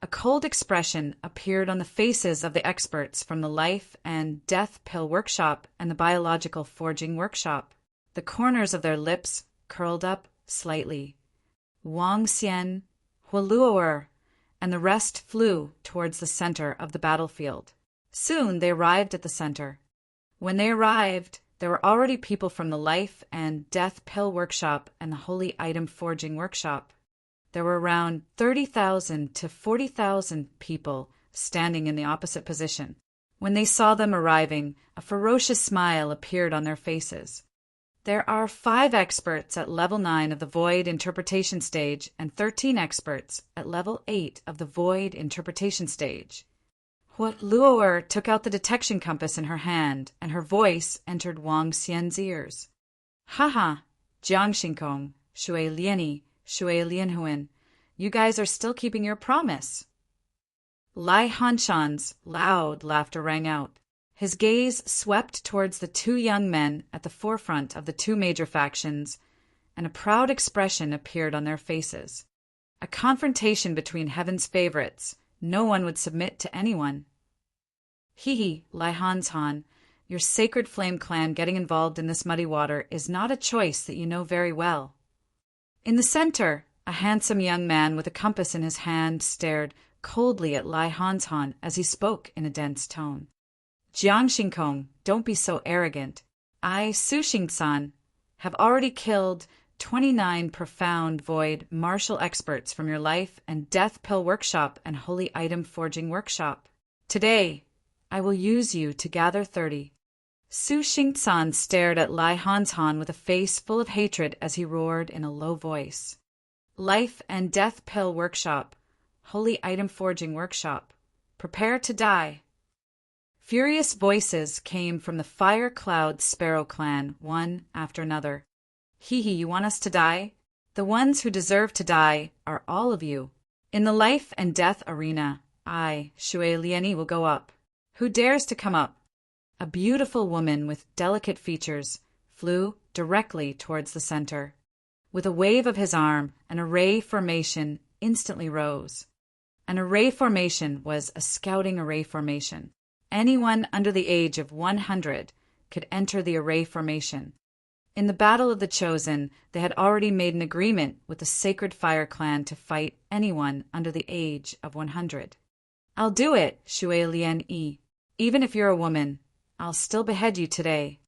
A cold expression appeared on the faces of the experts from the Life and Death Pill Workshop and the Biological Forging Workshop. The corners of their lips curled up slightly. Wang Xian, Huoluoer, and the rest flew towards the center of the battlefield. Soon they arrived at the center. When they arrived, there were already people from the Life and Death Pill Workshop and the Holy Item Forging Workshop. There were around 30,000 to 40,000 people standing in the opposite position. When they saw them arriving, a ferocious smile appeared on their faces. There are 5 experts at level 9 of the Void Interpretation Stage and 13 experts at level 8 of the Void Interpretation Stage. Huoluoer took out the detection compass in her hand, and her voice entered Wang Xian's ears. "Haha, Jiang Xingkong, Shui Liani, Shui Lianhuan, you guys are still keeping your promise." Lai Hanshan's loud laughter rang out. His gaze swept towards the 2 young men at the forefront of the 2 major factions, and a proud expression appeared on their faces. A confrontation between heaven's favorites. No one would submit to anyone. Hee Lai Hans Han, your sacred flame clan getting involved in this muddy water is not a choice that you know very well. In the center, a handsome young man with a compass in his hand stared coldly at Lai Hans Han as he spoke in a dense tone. Jiang Xingkong, don't be so arrogant. I, Su Xingsan, have already killed 29 profound void martial experts from your life and death pill workshop and holy item forging workshop. Today, I will use you to gather 30. Su Xingsan stared at Lai Hans Han with a face full of hatred as he roared in a low voice. Life and death pill workshop, holy item forging workshop. Prepare to die. Furious voices came from the Fire Cloud Sparrow clan, one after another. Hee, you want us to die? The ones who deserve to die are all of you. In the life and death arena, I, Shui Liani, will go up. Who dares to come up? A beautiful woman with delicate features flew directly towards the center. With a wave of his arm, an array formation instantly rose. An array formation was a scouting array formation. Anyone under the age of 100 could enter the array formation. In the Battle of the Chosen, they had already made an agreement with the Sacred Fire Clan to fight anyone under the age of 100. I'll do it, Shui Lian Yi. Even if you're a woman, I'll still behead you today.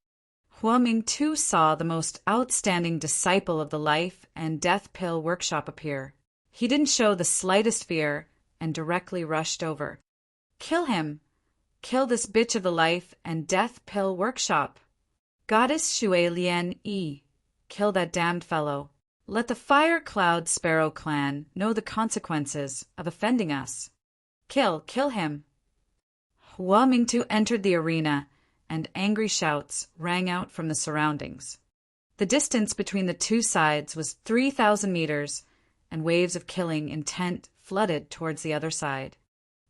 Hua Ming too saw the most outstanding disciple of the Life and Death Pill workshop appear. He didn't show the slightest fear and directly rushed over. Kill him! Kill this bitch of the Life and Death Pill workshop. Goddess Shui Lian Yi, kill that damned fellow. Let the Fire Cloud Sparrow clan know the consequences of offending us. Kill him. Hua Mingtu entered the arena, and angry shouts rang out from the surroundings. The distance between the two sides was 3,000 meters, and waves of killing intent flooded towards the other side.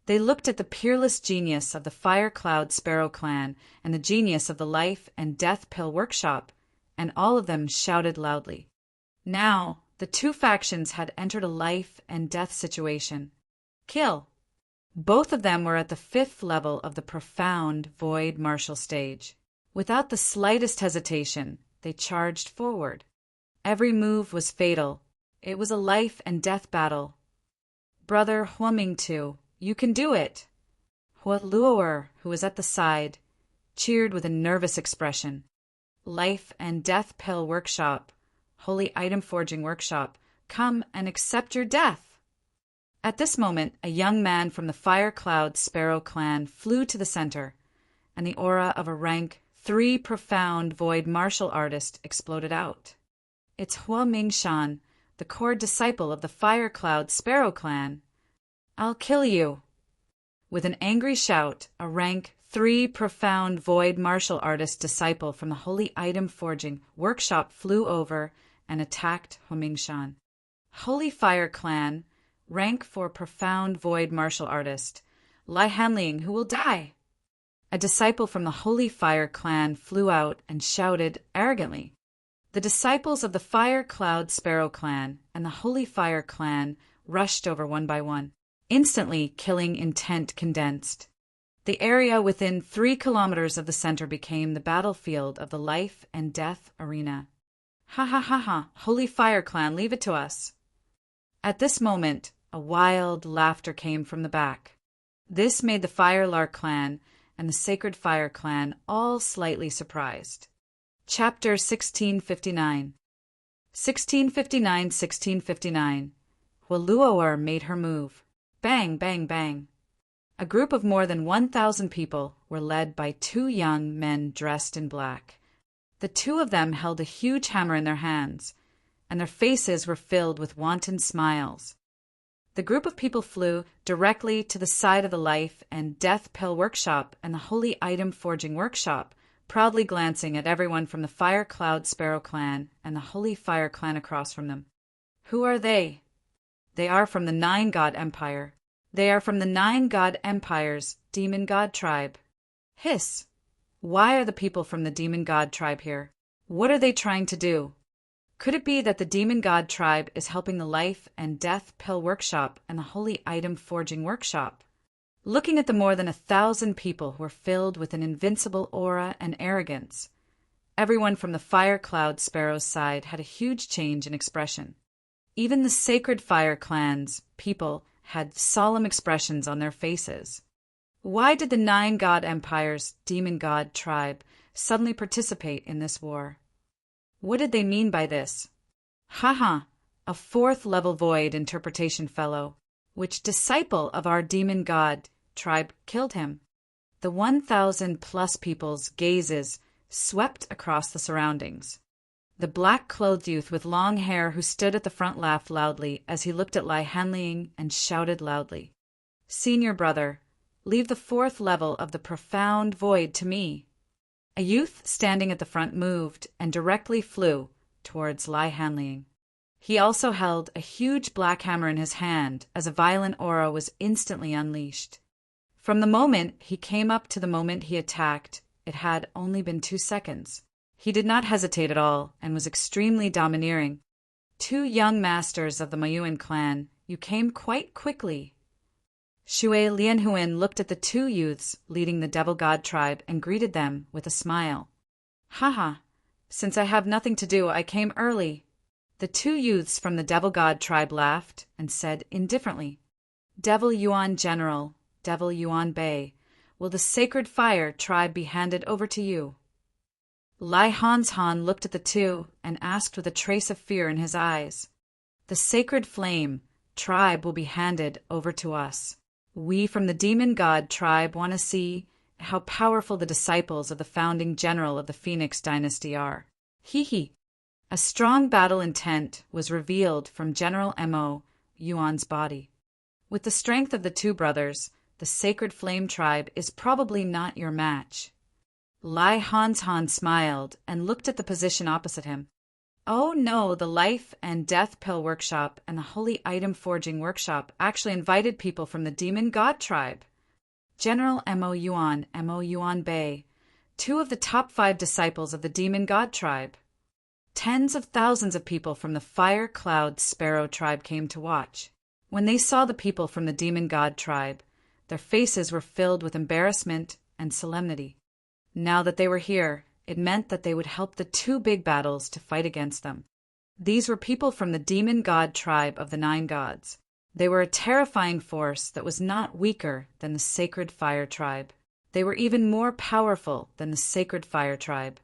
They looked at the peerless genius of the Fire Cloud Sparrow clan and the genius of the Life and Death Pill workshop, and all of them shouted loudly. Now, the two factions had entered a life and death situation. Kill! Both of them were at the 5th level of the profound void martial stage. Without the slightest hesitation, they charged forward. Every move was fatal. It was a life and death battle. Brother Hua Mingtu, you can do it! Hua Luo'er, who was at the side, cheered with a nervous expression. Life and Death Pill Workshop, Holy Item Forging Workshop, come and accept your death! At this moment, a young man from the Fire Cloud Sparrow clan flew to the center, and the aura of a rank 3 profound void martial artist exploded out. It's Hua Mingshan, the core disciple of the Fire Cloud Sparrow clan. I'll kill you! With an angry shout, a rank 3 profound void martial artist disciple from the Holy Item Forging workshop flew over and attacked Hua Mingshan. Holy Fire Clan, rank 4 profound void martial artist, Lai Hanling, who will die. A disciple from the Holy Fire Clan flew out and shouted arrogantly. The disciples of the Fire Cloud Sparrow clan and the Holy Fire Clan rushed over one by one. Instantly, killing intent condensed. The area within 3 kilometers of the center became the battlefield of the life and death arena. Ha ha ha ha, Holy Fire Clan, leave it to us. At this moment, a wild laughter came from the back. This made the Firelark clan and the Sacred Fire clan all slightly surprised. Chapter 1659. 1659. Hua Luo'er made her move. Bang, bang, bang. A group of more than 1,000 people were led by 2 young men dressed in black. The 2 of them held a huge hammer in their hands, and their faces were filled with wanton smiles. The group of people flew directly to the side of the Life and Death Pill Workshop and the Holy Item Forging Workshop, proudly glancing at everyone from the Fire Cloud Sparrow clan and the Holy Fire clan across from them. Who are they? They are from the 9 God Empire. They are from the 9 God Empire's Demon God tribe. Hiss! Why are the people from the Demon God tribe here? What are they trying to do? Could it be that the Demon God tribe is helping the Life and Death Pill Workshop and the Holy Item Forging Workshop? looking at the more than 1,000 people who were filled with an invincible aura and arrogance. Everyone from the Fire Cloud Sparrow's side had a huge change in expression. Even the Sacred Fire Clan's people had solemn expressions on their faces. Why did the 9 God Empire's demon god tribe suddenly participate in this war? What did they mean by this? Haha, a 4th-level void interpretation fellow. Which disciple of our demon god tribe killed him? The 1,000+ people's gazes swept across the surroundings. The black-clothed youth with long hair who stood at the front laughed loudly as he looked at Lai Hanliang and shouted loudly, "Senior brother, leave the 4th level of the profound void to me." A youth standing at the front moved and directly flew towards Lai Hanliang. He also held a huge black hammer in his hand as a violent aura was instantly unleashed. From the moment he came up to the moment he attacked, it had only been 2 seconds. He did not hesitate at all and was extremely domineering. 2 young masters of the Mayuan clan, you came quite quickly. Shui Lianhuan looked at the 2 youths leading the Devil God tribe and greeted them with a smile. Haha, since I have nothing to do, I came early. The 2 youths from the Devil God tribe laughed and said indifferently, Devil Yuan General, Devil Yuan Bei, will the Sacred Fire tribe be handed over to you? Lai Hanshan looked at the 2 and asked with a trace of fear in his eyes. The Sacred Flame tribe will be handed over to us. We from the Demon God tribe want to see how powerful the disciples of the founding general of the Phoenix dynasty are. Hee. A strong battle intent was revealed from General Mo Yuan's body. With the strength of the 2 brothers, the Sacred Flame tribe is probably not your match. Lai Hanshan smiled and looked at the position opposite him. Oh no, the Life and Death Pill Workshop and the Holy Item Forging Workshop actually invited people from the Demon God tribe. General Mo Yuan Bei, 2 of the top 5 disciples of the Demon God tribe. Tens of thousands of people from the Fire Cloud Sparrow tribe came to watch. When they saw the people from the Demon God tribe, their faces were filled with embarrassment and solemnity. Now that they were here, it meant that they would help the 2 big battles to fight against them. These were people from the Demon God tribe of the 9 gods. They were a terrifying force that was not weaker than the Sacred Fire tribe. They were even more powerful than the Sacred Fire tribe.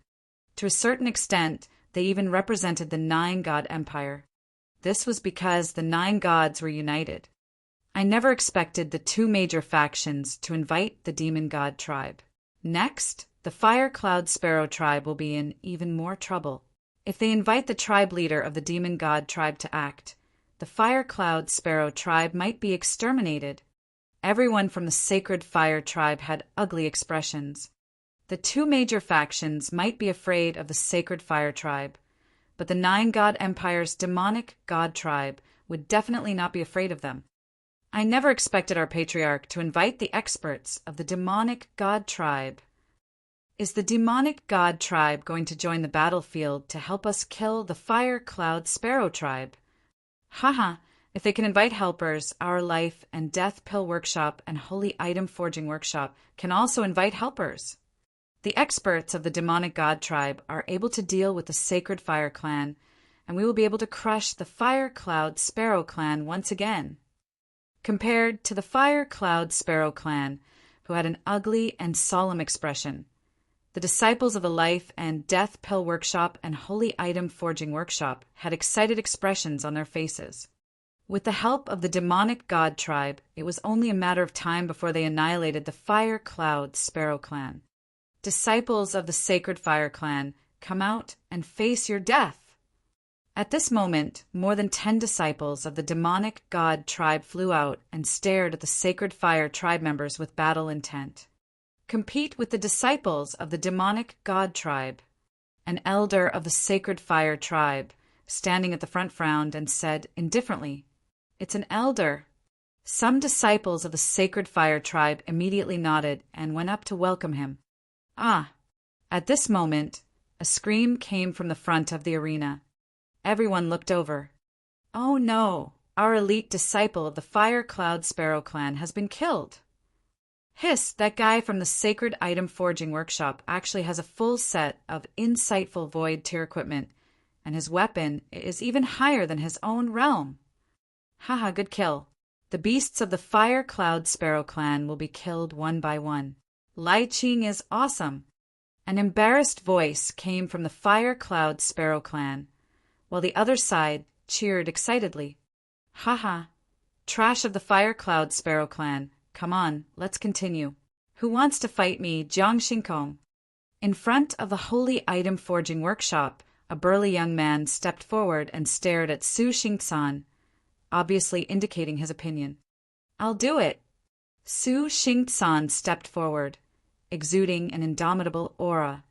To a certain extent, they even represented the 9 God Empire. This was because the 9 gods were united. I never expected the 2 major factions to invite the Demon God tribe. Next, the Fire Cloud Sparrow tribe will be in even more trouble. If they invite the tribe leader of the Demon God tribe to act, the Fire Cloud Sparrow tribe might be exterminated. Everyone from the Sacred Fire tribe had ugly expressions. The 2 major factions might be afraid of the Sacred Fire tribe, but the 9 God Empire's demonic God tribe would definitely not be afraid of them. I never expected our patriarch to invite the experts of the demonic God tribe. Is the demonic God tribe going to join the battlefield to help us kill the Fire Cloud Sparrow tribe? Haha, if they can invite helpers, our Life and Death Pill Workshop and Holy Item Forging Workshop can also invite helpers. The experts of the demonic God tribe are able to deal with the Sacred Fire clan, and we will be able to crush the Fire Cloud Sparrow clan once again. Compared to the Fire Cloud Sparrow clan, who had an ugly and solemn expression, the disciples of the Life and Death Pill Workshop and Holy Item Forging Workshop had excited expressions on their faces. With the help of the demonic God tribe, it was only a matter of time before they annihilated the Fire Cloud Sparrow clan. Disciples of the Sacred Fire clan, come out and face your death! At this moment, more than 10 disciples of the demonic God tribe flew out and stared at the Sacred Fire tribe members with battle intent. Compete with the disciples of the demonic God tribe. An elder of the Sacred Fire tribe, standing at the front, frowned and said indifferently, "It's an elder." Some disciples of the Sacred Fire tribe immediately nodded and went up to welcome him. At this moment, a scream came from the front of the arena. Everyone looked over. Oh no, our elite disciple of the Fire Cloud Sparrow clan has been killed. Hiss, that guy from the Sacred Item Forging Workshop actually has a full set of insightful void tier equipment, and his weapon is even higher than his own realm. Haha, good kill. The beasts of the Fire Cloud Sparrow clan will be killed one by one. Lai Ching is awesome. An embarrassed voice came from the Fire Cloud Sparrow clan, while the other side cheered excitedly. Haha, trash of the Fire Cloud Sparrow clan. Come on, let's continue. Who wants to fight me, Jiang Xingkong? In front of the Holy Item Forging Workshop, a burly young man stepped forward and stared at Su Xingsan, obviously indicating his opinion. I'll do it. Su Xingsan stepped forward, exuding an indomitable aura.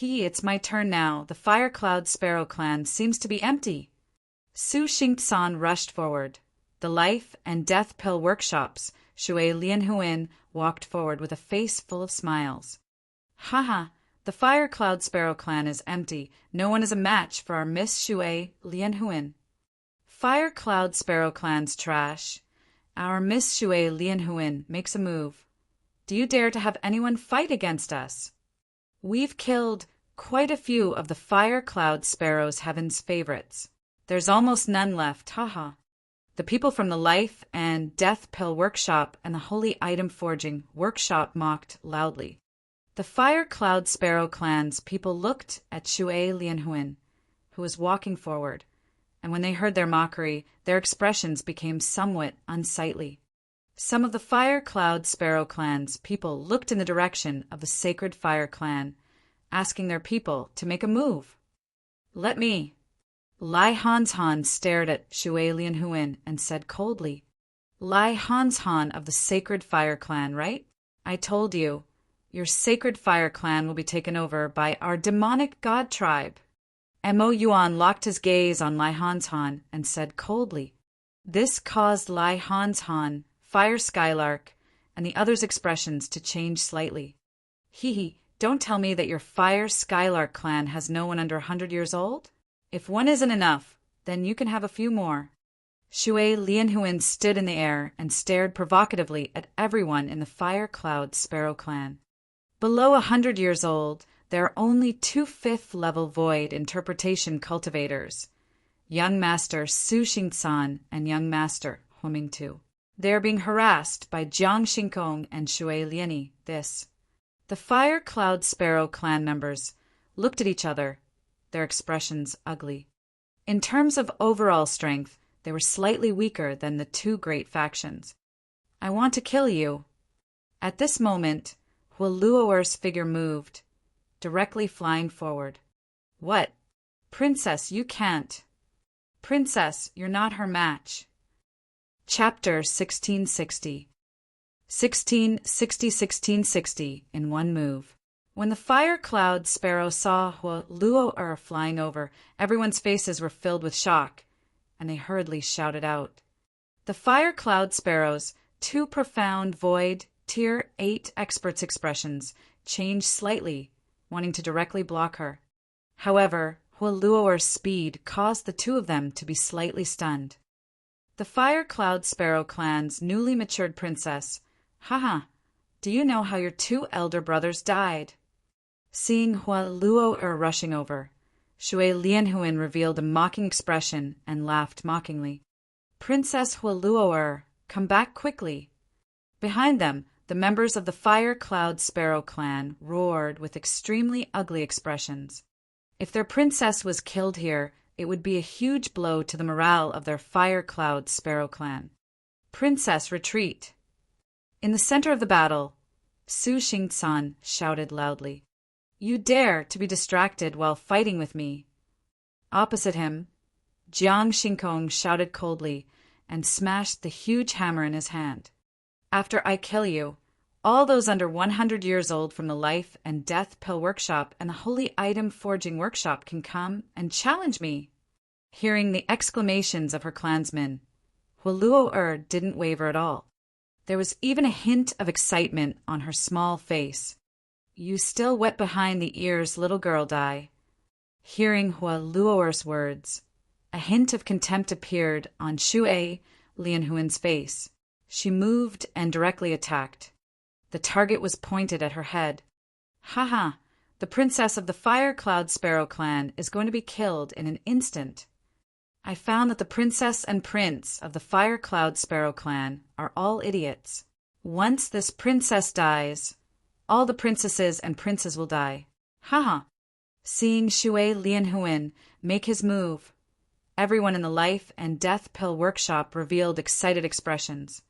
It's my turn now. The Fire Cloud Sparrow clan seems to be empty. Su Xingsan rushed forward. The Life and Death Pill Workshops, Shui Lianhuin walked forward with a face full of smiles. Haha, the Fire Cloud Sparrow clan is empty. No one is a match for our Miss Shui Lianhuin. Fire Cloud Sparrow clan's trash. Our Miss Shui Lianhuin makes a move. Do you dare to have anyone fight against us? We've killed quite a few of the Fire Cloud Sparrow's heaven's favorites. There's almost none left, haha. The people from the Life and Death Pill Workshop and the Holy Item Forging Workshop mocked loudly. The Fire Cloud Sparrow clan's people looked at Shui Lianhuin, who was walking forward, and when they heard their mockery, their expressions became somewhat unsightly. Some of the Fire Cloud Sparrow clan's people looked in the direction of the Sacred Fire clan, asking their people to make a move. Let me. Lai Hanshan stared at Shui Lianhuin and said coldly, Lai Hanshan of the Sacred Fire clan, right? I told you, your Sacred Fire clan will be taken over by our demonic god tribe. Mo Yuan locked his gaze on Lai Hanshan and said coldly. This caused Lai Hanshan, Fire Skylark, and the others' expressions to change slightly. Hee, don't tell me that your Fire Skylark clan has no one under 100 years old? If one isn't enough, then you can have a few more. Shui Lianhuin stood in the air and stared provocatively at everyone in the Fire Cloud Sparrow clan. Below 100 years old, there are only 2 5th-level Void Interpretation cultivators, Young Master Su Xingsan and Young Master Hu Mingtu. They are being harassed by Jiang Xingkong and Shui Liani. The Fire Cloud Sparrow clan members looked at each other, their expressions ugly. In terms of overall strength, they were slightly weaker than the 2 great factions. I want to kill you. At this moment, Huoluoer's figure moved, directly flying forward. What? Princess, you can't. Princess, you're not her match. Chapter 1660. 1660 in one move. When the Fire Cloud Sparrow saw Huoluoer flying over, everyone's faces were filled with shock, and they hurriedly shouted out. The Fire Cloud Sparrow's 2 profound Void Tier 8 experts' expressions changed slightly, wanting to directly block her. However, Huoluoer's speed caused the 2 of them to be slightly stunned. The Fire Cloud Sparrow clan's newly matured princess, haha, do you know how your 2 elder brothers died? Seeing Huoluoer rushing over, Shui Lianhuin revealed a mocking expression and laughed mockingly. Princess Huoluoer, come back quickly. Behind them, the members of the Fire Cloud Sparrow clan roared with extremely ugly expressions. If their princess was killed here, it would be a huge blow to the morale of their Fire Cloud Sparrow clan. Princess, retreat. In the center of the battle, Su Xingsan shouted loudly. You dare to be distracted while fighting with me. Opposite him, Jiang Xingkong shouted coldly and smashed the huge hammer in his hand. After I kill you, all those under 100 years old from the Life and Death Pill Workshop and the Holy Item Forging Workshop can come and challenge me. Hearing the exclamations of her clansmen, Huoluoer didn't waver at all. There was even a hint of excitement on her small face. You still wet behind the ears, little girl, die. Hearing Huoluoer's words, a hint of contempt appeared on Shui Lianhuin's face. She moved and directly attacked. The target was pointed at her head. Haha, the princess of the Fire Cloud Sparrow clan is going to be killed in an instant. I found that the princess and prince of the Fire Cloud Sparrow clan are all idiots. Once this princess dies, all the princesses and princes will die. Haha. Seeing Shui Lianhuan make his move, everyone in the Life and Death Pill workshop revealed excited expressions.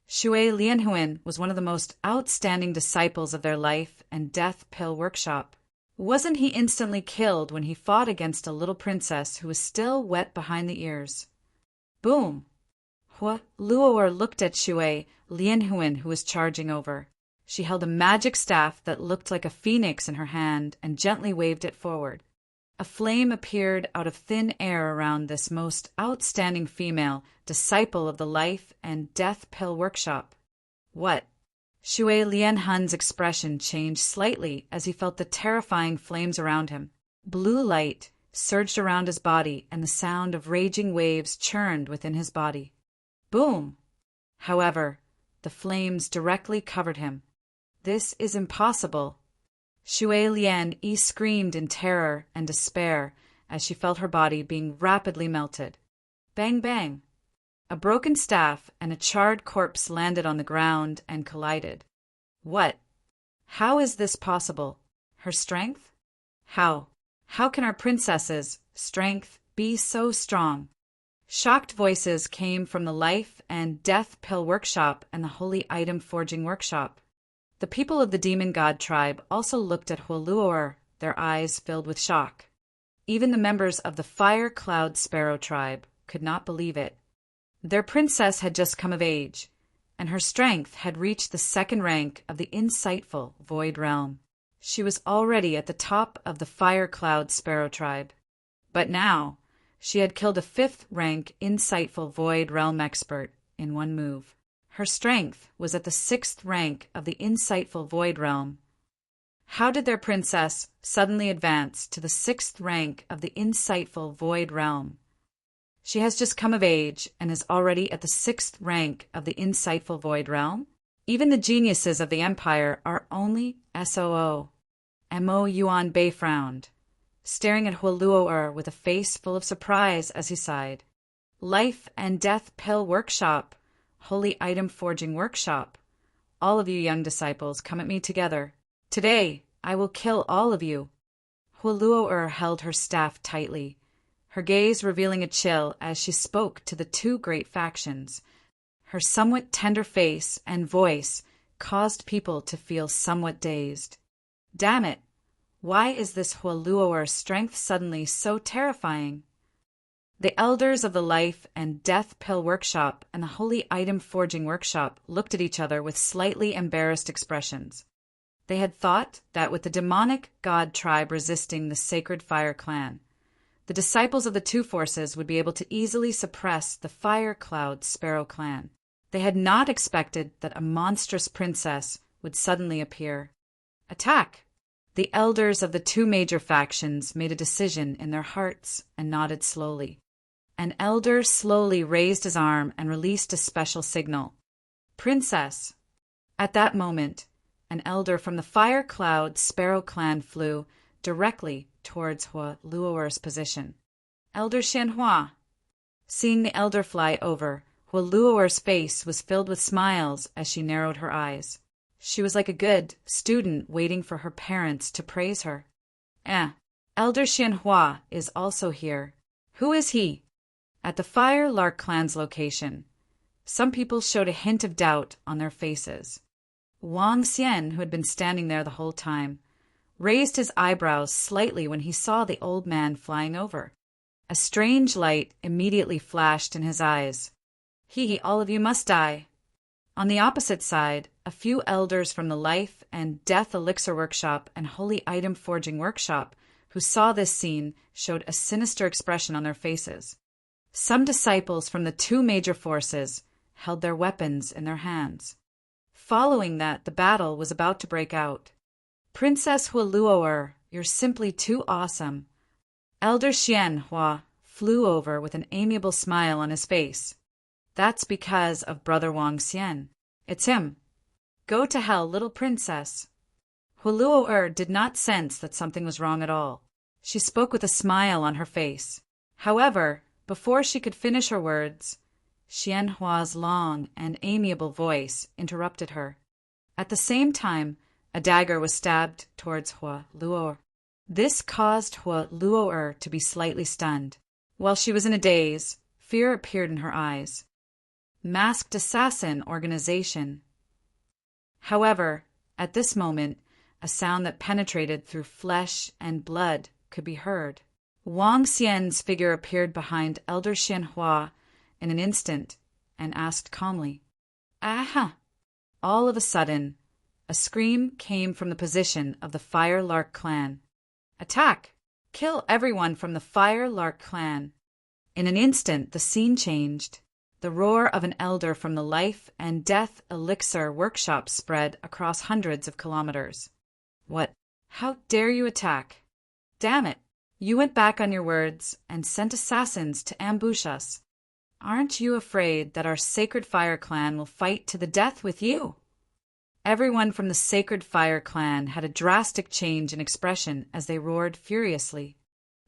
Shui Lianhuan was one of the most outstanding disciples of their Life and Death Pill workshop. Wasn't he instantly killed when he fought against a little princess who was still wet behind the ears? Boom! Hua Luo'er looked at Shui Lianhuan, who was charging over. She held a magic staff that looked like a phoenix in her hand and gently waved it forward. A flame appeared out of thin air around this most outstanding female disciple of the Life and Death Pill workshop. What? Shui Lianhuan's expression changed slightly as he felt the terrifying flames around him. Blue light surged around his body and the sound of raging waves churned within his body. Boom! However, the flames directly covered him. This is impossible. Shui Lian screamed in terror and despair as she felt her body being rapidly melted. Bang bang! A broken staff and a charred corpse landed on the ground and collided. What? How is this possible? Her strength? How? How can our princess's strength be so strong? Shocked voices came from the Life and Death Pill workshop and the Holy Item Forging workshop. The people of the Demon God tribe also looked at Hua Luo'er, their eyes filled with shock. Even the members of the Fire Cloud Sparrow tribe could not believe it. Their princess had just come of age, and her strength had reached the second rank of the insightful Void Realm. She was already at the top of the Fire Cloud Sparrow tribe. But now, she had killed a fifth-rank insightful Void Realm expert in one move. Her strength was at the sixth rank of the insightful Void Realm. How did their princess suddenly advance to the sixth rank of the insightful Void Realm? She has just come of age and is already at the sixth rank of the insightful Void Realm? Even the geniuses of the Empire are only SOO. Mo Yuan Bei frowned, staring at Hua Luo'er with a face full of surprise as he sighed. Life and Death Pill Workshop, Holy Item Forging Workshop. All of you young disciples, come at me together. Today, I will kill all of you. Hua Luo'er held her staff tightly, her gaze revealing a chill as she spoke to the two great factions. Her somewhat tender face and voice caused people to feel somewhat dazed. Damn it! Why is this Hua Luo'er's strength suddenly so terrifying? The elders of the Life and Death Pill Workshop and the Holy Item Forging Workshop looked at each other with slightly embarrassed expressions. They had thought that with the demonic god tribe resisting the Sacred Fire Clan, the disciples of the two forces would be able to easily suppress the Fire Cloud Sparrow Clan. They had not expected that a monstrous princess would suddenly appear. Attack! The elders of the two major factions made a decision in their hearts and nodded slowly. An elder slowly raised his arm and released a special signal. Princess! At that moment, an elder from the Fire Cloud Sparrow Clan flew directly towards Hua Luo'er's position. Elder Xianhua! Seeing the elder fly over, Hua Luo'er's face was filled with smiles as she narrowed her eyes. She was like a good student waiting for her parents to praise her. Elder Xianhua is also here. Who is he? At the Fire Lark Clan's location, some people showed a hint of doubt on their faces. Wang Xian, who had been standing there the whole time, raised his eyebrows slightly when he saw the old man flying over. A strange light immediately flashed in his eyes. All of you must die. On the opposite side, a few elders from the Life and Death Elixir Workshop and Holy Item Forging Workshop who saw this scene showed a sinister expression on their faces. Some disciples from the two major forces held their weapons in their hands. Following that, the battle was about to break out. Princess Hua Luo'er, you're simply too awesome. Elder Xianhua flew over with an amiable smile on his face. That's because of Brother Wang Xian. It's him. Go to hell, little princess. Huluo did not sense that something was wrong at all. She spoke with a smile on her face. However, before she could finish her words, Xianhua's long and amiable voice interrupted her. At the same time, a dagger was stabbed towards Hua Luo. This caused Hua Luo to be slightly stunned. While she was in a daze, fear appeared in her eyes. Masked Assassin Organization. However, at this moment, a sound that penetrated through flesh and blood could be heard. Wang Xian's figure appeared behind Elder Xianhua in an instant and asked calmly, "Aha!" All of a sudden, a scream came from the position of the Fire Lark clan. "Attack! Kill everyone from the Fire Lark clan!" In an instant, the scene changed. The roar of an elder from the Life and Death Elixir workshop spread across hundreds of kilometers. "What? How dare you attack? Damn it! You went back on your words and sent assassins to ambush us. Aren't you afraid that our Sacred Fire clan will fight to the death with you?" Everyone from the Sacred Fire clan had a drastic change in expression as they roared furiously.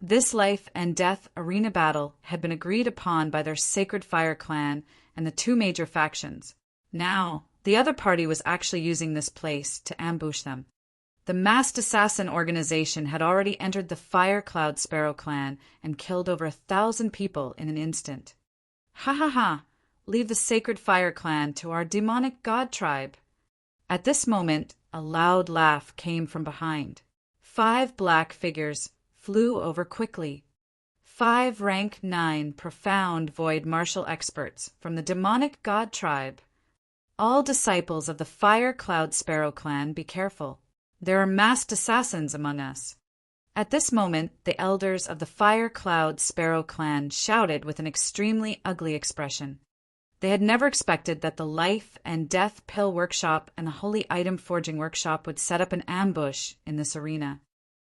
This life and death arena battle had been agreed upon by their Sacred Fire clan and the two major factions. Now, the other party was actually using this place to ambush them. The Masked Assassin Organization had already entered the Fire Cloud Sparrow clan and killed over 1,000 people in an instant. "Ha ha ha! Leave the Sacred Fire clan to our demonic god tribe." At this moment, a loud laugh came from behind. 5 black figures flew over quickly. 5 rank 9 profound void martial experts from the demonic god tribe. "All disciples of the Fire Cloud Sparrow clan, be careful. There are masked assassins among us." At this moment, the elders of the Fire Cloud Sparrow clan shouted with an extremely ugly expression. They had never expected that the Life and Death Pill Workshop and the Holy Item Forging Workshop would set up an ambush in this arena.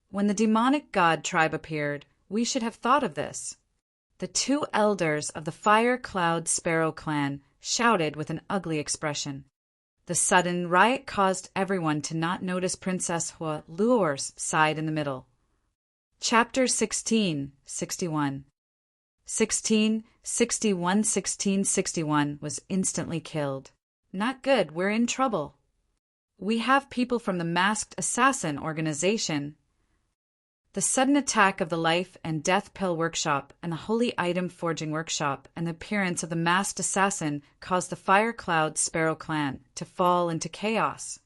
When the demonic god tribe appeared, we should have thought of this. The 2 elders of the Fire Cloud Sparrow clan shouted with an ugly expression. The sudden riot caused everyone to not notice Princess Hua Luo's side in the middle. Chapter 1661. 1661 was instantly killed. Not good, we're in trouble. We have people from the Masked Assassin Organization. The sudden attack of the Life and Death Pill Workshop and the Holy Item Forging Workshop and the appearance of the Masked Assassin caused the Fire Cloud Sparrow clan to fall into chaos.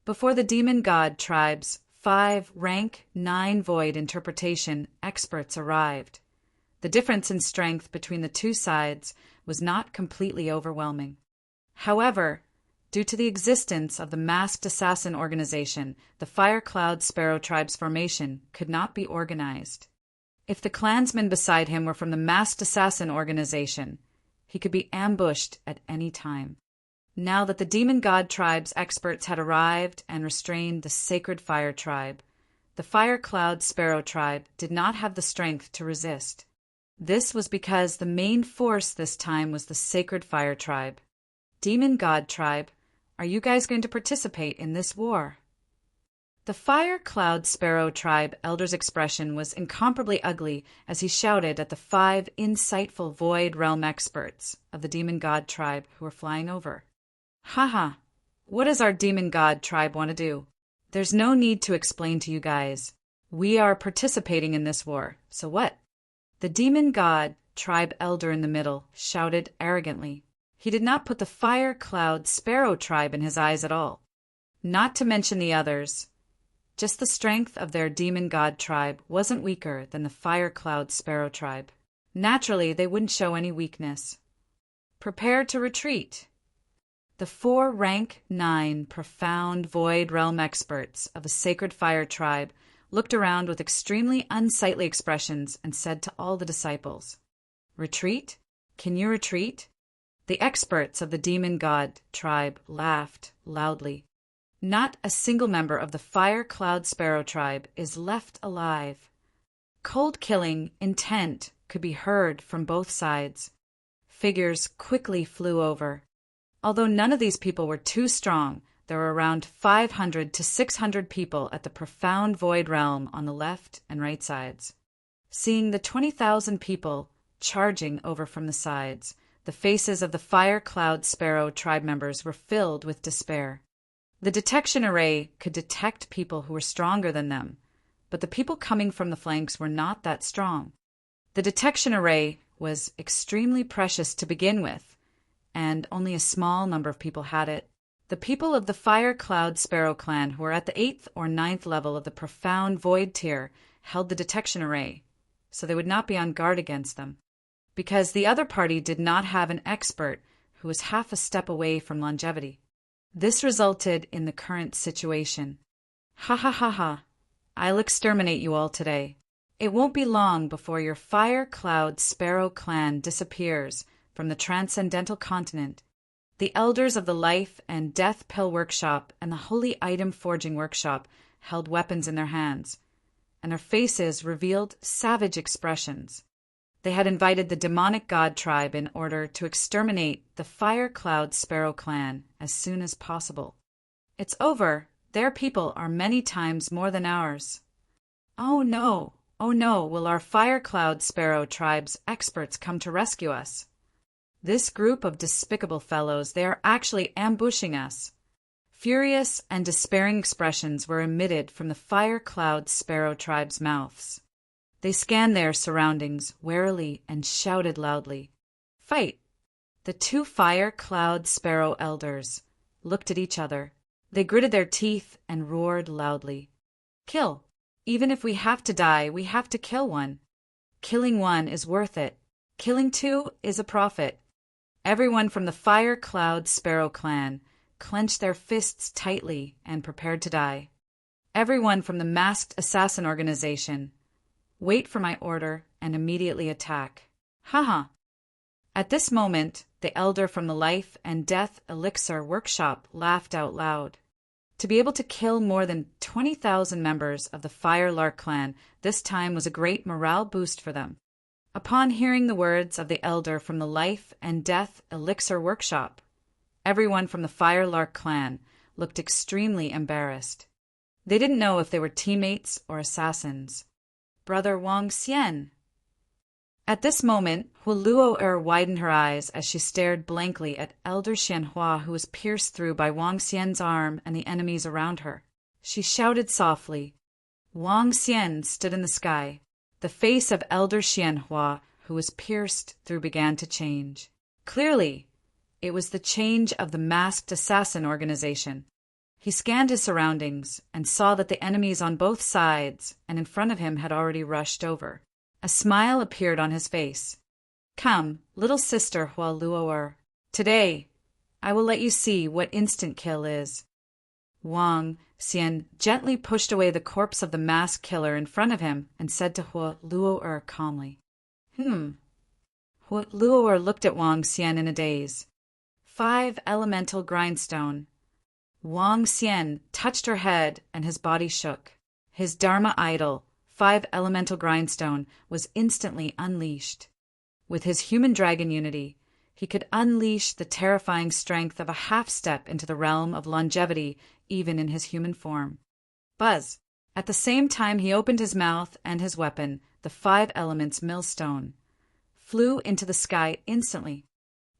Before the Demon God tribe's 5 rank 9 void interpretation experts arrived, the difference in strength between the two sides was not completely overwhelming. However, due to the existence of the Masked Assassin Organization, the Fire Cloud Sparrow tribe's formation could not be organized. If the clansmen beside him were from the Masked Assassin Organization, he could be ambushed at any time. Now that the Demon God tribe's experts had arrived and restrained the Sacred Fire tribe, the Fire Cloud Sparrow tribe did not have the strength to resist. This was because the main force this time was the Sacred Fire tribe. Demon God tribe, are you guys going to participate in this war? The Fire Cloud Sparrow tribe elder's expression was incomparably ugly as he shouted at the 5 insightful Void Realm experts of the Demon God tribe who were flying over. Haha, what does our Demon God tribe want to do? There's no need to explain to you guys. We are participating in this war, so what? The Demon God tribe elder in the middle shouted arrogantly. He did not put the Fire Cloud Sparrow tribe in his eyes at all. Not to mention the others. Just the strength of their Demon God tribe wasn't weaker than the Fire Cloud Sparrow tribe. Naturally, they wouldn't show any weakness. Prepare to retreat. The 4 rank 9 profound Void Realm experts of the Sacred Fire tribe looked around with extremely unsightly expressions and said to all the disciples, "Retreat? Can you retreat?" The experts of the Demon God tribe laughed loudly. Not a single member of the Fire Cloud Sparrow tribe is left alive. Cold-killing intent could be heard from both sides. Figures quickly flew over. Although none of these people were too strong, there were around 500 to 600 people at the profound void realm on the left and right sides. Seeing the 20,000 people charging over from the sides, the faces of the Fire Cloud Sparrow tribe members were filled with despair. The detection array could detect people who were stronger than them, but the people coming from the flanks were not that strong. The detection array was extremely precious to begin with, and only a small number of people had it. The people of the Fire Cloud Sparrow clan who were at the 8th or 9th level of the profound void tier held the detection array, so they would not be on guard against them, because the other party did not have an expert who was half a step away from longevity. This resulted in the current situation. Ha ha ha ha. I'll exterminate you all today. It won't be long before your Fire Cloud Sparrow clan disappears from the transcendental continent. The elders of the Life and Death Pill Workshop and the Holy Item Forging Workshop held weapons in their hands, and their faces revealed savage expressions. They had invited the demonic god tribe in order to exterminate the Fire Cloud Sparrow clan as soon as possible. It's over. Their people are many times more than ours. Oh no, will our Fire Cloud Sparrow tribe's experts come to rescue us? This group of despicable fellows, they are actually ambushing us. Furious and despairing expressions were emitted from the Fire Cloud Sparrow tribe's mouths. They scanned their surroundings warily and shouted loudly, "Fight!" The two Fire Cloud Sparrow elders looked at each other. They gritted their teeth and roared loudly, "Kill! Even if we have to die, we have to kill one. Killing one is worth it. Killing two is a profit." Everyone from the Fire Cloud Sparrow clan clenched their fists tightly and prepared to die. Everyone from the Masked Assassin organization, wait for my order and immediately attack. Haha. At this moment, the elder from the Life and Death Elixir Workshop laughed out loud. To be able to kill more than 20,000 members of the Fire Lark clan this time was a great morale boost for them. Upon hearing the words of the elder from the Life and Death Elixir Workshop, everyone from the Fire Lark clan looked extremely embarrassed. They didn't know if they were teammates or assassins. Brother Wang Xian. At this moment, Luo widened her eyes as she stared blankly at Elder Xianhua, who was pierced through by Wang Xian's arm and the enemies around her. She shouted softly. Wang Xian stood in the sky. The face of Elder Xianhua, who was pierced through, began to change. Clearly, it was the change of the Masked Assassin organization. He scanned his surroundings and saw that the enemies on both sides and in front of him had already rushed over. A smile appeared on his face. Come, little sister Luo. Today, I will let you see what instant kill is. Wang Xian gently pushed away the corpse of the masked killer in front of him and said to Luo calmly. Luo looked at Wang Xian in a daze. 5 elemental grindstone. Wang Xian touched her head and his body shook. His Dharma idol, 5 elemental grindstone, was instantly unleashed. With his human dragon unity, he could unleash the terrifying strength of a half-step into the realm of longevity even in his human form. Buzz! At the same time he opened his mouth and his weapon, the 5 elements millstone, flew into the sky instantly.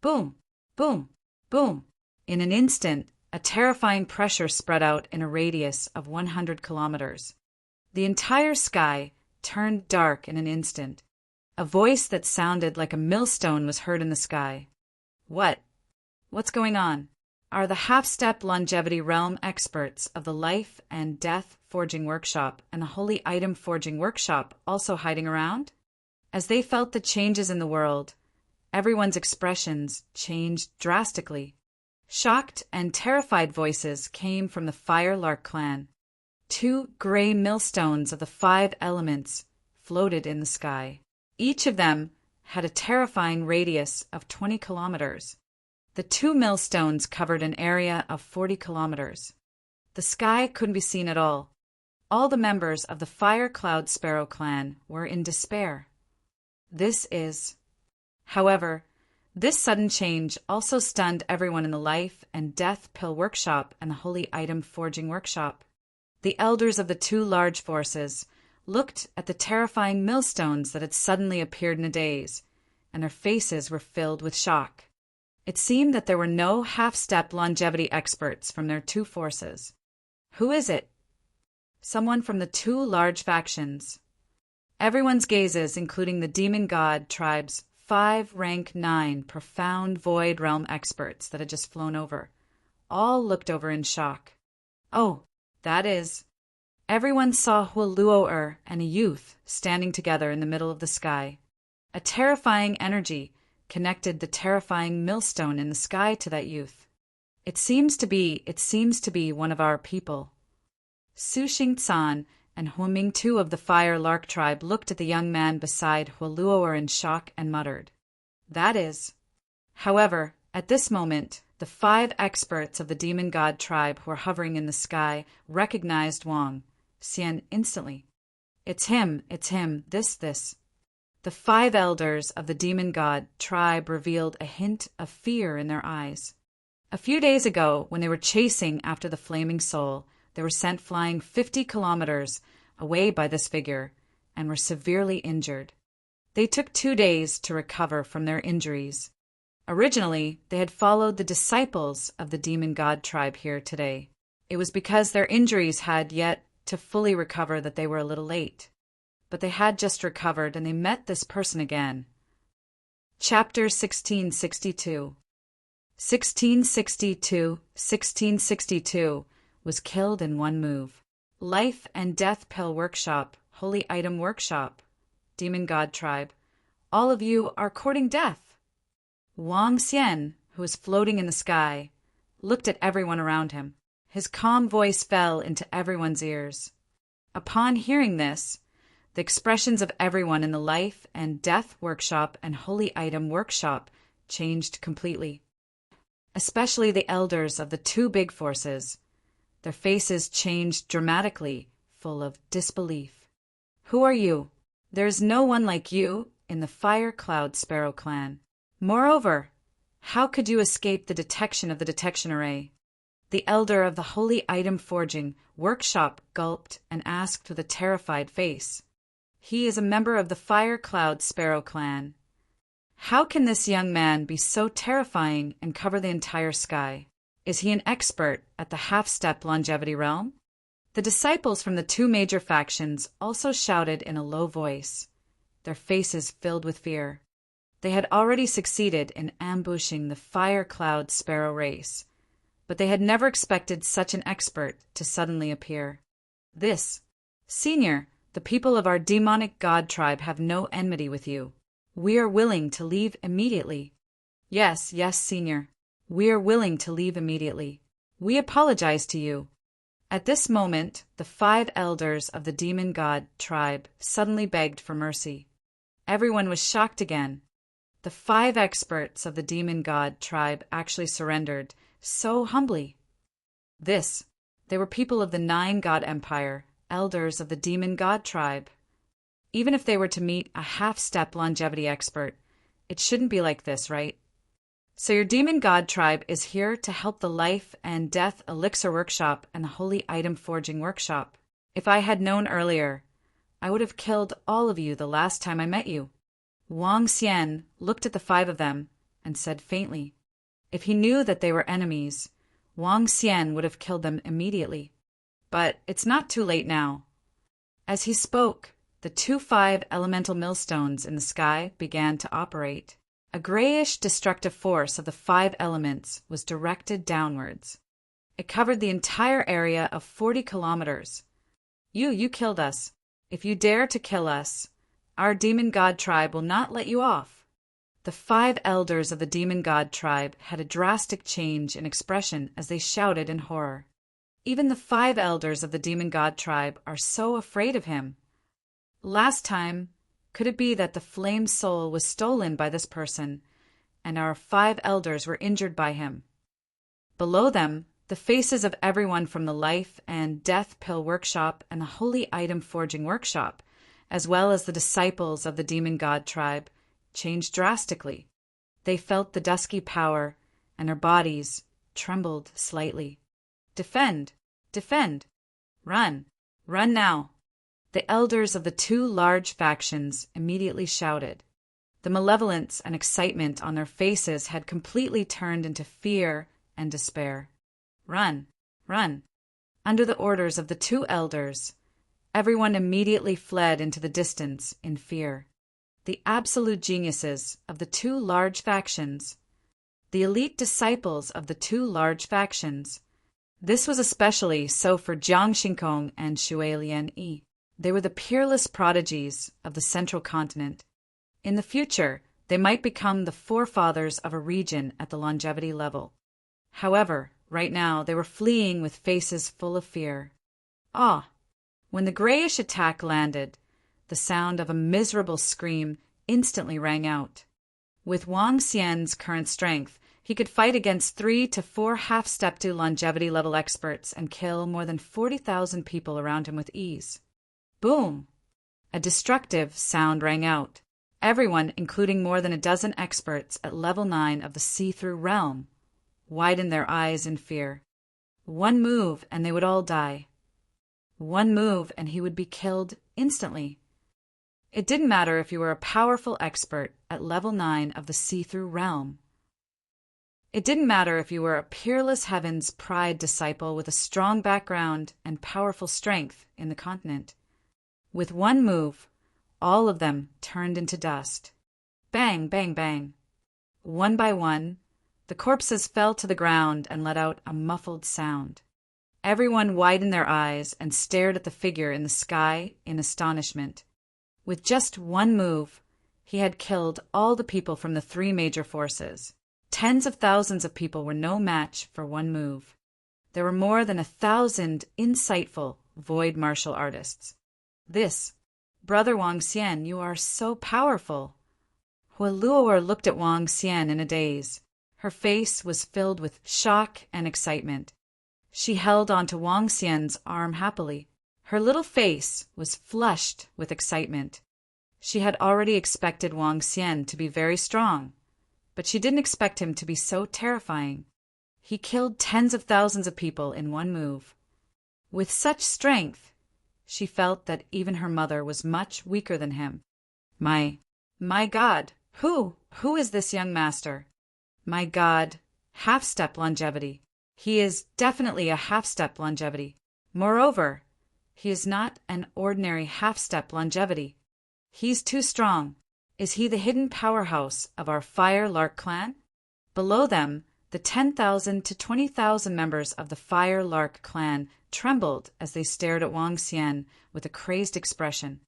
Boom! Boom! Boom! In an instant, a terrifying pressure spread out in a radius of 100 kilometers. The entire sky turned dark in an instant. A voice that sounded like a millstone was heard in the sky. What's going on? Are the half-step longevity realm experts of the Life and Death Forging Workshop and the Holy Item Forging Workshop also hiding around? As they felt the changes in the world, everyone's expressions changed drastically. Shocked and terrified voices came from the Fire Lark clan. 2 gray millstones of the 5 elements floated in the sky. Each of them had a terrifying radius of 20 kilometers. The 2 millstones covered an area of 40 kilometers. The sky couldn't be seen at all. All the members of the Fire Cloud Sparrow clan were in despair. However, This sudden change also stunned everyone in the Life and Death Pill Workshop and the Holy Item Forging Workshop. The elders of the two large forces looked at the terrifying millstones that had suddenly appeared in a daze, and their faces were filled with shock. It seemed that there were no half-step longevity experts from their two forces. Who is it? Someone from the two large factions. Everyone's gazes, including the Demon God tribe's 5 rank 9 profound void realm experts that had just flown over, all looked over in shock. Oh, that is. Everyone saw Huluo'er and a youth standing together in the middle of the sky. A terrifying energy connected the terrifying millstone in the sky to that youth. It seems to be one of our people. Su Xing-san and Huaming-tu of the Fire Lark tribe looked at the young man beside Huluo'er in shock and muttered, "That is." However, at this moment, the 5 experts of the Demon God tribe who were hovering in the sky recognized Wang Xian instantly. It's him, this. The 5 elders of the Demon God tribe revealed a hint of fear in their eyes. A few days ago, when they were chasing after the flaming soul, they were sent flying 50 kilometers away by this figure and were severely injured. They took 2 days to recover from their injuries. Originally, they had followed the disciples of the Demon God tribe here today. It was because their injuries had yet to fully recover that they were a little late. But they had just recovered and they met this person again. Chapter 1662. 1662 was killed in one move. Life and Death Pill Workshop, Holy Item Workshop, Demon God Tribe, all of you are courting death. Wang Xian, who was floating in the sky, looked at everyone around him. His calm voice fell into everyone's ears. Upon hearing this, the expressions of everyone in the Life and Death Workshop and Holy Item Workshop changed completely. Especially the elders of the two big forces. Their faces changed dramatically, full of disbelief. Who are you? There is no one like you in the Fire Cloud Sparrow clan. Moreover, how could you escape the detection of the detection array? The elder of the Holy Item Forging Workshop gulped and asked with a terrified face. He is a member of the Fire Cloud Sparrow clan. How can this young man be so terrifying and cover the entire sky? Is he an expert at the half-step longevity realm? The disciples from the two major factions also shouted in a low voice, their faces filled with fear. They had already succeeded in ambushing the Fire Cloud Sparrow race, but they had never expected such an expert to suddenly appear. Senior, the people of our demonic god tribe have no enmity with you. We are willing to leave immediately. Yes, Senior. We are willing to leave immediately. We apologize to you. At this moment, the 5 elders of the demon god tribe suddenly begged for mercy. Everyone was shocked again. The 5 experts of the demon god tribe actually surrendered, so humbly. They were people of the 9 god empire, elders of the demon god tribe. Even if they were to meet a half-step longevity expert, it shouldn't be like this, right? So your demon god tribe is here to help the Life and Death Elixir Workshop and the Holy Item Forging Workshop. If I had known earlier, I would have killed all of you the last time I met you. Wang Xian looked at the 5 of them and said faintly, if he knew that they were enemies, Wang Xian would have killed them immediately. But it's not too late now. As he spoke, the 2 5 elemental millstones in the sky began to operate. A grayish destructive force of the 5 elements was directed downwards. It covered the entire area of 40 kilometers. You killed us. If you dare to kill us, our demon god tribe will not let you off. The 5 elders of the demon god tribe had a drastic change in expression as they shouted in horror. Even the 5 elders of the demon god tribe are so afraid of him. Last time, could it be that the flame soul was stolen by this person, and our 5 elders were injured by him? Below them, the faces of everyone from the Life and Death Pill Workshop and the Holy Item Forging Workshop, as well as the disciples of the Demon God tribe, changed drastically. They felt the dusky power, and their bodies trembled slightly. Defend! Defend! Run! Run now! The elders of the two large factions immediately shouted. The malevolence and excitement on their faces had completely turned into fear and despair. Run! Run! Under the orders of the two elders, everyone immediately fled into the distance in fear. The absolute geniuses of the two large factions, the elite disciples of the two large factions. This was especially so for Jiang Xingkong and Xue Lianyi. They were the peerless prodigies of the central continent. In the future, they might become the forefathers of a region at the longevity level. However, right now they were fleeing with faces full of fear. Ah! When the grayish attack landed, the sound of a miserable scream instantly rang out. With Wang Xian's current strength, he could fight against 3 to 4 half-step to longevity level experts and kill more than 40,000 people around him with ease. Boom! A destructive sound rang out. Everyone, including more than a dozen experts at level 9 of the see-through realm, widened their eyes in fear. One move and they would all die. One move and he would be killed instantly. It didn't matter if you were a powerful expert at level 9 of the see-through realm. It didn't matter if you were a peerless Heaven's Pride disciple with a strong background and powerful strength in the continent. With one move, all of them turned into dust. Bang, bang, bang. One by one, the corpses fell to the ground and let out a muffled sound. Everyone widened their eyes and stared at the figure in the sky in astonishment. With just one move, he had killed all the people from the 3 major forces. Tens of thousands of people were no match for one move. There were more than 1,000 insightful void martial artists. This, Brother Wang Xian, you are so powerful. Huoluo looked at Wang Xian in a daze. Her face was filled with shock and excitement. She held onto Wang Xian's arm happily. Her little face was flushed with excitement. She had already expected Wang Xian to be very strong, but she didn't expect him to be so terrifying. He killed tens of thousands of people in one move. With such strength, she felt that even her mother was much weaker than him. My God, who is this young master? My God, half-step longevity. He is definitely a half-step longevity. Moreover, he is not an ordinary half-step longevity. He's too strong. Is he the hidden powerhouse of our Fire Lark clan? Below them, the 10,000 to 20,000 members of the Fire Lark clan trembled as they stared at Wang Xian with a crazed expression.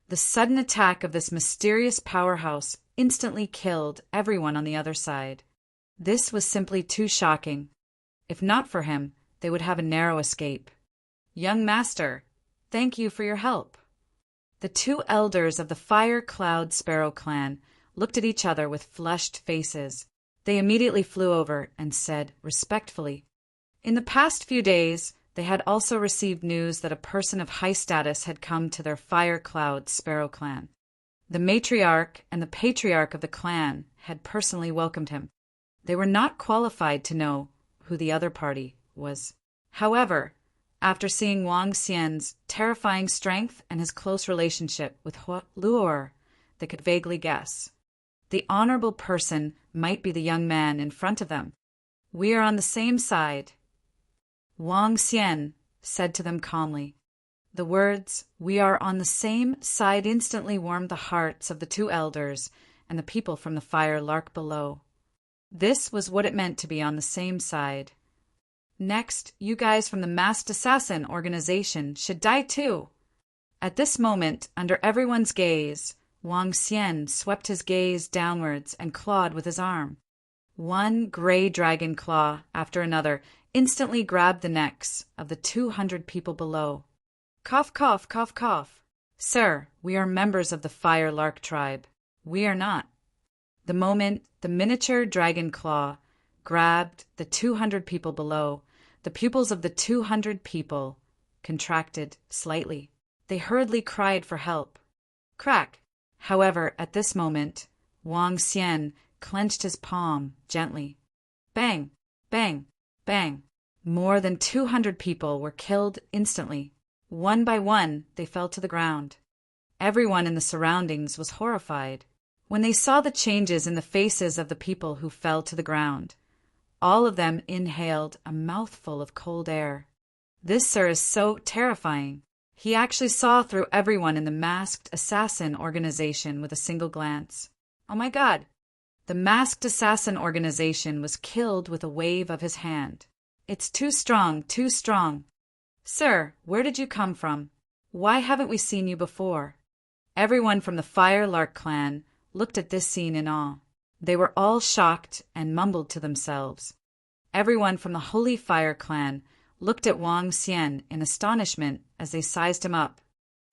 The sudden attack of this mysterious powerhouse instantly killed everyone on the other side. This was simply too shocking. If not for him, they would have a narrow escape. Young master, thank you for your help. The 2 elders of the Fire Cloud Sparrow clan looked at each other with flushed faces. They immediately flew over and said respectfully, in the past few days, they had also received news that a person of high status had come to their Fire Cloud Sparrow clan. The matriarch and the patriarch of the clan had personally welcomed him. They were not qualified to know who the other party was. However, after seeing Wang Xian's terrifying strength and his close relationship with Huoluo, they could vaguely guess. The honorable person might be the young man in front of them. We are on the same side. Wang Xian said to them calmly. The words, "We are on the same side," instantly warmed the hearts of the 2 elders and the people from the Fire Lark below. This was what it meant to be on the same side. Next, you guys from the Masked Assassin organization should die too. At this moment, under everyone's gaze, Wang Xian swept his gaze downwards and clawed with his arm. One gray dragon claw after another instantly grabbed the necks of the 200 people below. Cough, cough, cough, cough. Sir, we are members of the Fire Lark tribe. We are not. The moment the miniature dragon claw grabbed the 200 people below, the pupils of the 200 people contracted slightly. They hurriedly cried for help. Crack! However, at this moment, Wang Xian clenched his palm gently. Bang! Bang! Bang! More than 200 people were killed instantly. One by one, they fell to the ground. Everyone in the surroundings was horrified when they saw the changes in the faces of the people who fell to the ground. All of them inhaled a mouthful of cold air. This, sir, is so terrifying. He actually saw through everyone in the masked assassin organization with a single glance. Oh my God! The masked assassin organization was killed with a wave of his hand. It's too strong, too strong. Sir, where did you come from? Why haven't we seen you before? Everyone from the Firelark clan looked at this scene in awe. They were all shocked and mumbled to themselves. Everyone from the Holy Fire clan looked at Wang Xian in astonishment as they sized him up.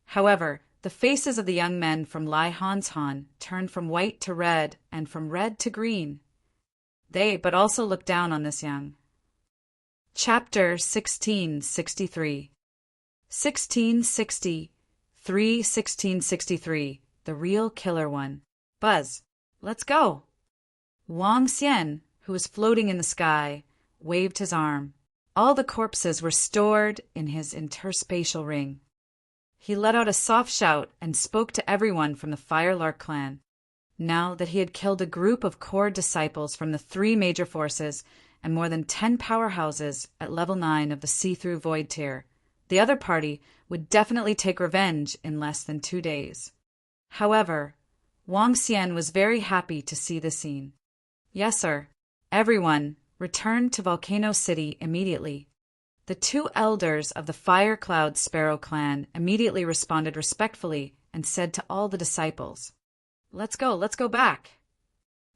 However, the faces of the young men from Lai Han's Han turned from white to red and from red to green. They but also looked down on this young. Chapter 1663. 1663, the real killer one. Buzz, let's go. Wang Xian, who was floating in the sky, waved his arm. All the corpses were stored in his interspatial ring. He let out a soft shout and spoke to everyone from the Firelark clan. Now that he had killed a group of core disciples from the 3 major forces and more than 10 powerhouses at level 9 of the see-through void tier, the other party would definitely take revenge in less than 2 days. However, Wang Xian was very happy to see the scene. Yes, sir. Everyone returned to Volcano City immediately. The 2 elders of the Fire Cloud Sparrow clan immediately responded respectfully and said to all the disciples, let's go back.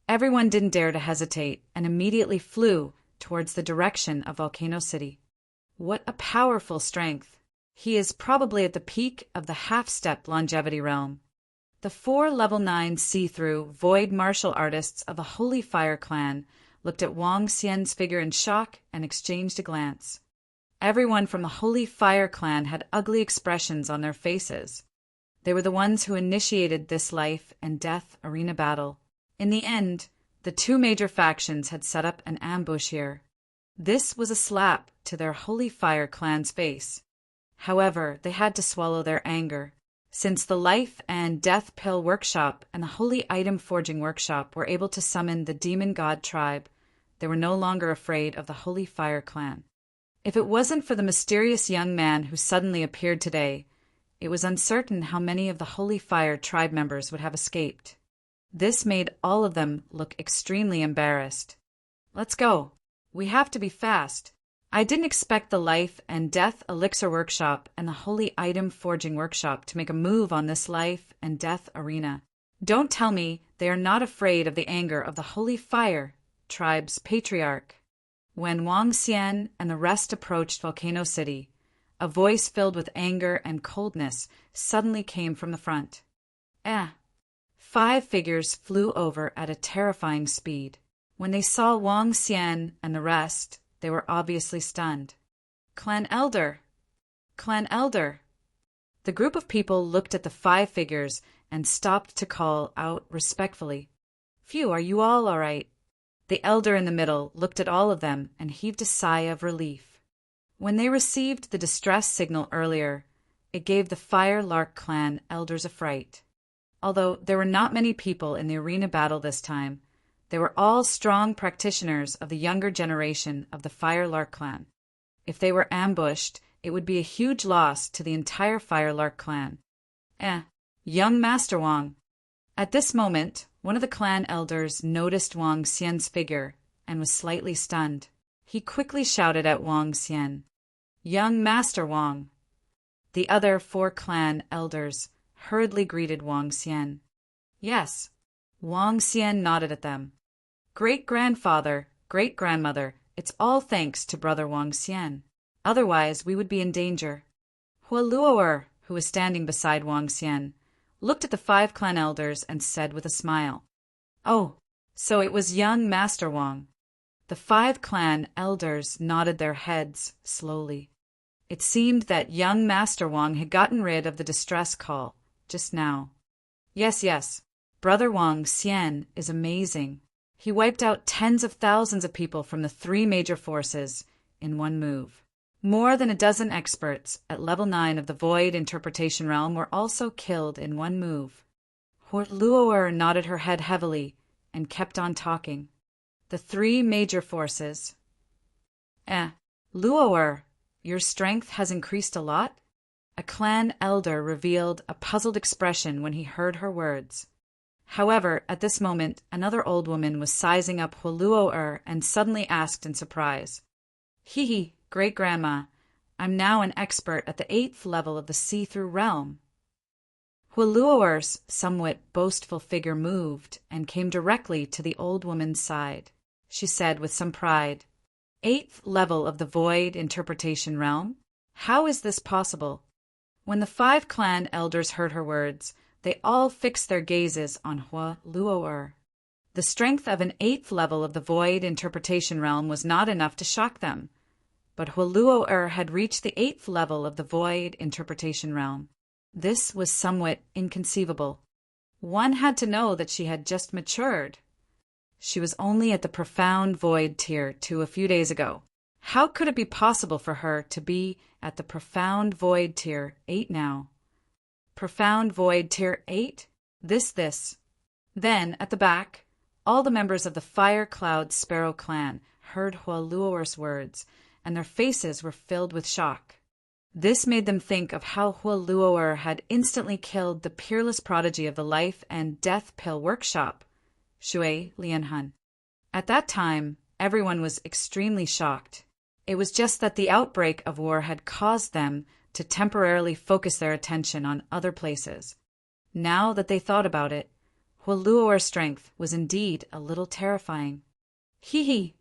Everyone didn't dare to hesitate and immediately flew towards the direction of Volcano City. What a powerful strength. He is probably at the peak of the half-step longevity realm. The 4 level 9 see-through void martial artists of the Holy Fire clan looked at Wang Xian's figure in shock and exchanged a glance. Everyone from the Holy Fire clan had ugly expressions on their faces. They were the ones who initiated this life and death arena battle. In the end, the 2 major factions had set up an ambush here. This was a slap to their Holy Fire clan's face. However, they had to swallow their anger. Since the Life and Death Pill Workshop and the Holy Item Forging Workshop were able to summon the Demon God tribe, they were no longer afraid of the Holy Fire clan. If it wasn't for the mysterious young man who suddenly appeared today, it was uncertain how many of the Holy Fire tribe members would have escaped. This made all of them look extremely embarrassed. Let's go. We have to be fast. I didn't expect the Life and Death Elixir Workshop and the Holy Item Forging Workshop to make a move on this life and death arena. Don't tell me they are not afraid of the anger of the Holy Fire tribe's patriarch. When Wang Xian and the rest approached Volcano City, a voice filled with anger and coldness suddenly came from the front. 5 figures flew over at a terrifying speed. When they saw Wang Xian and the rest, they were obviously stunned. Clan Elder! Clan Elder! The group of people looked at the 5 figures and stopped to call out respectfully. Phew, are you all right? The elder in the middle looked at all of them and heaved a sigh of relief. When they received the distress signal earlier, it gave the Firelark clan elders a fright. Although there were not many people in the arena battle this time, they were all strong practitioners of the younger generation of the Firelark clan. If they were ambushed, it would be a huge loss to the entire Firelark clan. Young Master Wang. At this moment, one of the clan elders noticed Wang Xian's figure and was slightly stunned. He quickly shouted at Wang Xian, "Young Master Wang!" The other 4 clan elders hurriedly greeted Wang Xian. Yes, Wang Xian nodded at them. Great-grandfather, great-grandmother, it's all thanks to brother Wang Xian. Otherwise, we would be in danger. Hua Luo'er, who was standing beside Wang Xian, looked at the 5 clan elders and said with a smile, "Oh, so it was young Master Wang." The 5 clan elders nodded their heads slowly. It seemed that young Master Wang had gotten rid of the distress call just now. Yes, brother Wang Xian is amazing. He wiped out tens of thousands of people from the three major forces in one move. More than a dozen experts at level 9 of the Void Interpretation Realm were also killed in one move. Luo'er nodded her head heavily and kept on talking. The three major forces. Luo'er, your strength has increased a lot? A clan elder revealed a puzzled expression when he heard her words. However, at this moment, another old woman was sizing up Luo'er and suddenly asked in surprise, "Hee, great-grandma, I'm now an expert at the 8th level of the see-through realm." Luo'er's somewhat boastful figure moved and came directly to the old woman's side. She said with some pride, "8th level of the Void Interpretation Realm? How is this possible?" When the 5 clan elders heard her words, they all fixed their gazes on Luo'er. The strength of an 8th level of the Void Interpretation Realm was not enough to shock them, but Luo'er had reached the 8th level of the Void Interpretation Realm. This was somewhat inconceivable. One had to know that she had just matured. She was only at the Profound Void Tier 2 a few days ago. How could it be possible for her to be at the Profound Void Tier 8 now? Profound Void Tier 8? This. Then, at the back, all the members of the Fire Cloud Sparrow clan heard Luo'er's words, and their faces were filled with shock. This made them think of how Luo'er had instantly killed the peerless prodigy of the Life and Death Pill Workshop, Shui Lianhun. At that time, everyone was extremely shocked. It was just that the outbreak of war had caused them to temporarily focus their attention on other places. Now that they thought about it, Luo'er's strength was indeed a little terrifying. Hee,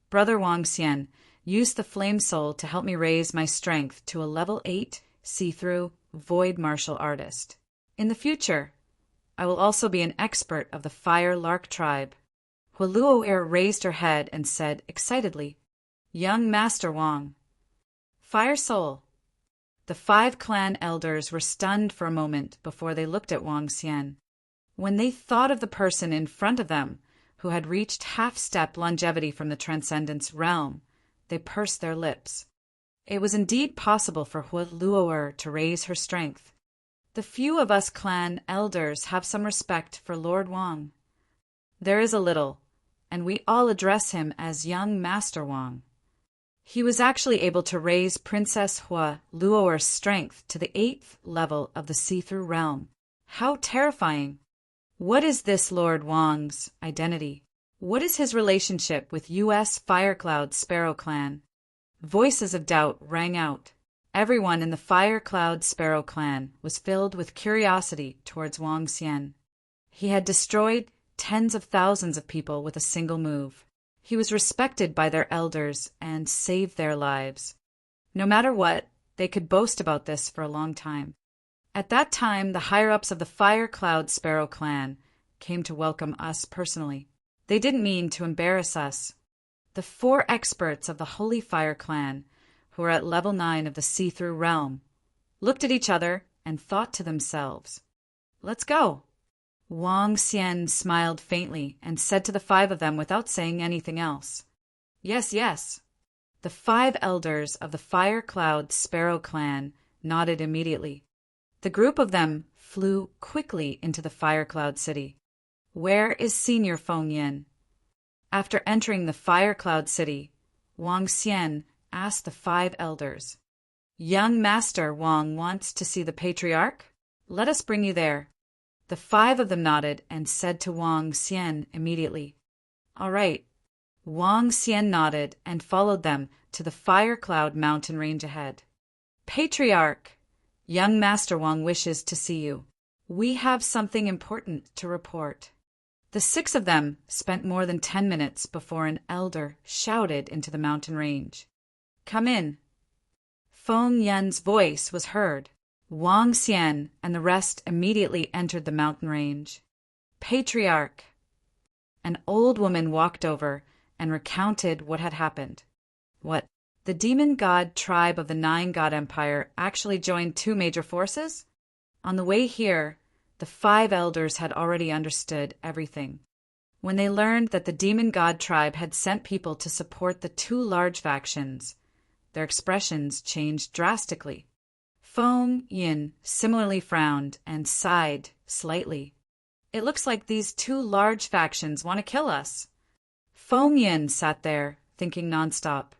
Brother Wang Xian used the Flame Soul to help me raise my strength to a level 8 see-through void martial artist. In the future, I will also be an expert of the Fire Lark tribe. Luo'er raised her head and said excitedly, "Young Master Wang." Fire Soul. The 5 clan elders were stunned for a moment before they looked at Wang Xian. When they thought of the person in front of them, who had reached half-step longevity from the Transcendence realm, they pursed their lips. It was indeed possible for Luo'er to raise her strength. The few of us clan elders have some respect for Lord Wang. There is a little, and we all address him as young Master Wang. He was actually able to raise Princess Luo'er's strength to the 8th level of the see-through realm. How terrifying! What is this Lord Wang's identity? What is his relationship with U.S. Firecloud Sparrow clan? Voices of doubt rang out. Everyone in the Firecloud Sparrow clan was filled with curiosity towards Wang Xian. He had destroyed tens of thousands of people with a single move. He was respected by their elders and saved their lives. No matter what, they could boast about this for a long time. At that time, the higher-ups of the Firecloud Sparrow clan came to welcome us personally. They didn't mean to embarrass us. The 4 experts of the Holy Fire clan, who were at level 9 of the see-through realm, looked at each other and thought to themselves, "Let's go." Wang Xian smiled faintly and said to the 5 of them without saying anything else, Yes. The 5 elders of the Fire Cloud Sparrow clan nodded immediately. The group of them flew quickly into the Fire Cloud City. "Where is Senior Feng Yin?" After entering the Fire Cloud City, Wang Xian asked the 5 elders, "Young Master Wang wants to see the Patriarch? Let us bring you there." The 5 of them nodded and said to Wang Xian immediately, "All right." Wang Xian nodded and followed them to the Fire Cloud mountain range ahead. "Patriarch, young Master Wang wishes to see you. We have something important to report." The 6 of them spent more than 10 minutes before an elder shouted into the mountain range, "Come in." Feng Yan's voice was heard. Wang Xian and the rest immediately entered the mountain range. "Patriarch." An old woman walked over and recounted what had happened. What? The demon god tribe of the 9 God Empire actually joined 2 major forces? On the way here, the 5 elders had already understood everything. When they learned that the demon god tribe had sent people to support the two large factions, their expressions changed drastically. Feng Yin similarly frowned and sighed slightly. It looks like these two large factions want to kill us. Feng Yin sat there, thinking nonstop.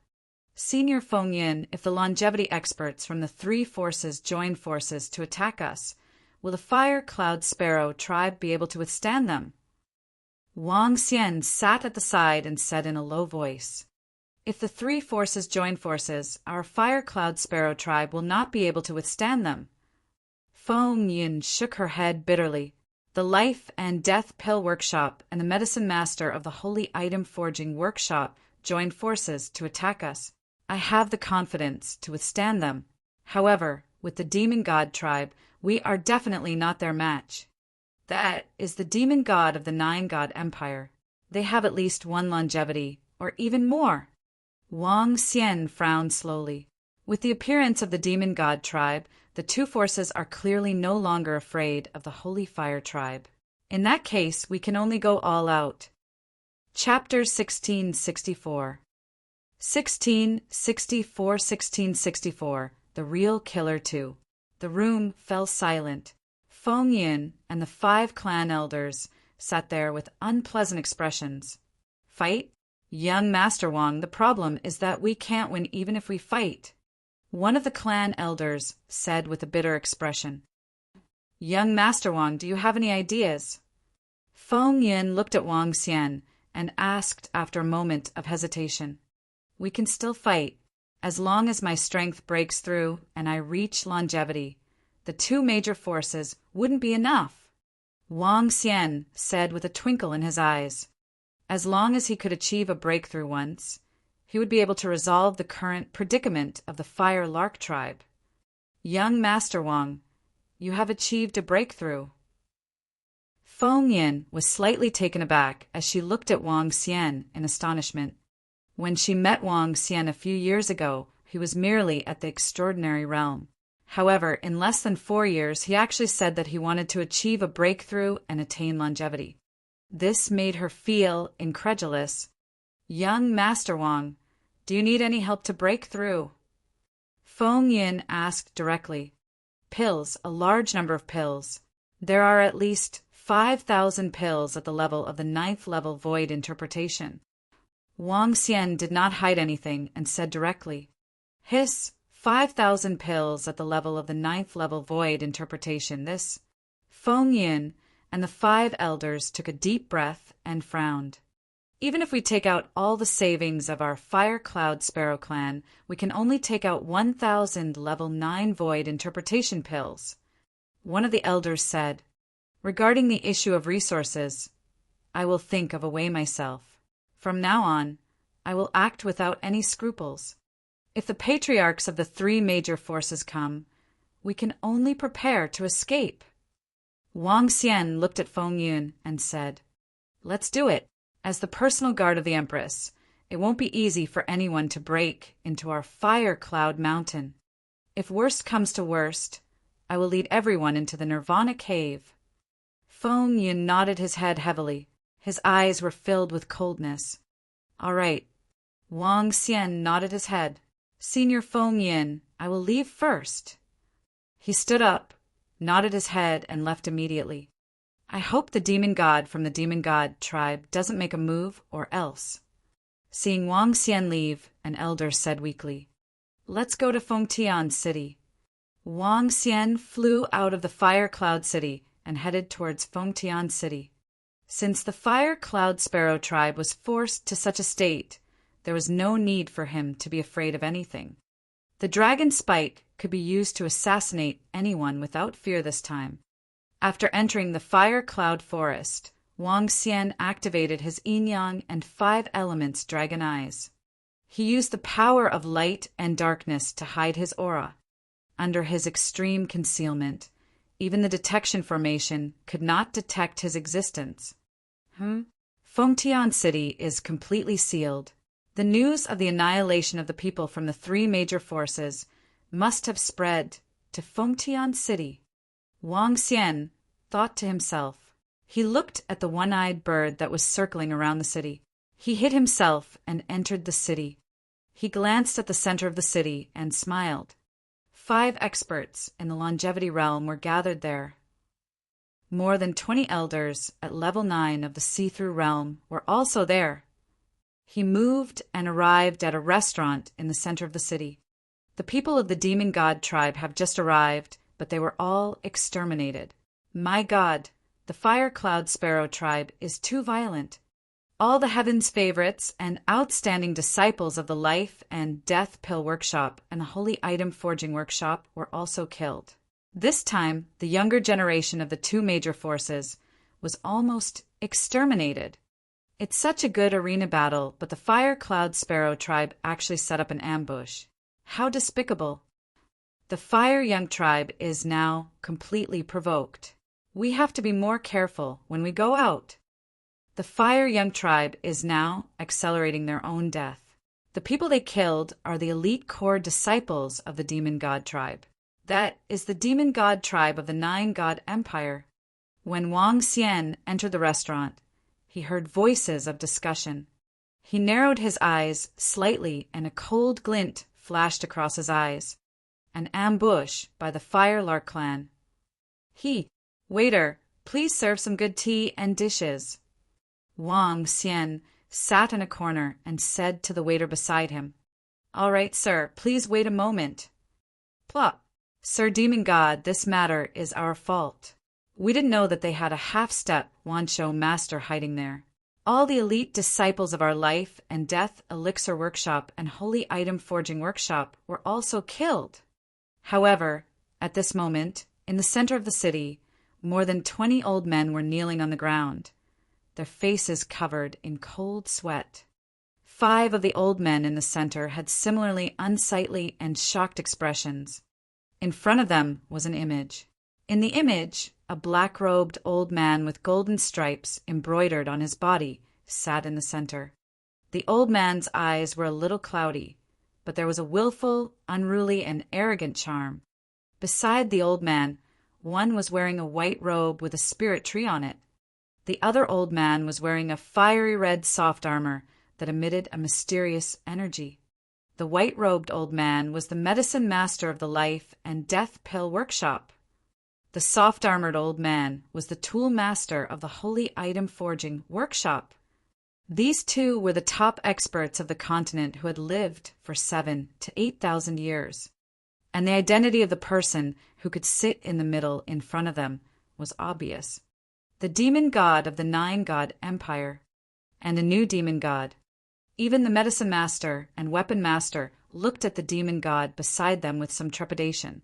Senior Feng Yin, if the longevity experts from the three forces join forces to attack us, will the Fire Cloud Sparrow tribe be able to withstand them? Wang Xian sat at the side and said in a low voice, "If the three forces join forces, our Fire Cloud Sparrow tribe will not be able to withstand them." Feng Yin shook her head bitterly. The Life and Death Pill Workshop and the Medicine Master of the Holy Item Forging Workshop joined forces to attack us. I have the confidence to withstand them. However, with the Demon God tribe, we are definitely not their match. That is the Demon God of the Nine God Empire. They have at least one longevity, or even more. Wang Xian frowned slowly. With the appearance of the Demon God tribe, the two forces are clearly no longer afraid of the Holy Fire tribe. In that case, we can only go all out. Chapter 1664 1664 The Real Killer 2. The room fell silent. Feng Yin and the 5 clan elders sat there with unpleasant expressions. Fight? Young Master Wang, the problem is that we can't win even if we fight. One of the clan elders said with a bitter expression. Young Master Wang, do you have any ideas? Feng Yin looked at Wang Xian and asked after a moment of hesitation. We can still fight, as long as my strength breaks through and I reach longevity. The two major forces wouldn't be enough. Wang Xian said with a twinkle in his eyes. As long as he could achieve a breakthrough once, he would be able to resolve the current predicament of the Fire Lark tribe. Young Master Wang, you have achieved a breakthrough. Feng Yin was slightly taken aback as she looked at Wang Xian in astonishment. When she met Wang Xian a few years ago, he was merely at the extraordinary realm. However, in less than 4 years, he actually said that he wanted to achieve a breakthrough and attain longevity. This made her feel incredulous. Young Master Wang, do you need any help to break through? Feng Yin asked directly. Pills, a large number of pills. There are at least 5,000 pills at the level of the 9th level void interpretation. Wang Xian did not hide anything and said directly, Hiss, 5,000 pills at the level of the 9th level void interpretation. This. Feng Yin and the 5 elders took a deep breath and frowned. Even if we take out all the savings of our Fire Cloud Sparrow clan, we can only take out 1,000 level 9 void interpretation pills. One of the elders said, Regarding the issue of resources, I will think of a way myself. From now on, I will act without any scruples. If the patriarchs of the 3 major forces come, we can only prepare to escape. Wang Xian looked at Feng Yin and said, Let's do it. As the personal guard of the Empress, it won't be easy for anyone to break into our Fire Cloud Mountain. If worst comes to worst, I will lead everyone into the Nirvana Cave. Feng Yin nodded his head heavily. His eyes were filled with coldness. All right. Wang Xian nodded his head. Senior Feng Yin, I will leave first. He stood up, nodded his head, and left immediately. I hope the demon god from the demon god tribe doesn't make a move or else. Seeing Wang Xian leave, an elder said weakly, Let's go to Fengtian City. Wang Xian flew out of the Fire Cloud City and headed towards Fengtian City. Since the Fire Cloud Sparrow tribe was forced to such a state, there was no need for him to be afraid of anything. The dragon spike could be used to assassinate anyone without fear this time. After entering the Fire Cloud Forest, Wang Xian activated his yin-yang and 5 elements dragon eyes. He used the power of light and darkness to hide his aura. Under his extreme concealment, even the detection formation could not detect his existence. Fengtian City is completely sealed. The news of the annihilation of the people from the 3 major forces must have spread to Fengtian City. Wang Xian thought to himself, He looked at the one-eyed bird that was circling around the city. He hid himself and entered the city. He glanced at the center of the city and smiled. 5 experts in the longevity realm were gathered there. More than 20 elders at level 9 of the see-through realm were also there. He moved and arrived at a restaurant in the center of the city. The people of the demon god tribe have just arrived, but they were all exterminated. My God, the fire cloud sparrow tribe is too violent. All the heaven's favorites and outstanding disciples of the life and death pill workshop and the holy item forging workshop were also killed. This time, the younger generation of the 2 major forces was almost exterminated. It's such a good arena battle, but the fire cloud sparrow tribe actually set up an ambush. How despicable. The fire young tribe is now completely provoked. We have to be more careful when we go out. The fire young tribe is now accelerating their own death. The people they killed are the elite core disciples of the demon god tribe. That is the demon god tribe of the 9 god empire. When Wang Xian entered the restaurant, he heard voices of discussion. He narrowed his eyes slightly and a cold glint flashed across his eyes. An ambush by the Fire Lark clan. Waiter, please serve some good tea and dishes. Wang Xian sat in a corner and said to the waiter beside him, All right, sir, please wait a moment. Plop. Sir Demon God, this matter is our fault. We didn't know that they had a half-step Wanshou master hiding there. All the elite disciples of our life and death elixir workshop and holy item forging workshop were also killed. However, at this moment, in the center of the city, more than 20 old men were kneeling on the ground, their faces covered in cold sweat. 5 of the old men in the center had similarly unsightly and shocked expressions. In front of them was an image. In the image, a black-robed old man with golden stripes embroidered on his body sat in the center. The old man's eyes were a little cloudy, but there was a willful, unruly, and arrogant charm. Beside the old man, one was wearing a white robe with a spirit tree on it. The other old man was wearing a fiery red soft armor that emitted a mysterious energy. The white-robed old man was the medicine master of the life and death pill workshop. The soft-armored old man was the tool master of the holy item forging workshop. These 2 were the top experts of the continent who had lived for 7,000 to 8,000 years. And the identity of the person who could sit in the middle in front of them was obvious. The demon god of the 9 god empire, and a new demon god. Even the medicine master and weapon master looked at the demon god beside them with some trepidation.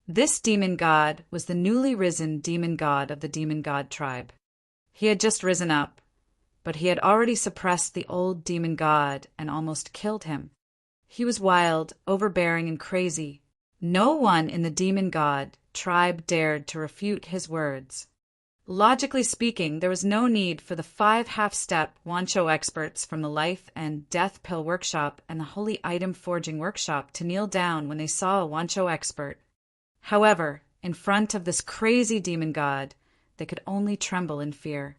This demon god was the newly risen demon god of the demon god tribe. He had just risen up, but he had already suppressed the old demon god and almost killed him. He was wild, overbearing, and crazy. No one in the demon god tribe dared to refute his words. Logically speaking, there was no need for the 5 half-step Wanshou experts from the Life and Death Pill Workshop and the Holy Item Forging Workshop to kneel down when they saw a Wanshou expert. However, in front of this crazy demon god, they could only tremble in fear.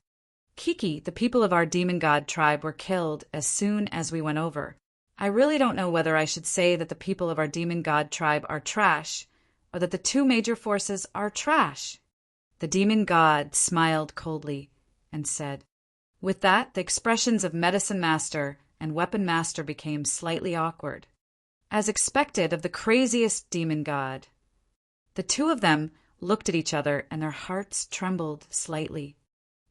Kiki, the people of our demon god tribe, were killed as soon as we went over. I really don't know whether I should say that the people of our demon god tribe are trash, or that the 2 major forces are trash. The demon god smiled coldly and said, With that, the expressions of medicine master and weapon master became slightly awkward, as expected of the craziest demon god. The 2 of them looked at each other and their hearts trembled slightly.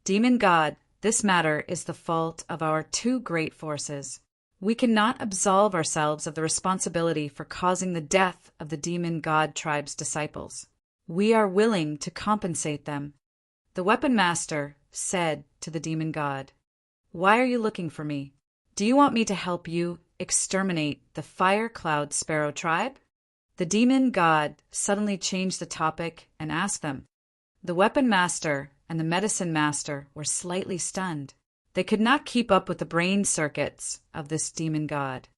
Demon god, this matter is the fault of our 2 great forces. We cannot absolve ourselves of the responsibility for causing the death of the demon god tribe's disciples. We are willing to compensate them. The weapon master said to the demon god, Why are you looking for me? Do you want me to help you exterminate the fire cloud sparrow tribe? The demon god suddenly changed the topic and asked them. The weapon master and the medicine master were slightly stunned. They could not keep up with the brain circuits of this demon god.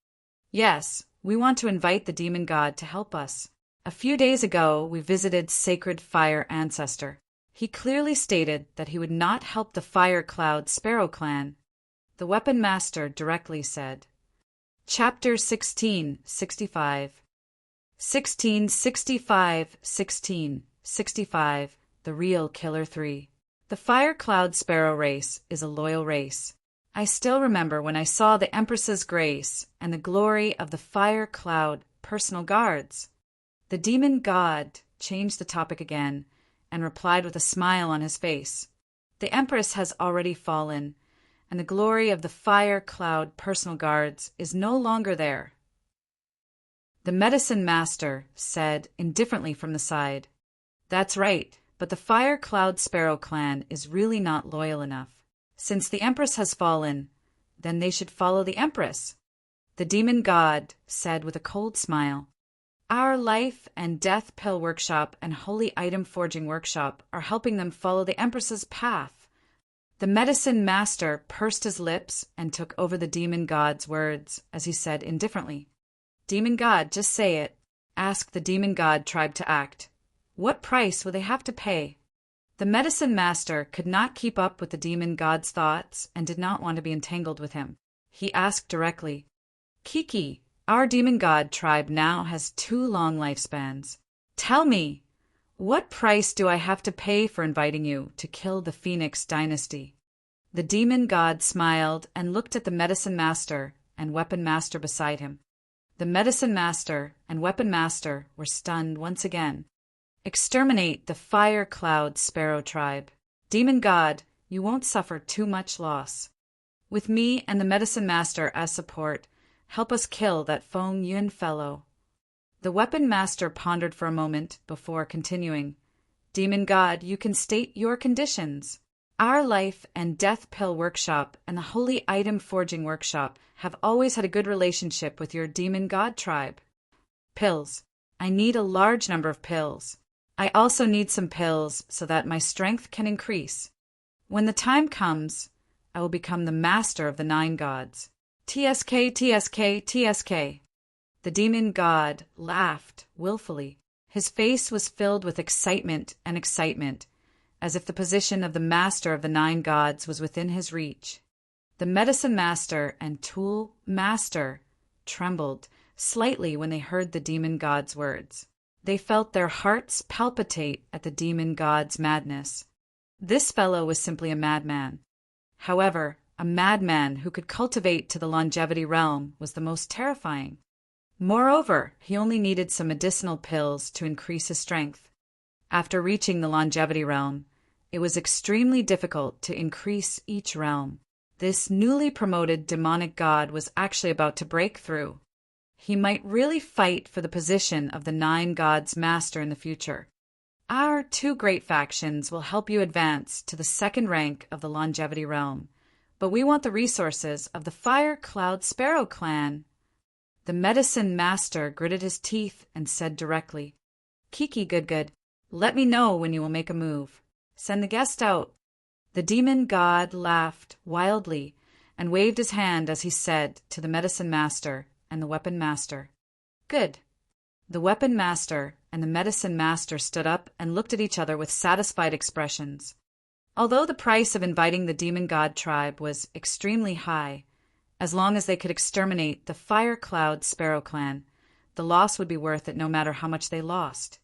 Yes, we want to invite the demon god to help us. A few days ago, we visited Sacred Fire Ancestor. He clearly stated that he would not help the Fire Cloud Sparrow clan. The Weapon Master directly said. Chapter 1665. 1665. The Real Killer 3. The Fire Cloud Sparrow race is a loyal race. I still remember when I saw the Empress's grace and the glory of the Fire Cloud personal guards. The demon god changed the topic again and replied with a smile on his face. The Empress has already fallen, and the glory of the Fire Cloud personal guards is no longer there. The Medicine Master said indifferently from the side. That's right, but the Fire Cloud Sparrow clan is really not loyal enough. Since the Empress has fallen, then they should follow the Empress. The demon god said with a cold smile. Our life and death pill workshop and holy item forging workshop are helping them follow the Empress's path. The Medicine Master pursed his lips and took over the demon god's words as he said indifferently. Demon god, just say it. Ask the demon god tribe to act. What price will they have to pay? The Medicine Master could not keep up with the demon god's thoughts and did not want to be entangled with him. He asked directly, Kiki, our demon god tribe now has 2 long lifespans. Tell me, what price do I have to pay for inviting you to kill the Phoenix dynasty? The demon god smiled and looked at the Medicine Master and Weapon Master beside him. The Medicine Master and Weapon Master were stunned once again. Exterminate the Fire Cloud Sparrow tribe. Demon God, you won't suffer too much loss. With me and the Medicine Master as support, help us kill that Feng Yun fellow. The Weapon Master pondered for a moment before continuing. Demon God, you can state your conditions. Our Life and Death Pill Workshop and the Holy Item Forging Workshop have always had a good relationship with your Demon God tribe. Pills. I need a large number of pills. I also need some pills so that my strength can increase. When the time comes, I will become the master of the 9 gods. TSK. The demon god laughed willfully. His face was filled with excitement, as if the position of the master of the 9 gods was within his reach. The Medicine Master and Tool Master trembled slightly when they heard the demon god's words. They felt their hearts palpitate at the demon god's madness. This fellow was simply a madman. However, a madman who could cultivate to the longevity realm was the most terrifying. Moreover, he only needed some medicinal pills to increase his strength. After reaching the longevity realm, it was extremely difficult to increase each realm. This newly promoted demonic god was actually about to break through. He might really fight for the position of the 9 gods master in the future. Our 2 great factions will help you advance to the 2nd rank of the longevity realm, but we want the resources of the Fire Cloud Sparrow clan. The Medicine Master gritted his teeth and said directly, Kiki good, let me know when you will make a move. Send the guest out. The demon god laughed wildly and waved his hand as he said to the Medicine Master and the Weapon Master, Good. The Weapon Master and the Medicine Master stood up and looked at each other with satisfied expressions. Although the price of inviting the Demon God tribe was extremely high, as long as they could exterminate the Fire Cloud Sparrow clan, the loss would be worth it no matter how much they lost.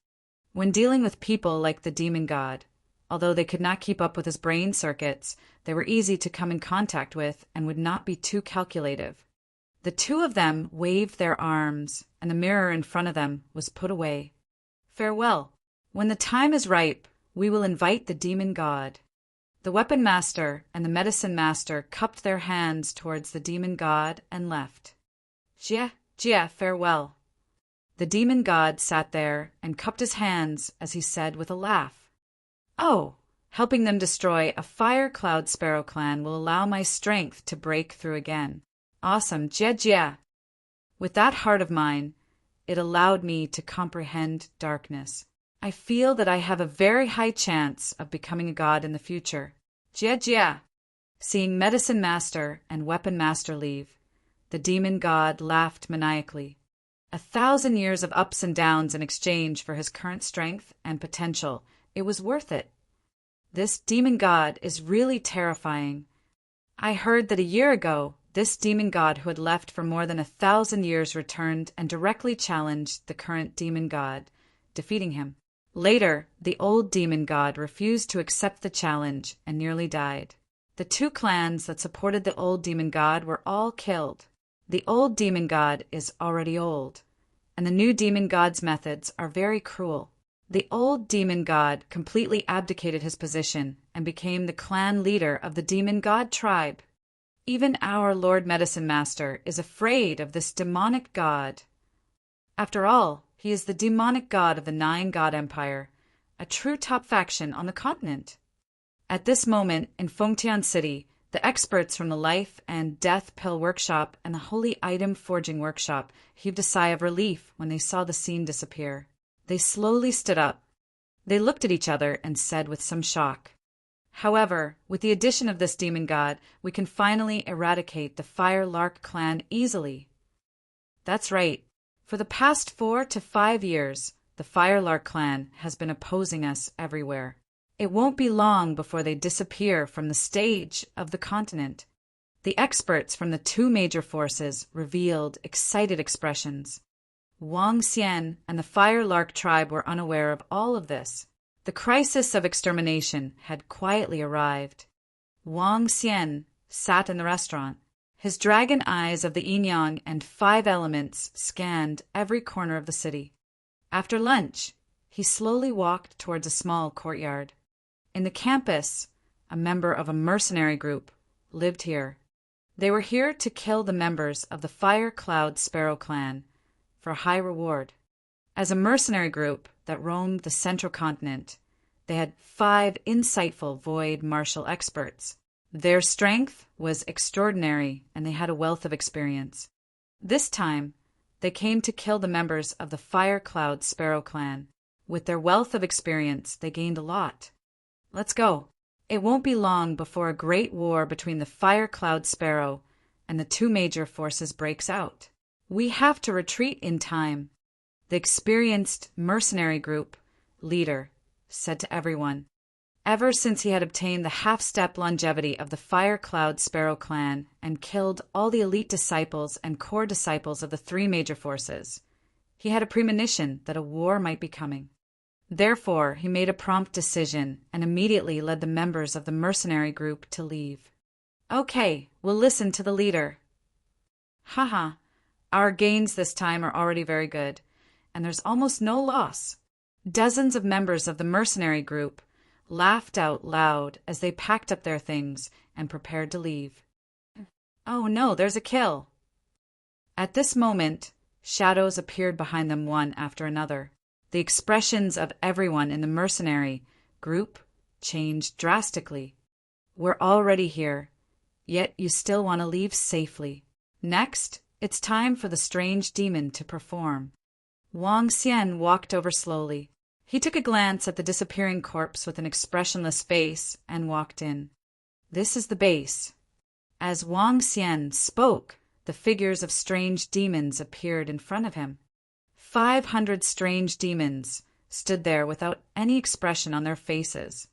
When dealing with people like the Demon God, although they could not keep up with his brain circuits, they were easy to come in contact with and would not be too calculative. The 2 of them waved their arms, and the mirror in front of them was put away. Farewell. When the time is ripe, we will invite the Demon God. The Weapon Master and the Medicine Master cupped their hands towards the Demon God and left. Jia, farewell. The Demon God sat there and cupped his hands as he said with a laugh, Oh, helping them destroy a Fire Cloud Sparrow clan will allow my strength to break through again. Awesome, Jia. With that heart of mine, it allowed me to comprehend darkness. I feel that I have a very high chance of becoming a god in the future. Jia. Seeing Medicine Master and Weapon Master leave, the demon god laughed maniacally. 1,000 years of ups and downs in exchange for his current strength and potential. It was worth it. This demon god is really terrifying. I heard that a year ago, this demon god who had left for more than 1,000 years returned and directly challenged the current demon god, defeating him. Later, the old demon god refused to accept the challenge and nearly died. The two clans that supported the old demon god were all killed. The old demon god is already old, and the new demon god's methods are very cruel. The old demon god completely abdicated his position and became the clan leader of the demon god tribe. Even our Lord Medicine Master is afraid of this demonic god. After all, he is the demonic god of the Nine God Empire, a true top faction on the continent. At this moment, in Fengtian City, the experts from the Life and Death Pill Workshop and the Holy Item Forging Workshop heaved a sigh of relief when they saw the scene disappear. They slowly stood up. They looked at each other and said with some shock, "However, with the addition of this demon god, we can finally eradicate the Fire Lark clan easily." That's right. For the past 4 to 5 years, the Fire Lark clan has been opposing us everywhere. It won't be long before they disappear from the stage of the continent. The experts from the two major forces revealed excited expressions. Wang Xian and the Fire Lark tribe were unaware of all of this. The crisis of extermination had quietly arrived. Wang Xian sat in the restaurant. His dragon eyes of the yin-yang and 5 elements scanned every corner of the city. After lunch, he slowly walked towards a small courtyard. In the campus, a member of a mercenary group lived here. They were here to kill the members of the Fire Cloud Sparrow clan for a high reward. As a mercenary group that roamed the central continent, they had 5 insightful void martial experts. Their strength was extraordinary, and they had a wealth of experience. This time, they came to kill the members of the Fire Cloud Sparrow clan. With their wealth of experience, they gained a lot. Let's go. It won't be long before a great war between the Fire Cloud Sparrow and the two major forces breaks out. We have to retreat in time. The experienced mercenary group leader said to everyone. Ever since he had obtained the half-step longevity of the Fire Cloud Sparrow clan and killed all the elite disciples and core disciples of the 3 major forces, he had a premonition that a war might be coming. Therefore, he made a prompt decision and immediately led the members of the mercenary group to leave. Okay, we'll listen to the leader. Haha, our gains this time are already very good, and there's almost no loss. Dozens of members of the mercenary group laughed out loud as they packed up their things and prepared to leave. Oh no, there's a kill. At this moment, shadows appeared behind them one after another. The expressions of everyone in the mercenary group changed drastically. We're already here, yet you still want to leave safely. Next, it's time for the strange demon to perform. Wang Xian walked over slowly. He took a glance at the disappearing corpse with an expressionless face and walked in. This is the base. As Wang Xian spoke, the figures of strange demons appeared in front of him. 500 strange demons stood there without any expression on their faces.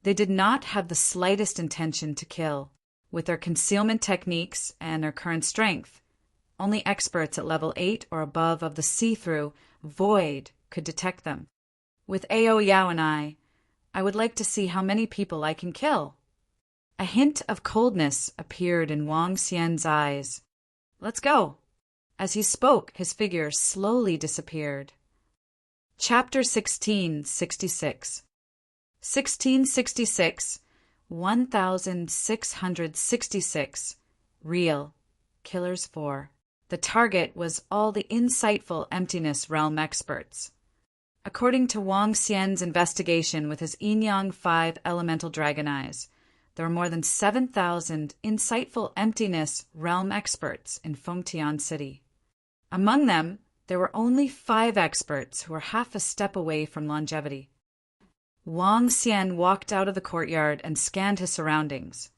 They did not have the slightest intention to kill. With their concealment techniques and their current strength, only experts at level 8 or above of the see-through void could detect them. With Ao Yao and I would like to see how many people I can kill. A hint of coldness appeared in Wang Xian's eyes. Let's go. As he spoke, his figure slowly disappeared. Chapter 1666. 1666, 1666, Real, Killers 4. The target was all the insightful Emptiness Realm experts. According to Wang Xian's investigation with his Yin-Yang 5 elemental dragon eyes, there are more than 7,000 insightful Emptiness Realm experts in Fengtian City. Among them, there were only 5 experts who were half a step away from longevity. Wang Xian walked out of the courtyard and scanned his surroundings.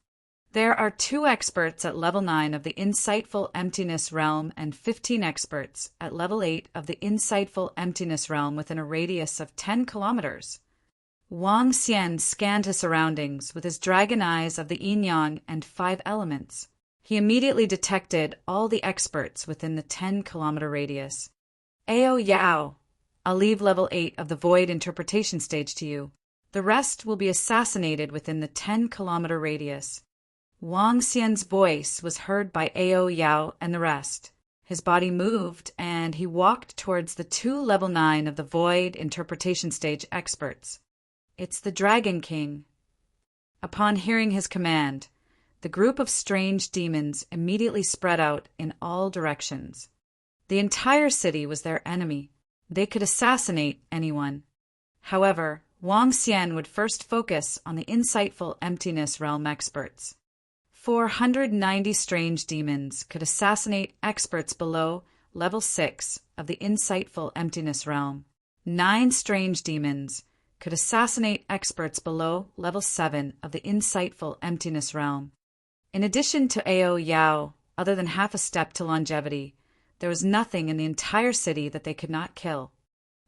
There are 2 experts at level 9 of the Insightful Emptiness Realm and 15 experts at level 8 of the Insightful Emptiness Realm within a radius of 10 kilometers. Wang Xian scanned his surroundings with his dragon eyes of the yin-yang and 5 elements. He immediately detected all the experts within the 10-kilometer radius. Ao Yao, I'll leave level 8 of the Void interpretation stage to you. The rest will be assassinated within the 10-kilometer radius. Wang Xian's voice was heard by Ao Yao and the rest. His body moved, and he walked towards the 2 level 9 of the Void interpretation stage experts. It's the Dragon King. Upon hearing his command, the group of strange demons immediately spread out in all directions. The entire city was their enemy. They could assassinate anyone. However, Wang Xian would first focus on the insightful emptiness realm experts. 490 strange demons could assassinate experts below level 6 of the insightful emptiness realm. 9 strange demons could assassinate experts below level 7 of the insightful emptiness realm. In addition to Ao Yao, other than half a step to longevity, there was nothing in the entire city that they could not kill.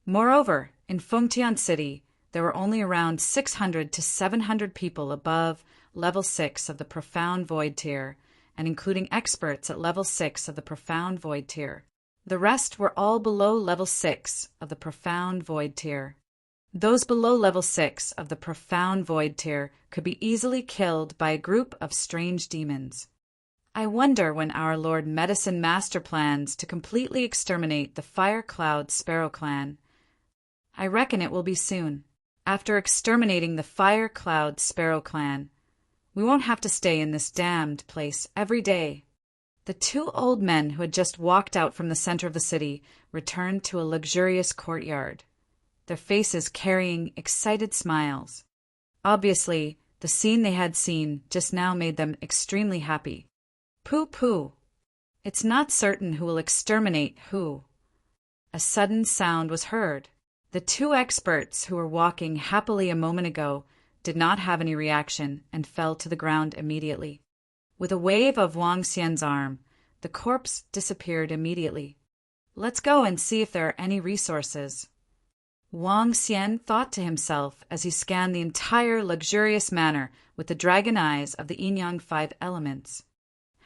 Moreover, in Fengtian City, there were only around 600 to 700 people above level 6 of the Profound Void tier, and including experts at level 6 of the Profound Void tier. The rest were all below level 6 of the Profound Void tier. Those below level 6 of the Profound Void tier could be easily killed by a group of strange demons. I wonder when our Lord Medicine Master plans to completely exterminate the Fire Cloud Sparrow clan. I reckon it will be soon. After exterminating the Fire Cloud Sparrow clan, we won't have to stay in this damned place every day. The 2 old men who had just walked out from the center of the city returned to a luxurious courtyard, their faces carrying excited smiles. Obviously, the scene they had seen just now made them extremely happy. Pooh-pooh. It's not certain who will exterminate who. A sudden sound was heard. The 2 experts who were walking happily a moment ago did not have any reaction and fell to the ground immediately. With a wave of Wang Xian's arm, the corpse disappeared immediately. Let's go and see if there are any resources. Wang Xian thought to himself as he scanned the entire luxurious manor with the dragon eyes of the yin-yang 5 elements.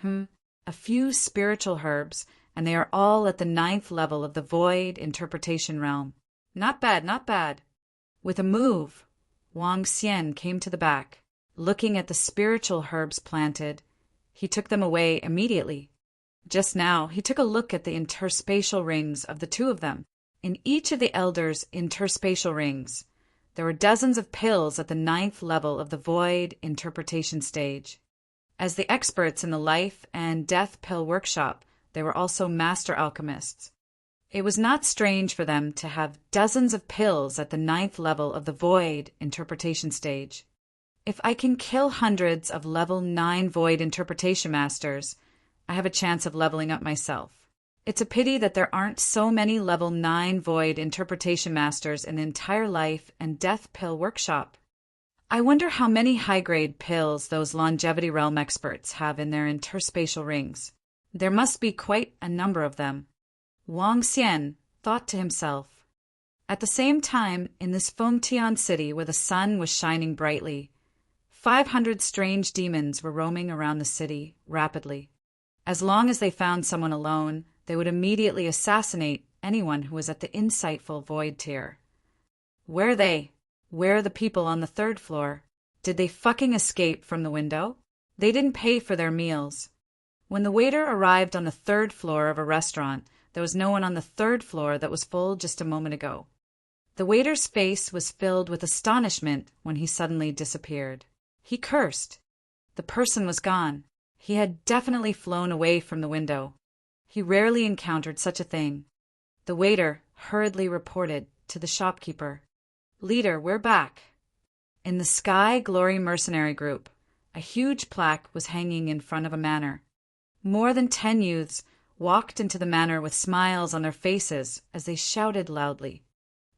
A few spiritual herbs, and they are all at the 9th level of the Void interpretation realm. Not bad, not bad. With a move, Wang Xian came to the back. Looking at the spiritual herbs planted, he took them away immediately. Just now, he took a look at the interspatial rings of the 2 of them. In each of the elders' interspatial rings, there were dozens of pills at the 9th level of the Void interpretation stage. As the experts in the Life and Death Pill Workshop, they were also master alchemists. It was not strange for them to have dozens of pills at the 9th level of the Void interpretation stage. If I can kill hundreds of level 9 Void interpretation masters, I have a chance of leveling up myself. It's a pity that there aren't so many level 9 Void interpretation masters in the entire Life and Death Pill Workshop. I wonder how many high-grade pills those longevity realm experts have in their interspatial rings. There must be quite a number of them. Wang Xian thought to himself. At the same time, in this Fengtian city where the sun was shining brightly, 500 strange demons were roaming around the city rapidly. As long as they found someone alone, they would immediately assassinate anyone who was at the insightful Void tier. Where are they? Where are the people on the 3rd floor? Did they fucking escape from the window? They didn't pay for their meals. When the waiter arrived on the 3rd floor of a restaurant, there was no one on the 3rd floor that was full just a moment ago. The waiter's face was filled with astonishment when he suddenly disappeared. He cursed. The person was gone. He had definitely flown away from the window. He rarely encountered such a thing. The waiter hurriedly reported to the shopkeeper. Leader, we're back. In the Sky Glory Mercenary Group, a huge plaque was hanging in front of a manor. More than 10 youths walked into the manor with smiles on their faces as they shouted loudly.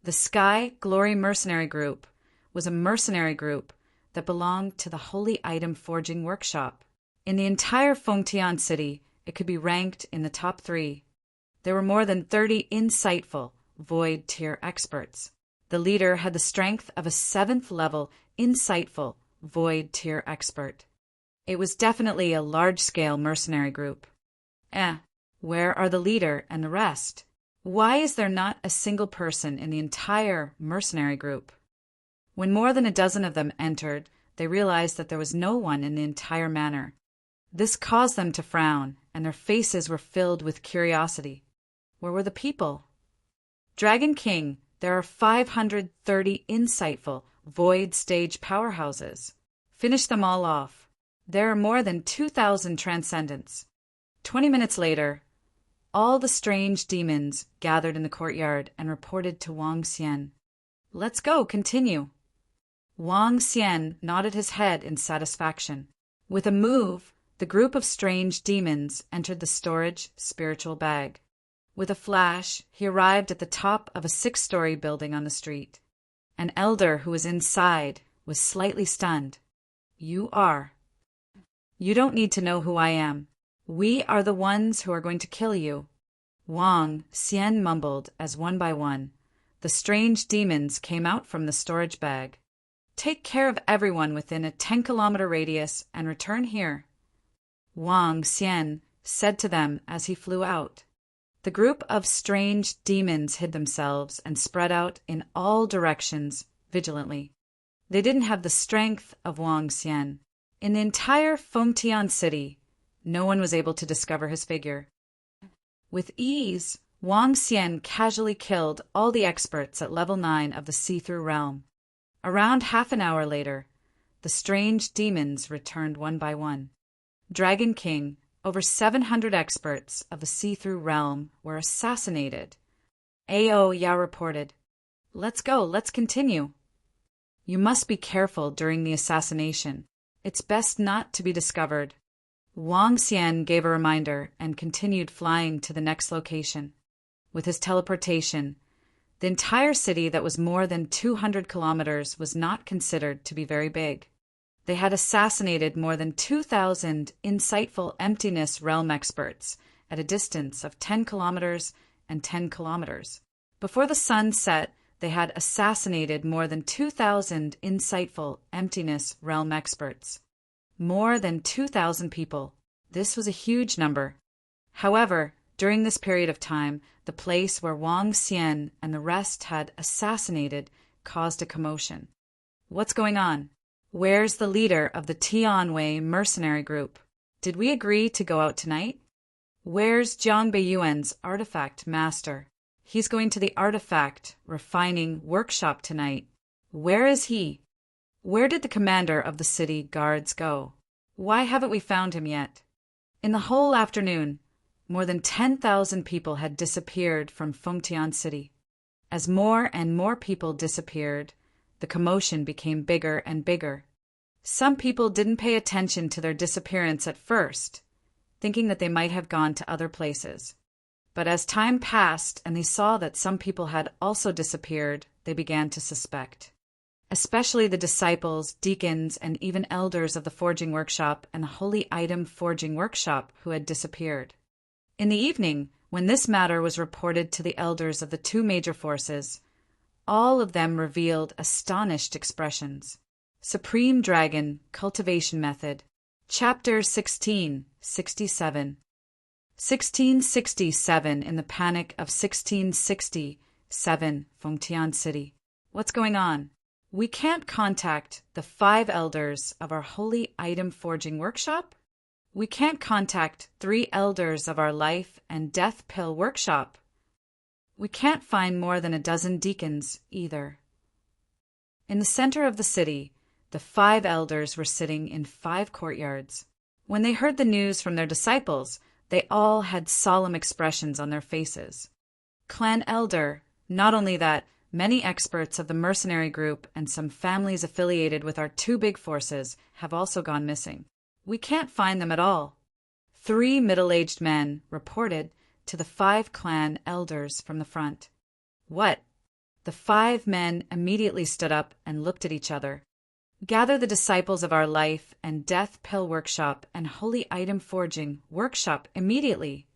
The Sky Glory Mercenary Group was a mercenary group that belonged to the Holy Item Forging Workshop. In the entire Fengtian city, it could be ranked in the top 3. There were more than 30 insightful Void tier experts. The leader had the strength of a 7th-level, insightful, void tier expert. It was definitely a large-scale mercenary group. Where are the leader and the rest? Why is there not a single person in the entire mercenary group? When more than a dozen of them entered, they realized that there was no one in the entire manor. This caused them to frown, and their faces were filled with curiosity. Where were the people? Dragon King, there are 530 insightful, void stage powerhouses. Finish them all off. There are more than 2,000 transcendents. 20 minutes later, all the strange demons gathered in the courtyard and reported to Wang Xian. Let's go, continue. Wang Xian nodded his head in satisfaction. With a move, the group of strange demons entered the storage spiritual bag. With a flash, he arrived at the top of a 6-story building on the street. An elder who was inside was slightly stunned. You don't need to know who I am. We are the ones who are going to kill you. Wang Xian mumbled as one by one, the strange demons came out from the storage bag. Take care of everyone within a 10-kilometer radius and return here. Wang Xian said to them as he flew out. The group of strange demons hid themselves and spread out in all directions vigilantly. They didn't have the strength of Wang Xian. In the entire Fengtian city, no one was able to discover his figure. With ease, Wang Xian casually killed all the experts at level 9 of the see-through realm. Around half an hour later, the strange demons returned one by one. Dragon King, over 700 experts of the see-through realm were assassinated. Ao Ya reported, Let's go, let's continue. You must be careful during the assassination. It's best not to be discovered. Wang Xian gave a reminder and continued flying to the next location. With his teleportation, the entire city that was more than 200 kilometers was not considered to be very big. They had assassinated more than 2,000 insightful emptiness realm experts at a distance of 10 kilometers and 10 kilometers. Before the sun set, they had assassinated more than 2,000 insightful emptiness realm experts. More than 2,000 people. This was a huge number. However, during this period of time, the place where Wang Xian and the rest had assassinated caused a commotion. What's going on? Where's the leader of the Tianwei mercenary group? Did we agree to go out tonight? Where's Jiang Beiyuan's artifact master? He's going to the artifact refining workshop tonight. Where is he? Where did the commander of the city guards go? Why haven't we found him yet? In the whole afternoon, more than 10,000 people had disappeared from Fengtian City. As more and more people disappeared, the commotion became bigger and bigger. Some people didn't pay attention to their disappearance at first, thinking that they might have gone to other places. But as time passed and they saw that some people had also disappeared, they began to suspect. Especially the disciples, deacons, and even elders of the forging workshop and the holy item forging workshop who had disappeared. In the evening, when this matter was reported to the elders of the 2 major forces, all of them revealed astonished expressions. Supreme Dragon Cultivation Method. Chapter 1667. 1667 in the panic of 1667, Fengtian City. What's going on? We can't contact the 5 elders of our holy item forging workshop? We can't contact 3 elders of our life and death pill workshop. We can't find more than a dozen deacons either. In the center of the city, the 5 elders were sitting in 5 courtyards. When they heard the news from their disciples, they all had solemn expressions on their faces. Clan Elder, not only that, many experts of the mercenary group and some families affiliated with our 2 big forces have also gone missing. We can't find them at all. 3 middle-aged men reported to the 5 clan elders from the front. What? The 5 men immediately stood up and looked at each other. Gather the disciples of our life and death pill workshop and holy item forging workshop immediately.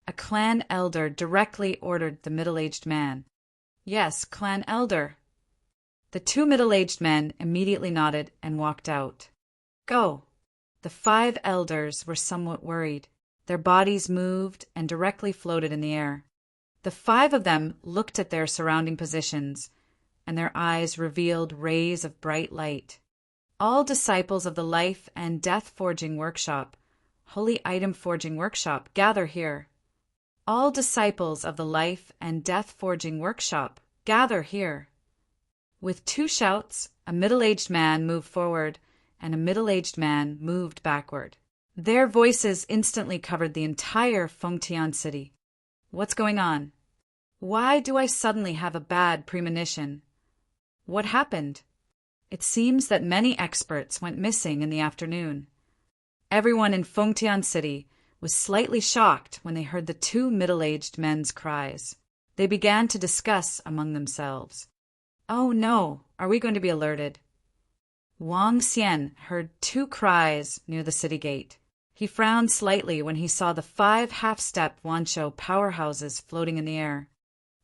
A clan elder directly ordered the middle-aged man. Yes, clan elder, The two middle-aged men immediately nodded and walked out. Go. The 5 elders were somewhat worried. Their bodies moved and directly floated in the air. The 5 of them looked at their surrounding positions, and their eyes revealed rays of bright light. All disciples of the Life and Death Forging Workshop, Holy Item Forging Workshop, gather here. All disciples of the Life and Death Forging Workshop, gather here. With 2 shouts, a middle-aged man moved forward, and a middle-aged man moved backward. Their voices instantly covered the entire Fengtian city. What's going on? Why do I suddenly have a bad premonition? What happened? It seems that many experts went missing in the afternoon. Everyone in Fengtian City was slightly shocked when they heard the 2 middle-aged men's cries. They began to discuss among themselves. Oh no, are we going to be alerted? Wang Xian heard 2 cries near the city gate. He frowned slightly when he saw the 5 half-step Wanshou powerhouses floating in the air.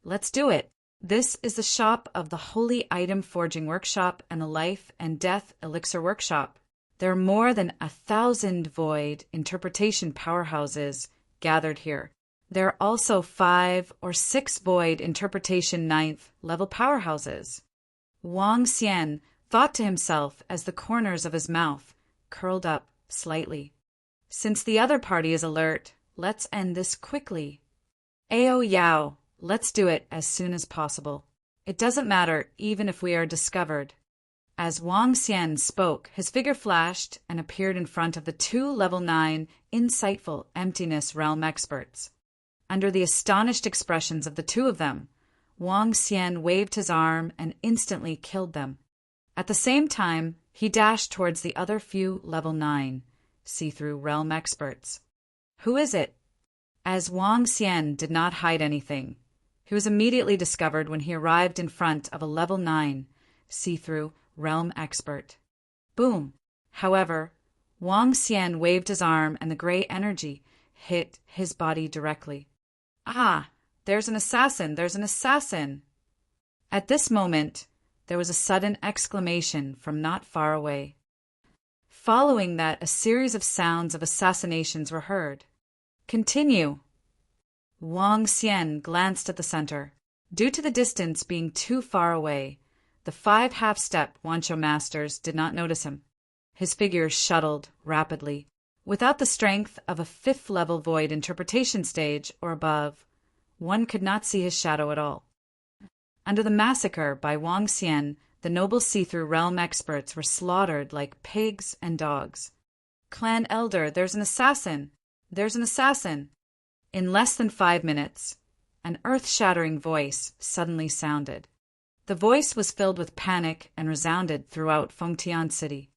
Let's do it. This is the shop of the Holy Item Forging Workshop and the Life and Death Elixir Workshop. There are more than 1,000 void interpretation powerhouses gathered here. There are also 5 or 6 void interpretation 9th level powerhouses. Wang Xian thought to himself as the corners of his mouth curled up slightly. Since the other party is alert, let's end this quickly. Ao Yao, let's do it as soon as possible. It doesn't matter even if we are discovered. As Wang Xian spoke, his figure flashed and appeared in front of the 2 level 9 insightful emptiness realm experts. Under the astonished expressions of the 2 of them, Wang Xian waved his arm and instantly killed them. At the same time, he dashed towards the other few level 9 see-through realm experts. Who is it? As Wang Xian did not hide anything, he was immediately discovered when he arrived in front of a level 9 see-through realm expert. Boom! However, Wang Xian waved his arm and the gray energy hit his body directly. Ah! There's an assassin! There's an assassin! At this moment, there was a sudden exclamation from not far away. Following that, a series of sounds of assassinations were heard. Continue! Wang Xian glanced at the center. Due to the distance being too far away, the 5 half-step Wanshou masters did not notice him. His figure shuttled rapidly. Without the strength of a 5th level void interpretation stage or above, one could not see his shadow at all. Under the massacre by Wang Xian, the noble see-through realm experts were slaughtered like pigs and dogs. Clan Elder, there's an assassin! There's an assassin! In less than 5 minutes, an earth-shattering voice suddenly sounded. The voice was filled with panic and resounded throughout Fengtian City.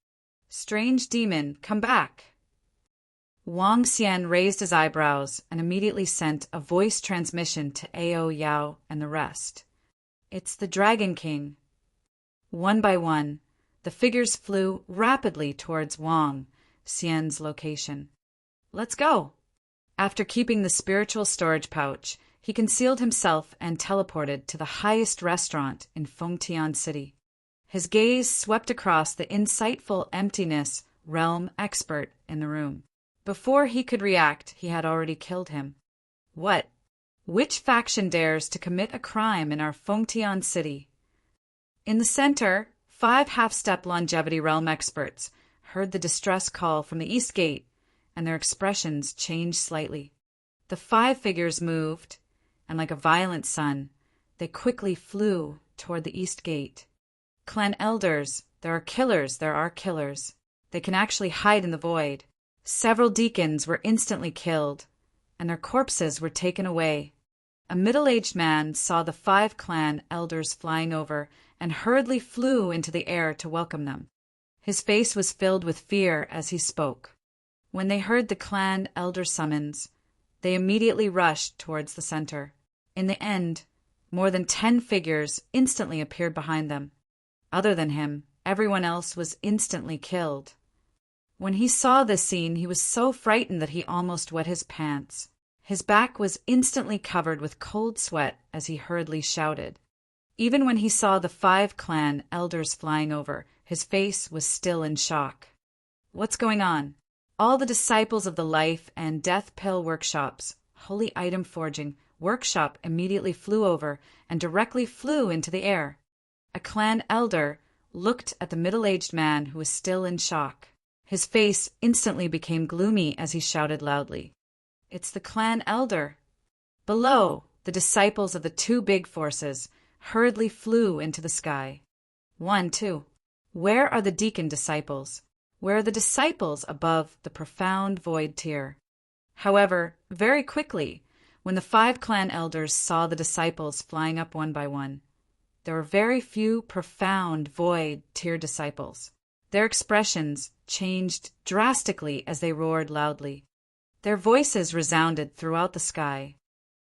Strange demon, come back! Wang Xian raised his eyebrows and immediately sent a voice transmission to Ao Yao and the rest. It's the Dragon King. One by one, the figures flew rapidly towards Wang Xian's location. Let's go! After keeping the spiritual storage pouch, he concealed himself and teleported to the highest restaurant in Fengtian City. His gaze swept across the insightful emptiness realm expert in the room. Before he could react, he had already killed him. What? Which faction dares to commit a crime in our Fengtian City? In the center, 5 half-step longevity realm experts heard the distress call from the east gate, and their expressions changed slightly. The 5 figures moved, and like a violent sun, they quickly flew toward the east gate. Clan Elders, there are killers. They can actually hide in the void. Several deacons were instantly killed, and their corpses were taken away. A middle-aged man saw the 5 clan elders flying over and hurriedly flew into the air to welcome them. His face was filled with fear as he spoke. When they heard the clan elder summons, they immediately rushed towards the center. In the end, more than 10 figures instantly appeared behind them. Other than him, everyone else was instantly killed. When he saw this scene, he was so frightened that he almost wet his pants. His back was instantly covered with cold sweat as he hurriedly shouted, Even when he saw the 5 clan elders flying over, his face was still in shock. What's going on? All the disciples of the Life and Death Pill workshops, Holy Item Forging workshop immediately flew over and directly flew into the air. A clan elder looked at the middle-aged man who was still in shock. His face instantly became gloomy as he shouted loudly, "It's the clan elder!" Below, the disciples of the 2 big forces hurriedly flew into the sky. 1, 2. Where are the deacon disciples? Where are the disciples above the profound void tier? However, very quickly, when the 5 clan elders saw the disciples flying up one by one, there were very few profound void tier disciples. Their expressions changed drastically as they roared loudly. Their voices resounded throughout the sky.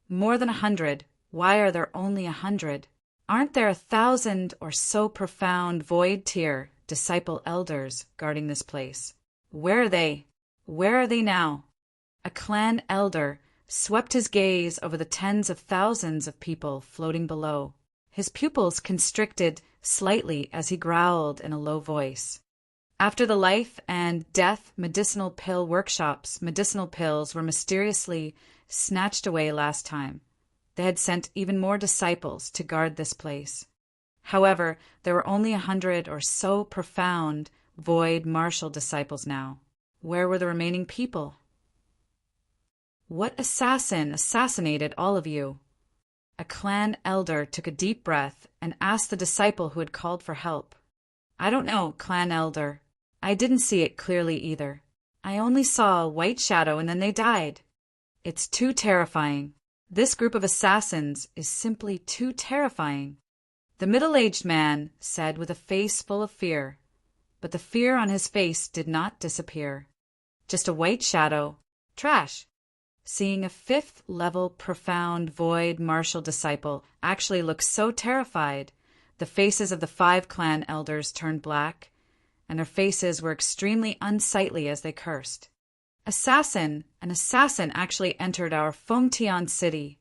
More than 100. Why are there only 100? Aren't there 1,000 or so profound void tier disciple elders guarding this place? Where are they? Where are they now? A clan elder swept his gaze over the tens of thousands of people floating below. His pupils constricted slightly as he growled in a low voice. After the Life and Death medicinal pill workshops, medicinal pills were mysteriously snatched away last time. They had sent even more disciples to guard this place. However, there were only 100 or so profound void martial disciples now. Where were the remaining people? What assassin assassinated all of you? A clan elder took a deep breath and asked the disciple who had called for help. I don't know, clan elder. I didn't see it clearly either. I only saw a white shadow and then they died. It's too terrifying. This group of assassins is simply too terrifying. The middle-aged man said with a face full of fear, but the fear on his face did not disappear. Just a white shadow. Trash. Seeing a 5th-level profound void martial disciple actually look so terrified, the faces of the 5 clan elders turned black, and their faces were extremely unsightly as they cursed. An assassin actually entered our Fengtian city.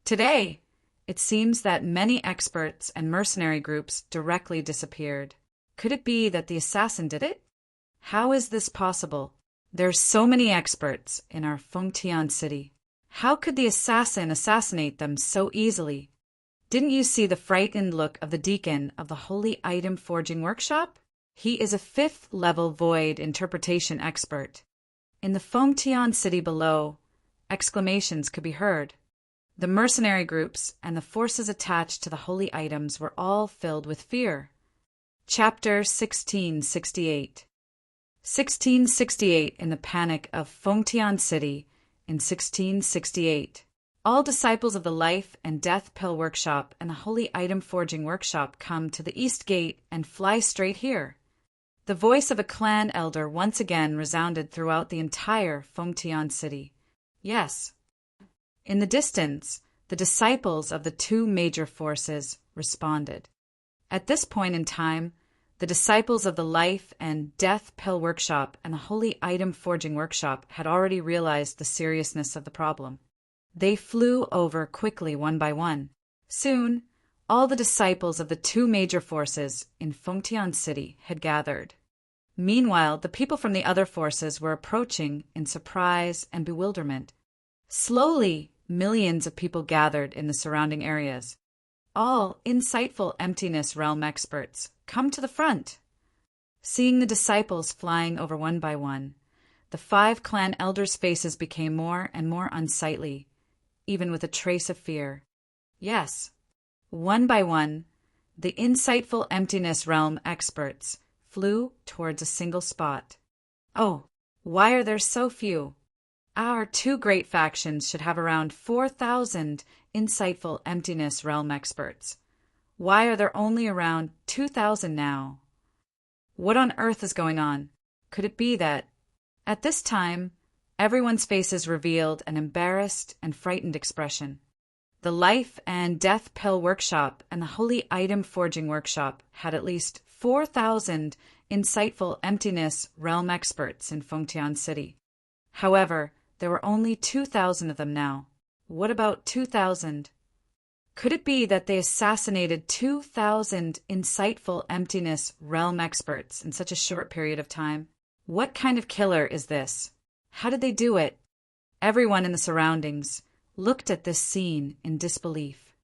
Today, it seems that many experts and mercenary groups directly disappeared. Could it be that the assassin did it? How is this possible? There's so many experts in our Fengtian city. How could the assassin assassinate them so easily? Didn't you see the frightened look of the deacon of the Holy Item Forging workshop? He is a 5th-level void interpretation expert. In the Fengtian city below, exclamations could be heard. The mercenary groups and the forces attached to the holy items were all filled with fear. Chapter 1668. 1668 in the panic of Fengtian city in 1668. All disciples of the Life and Death Pill workshop and the Holy Item Forging workshop come to the East Gate and fly straight here. The voice of a clan elder once again resounded throughout the entire Fengtian city. Yes. In the distance, the disciples of the 2 major forces responded. At this point in time, the disciples of the Life and Death Pill workshop and the Holy Item Forging workshop had already realized the seriousness of the problem. They flew over quickly one by one. Soon, all the disciples of the 2 major forces in Fengtian city had gathered. Meanwhile, the people from the other forces were approaching in surprise and bewilderment. Slowly, millions of people gathered in the surrounding areas. All insightful emptiness realm experts, come to the front. Seeing the disciples flying over one by one, the 5 clan elders' faces became more and more unsightly, even with a trace of fear. Yes, one by one, the insightful emptiness realm experts flew towards a single spot. Oh, why are there so few? Our 2 great factions should have around 4,000 insightful emptiness realm experts. Why are there only around 2,000 now? What on earth is going on? Could it be that, at this time, everyone's faces revealed an embarrassed and frightened expression? The Life and Death Pill workshop and the Holy Item Forging workshop had at least 4,000 insightful emptiness realm experts in Fengtian city. However, there were only 2,000 of them now. What about 2,000? Could it be that they assassinated 2,000 insightful emptiness realm experts in such a short period of time? What kind of killer is this? How did they do it? Everyone in the surroundings looked at this scene in disbelief.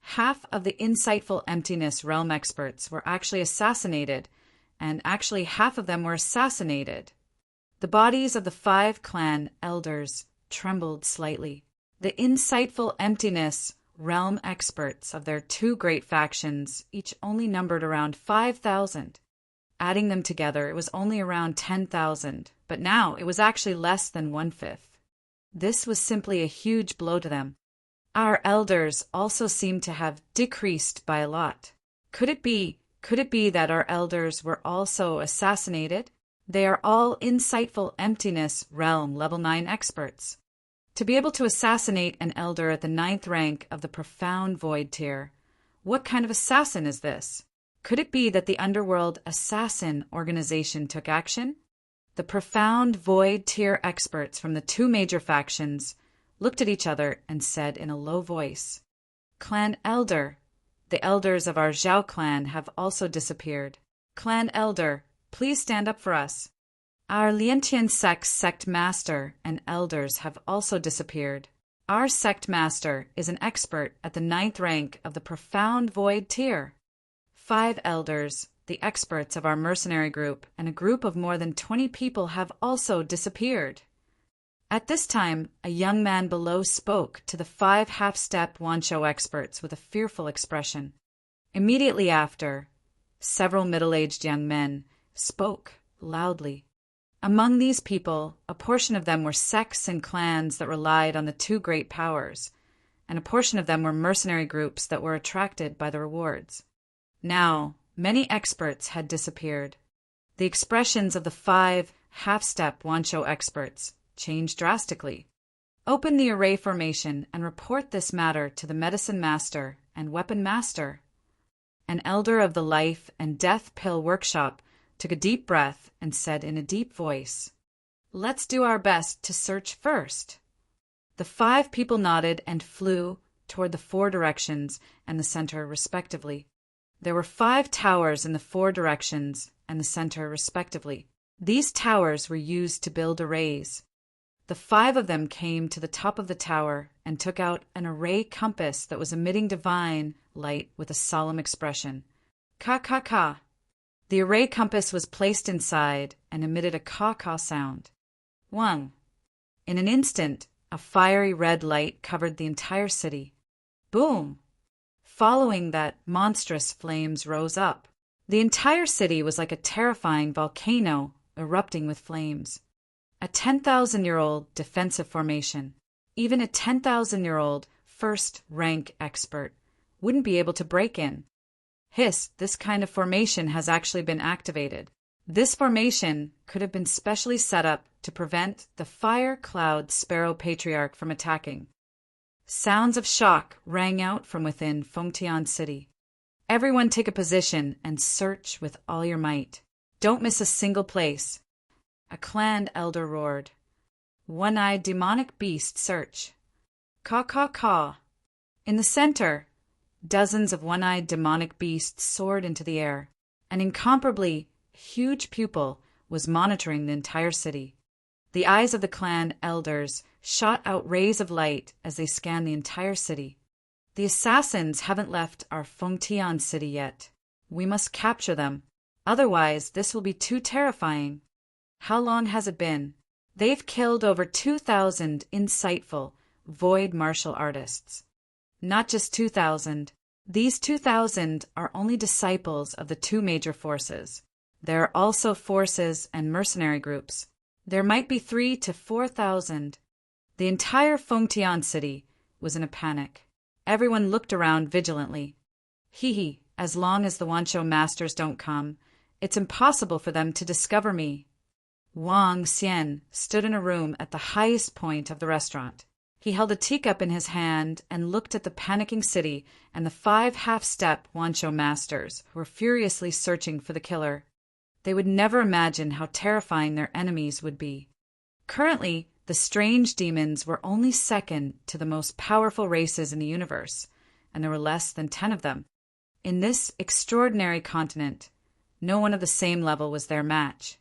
Half of the insightful emptiness realm experts were actually assassinated, and actually half of them were assassinated. The bodies of the 5 clan elders trembled slightly. The insightful emptiness realm experts of their 2 great factions each only numbered around 5,000. Adding them together, it was only around 10,000, but now it was actually less than 1/5. This was simply a huge blow to them. Our elders also seemed to have decreased by a lot. Could it be that our elders were also assassinated? They are all insightful emptiness realm level 9 experts. To be able to assassinate an elder at the 9th rank of the profound void tier, what kind of assassin is this? Could it be that the underworld assassin organization took action? The profound void tier experts from the 2 major factions looked at each other and said in a low voice, "Clan Elder, the elders of our Zhao clan have also disappeared. Clan Elder, please stand up for us. Our Lientian sect master and elders have also disappeared. Our sect master is an expert at the 9th rank of the profound void tier. 5 elders, the experts of our mercenary group, and a group of more than 20 people have also disappeared." At this time, a young man below spoke to the 5 half-step Wanshou experts with a fearful expression. Immediately after, several middle-aged young men spoke loudly. Among these people, a portion of them were sects and clans that relied on the 2 great powers, and a portion of them were mercenary groups that were attracted by the rewards. Now, many experts had disappeared. The expressions of the 5 half-step Wanshou experts changed drastically. Open the array formation and report this matter to the medicine master and weapon master. An elder of the life and death pill workshop took a deep breath and said in a deep voice, "Let's do our best to search first." The 5 people nodded and flew toward the 4 directions and the center respectively. There were 5 towers in the 4 directions and the center respectively. These towers were used to build arrays. The 5 of them came to the top of the tower and took out an array compass that was emitting divine light with a solemn expression. "Ka ka ka." The array compass was placed inside and emitted a caw-caw sound. 1. In an instant, a fiery red light covered the entire city. Boom! Following that, monstrous flames rose up. The entire city was like a terrifying volcano erupting with flames. A 10,000-year-old defensive formation. Even a 10,000-year-old first-rank expert wouldn't be able to break in. Hiss, this kind of formation has actually been activated. This formation could have been specially set up to prevent the Fire Cloud Sparrow Patriarch from attacking. Sounds of shock rang out from within Fengtian City. Everyone take a position and search with all your might. Don't miss a single place. A clan elder roared. One-eyed demonic beast search. Caw, caw, caw. In the center, dozens of one-eyed demonic beasts soared into the air. An incomparably huge pupil was monitoring the entire city. The eyes of the clan elders shot out rays of light as they scanned the entire city. The assassins haven't left our Fengtian city yet. We must capture them. Otherwise, this will be too terrifying. How long has it been? They've killed over 2,000 insightful, void martial artists. Not just 2,000. These 2,000 are only disciples of the 2 major forces. There are also forces and mercenary groups. There might be 3,000 to 4,000. The entire Fengtian city was in a panic. Everyone looked around vigilantly. Hee, as long as the Wanshou masters don't come, it's impossible for them to discover me. Wang Xian stood in a room at the highest point of the restaurant. He held a teacup in his hand and looked at the panicking city and the 5 half-step Wanshou masters who were furiously searching for the killer. They would never imagine how terrifying their enemies would be. Currently, the strange demons were only second to the most powerful races in the universe, and there were less than 10 of them. In this extraordinary continent, no one of the same level was their match.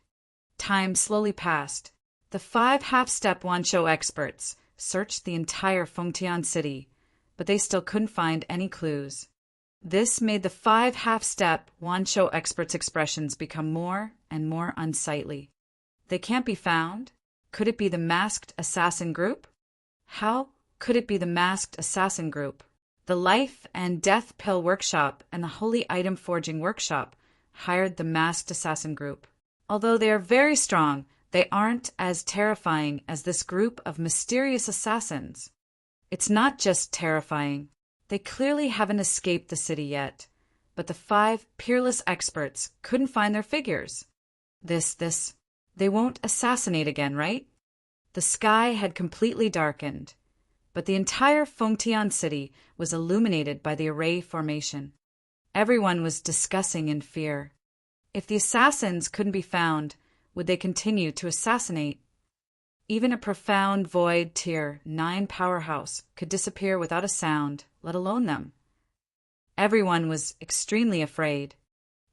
Time slowly passed. The 5 half-step Wanshou experts searched the entire Fengtian city, but they still couldn't find any clues. This made the 5 half-step Wanshou experts' expressions become more and more unsightly. They can't be found? Could it be the masked assassin group? How could it be the masked assassin group? The Life and Death Pill Workshop and the Holy Item Forging Workshop hired the masked assassin group. Although they are very strong, they aren't as terrifying as this group of mysterious assassins. It's not just terrifying. They clearly haven't escaped the city yet, but the 5 peerless experts couldn't find their figures. They won't assassinate again, right? The sky had completely darkened, but the entire Fengtian city was illuminated by the array formation. Everyone was discussing in fear. If the assassins couldn't be found, would they continue to assassinate? Even a profound void tier 9 powerhouse could disappear without a sound, let alone them. Everyone was extremely afraid.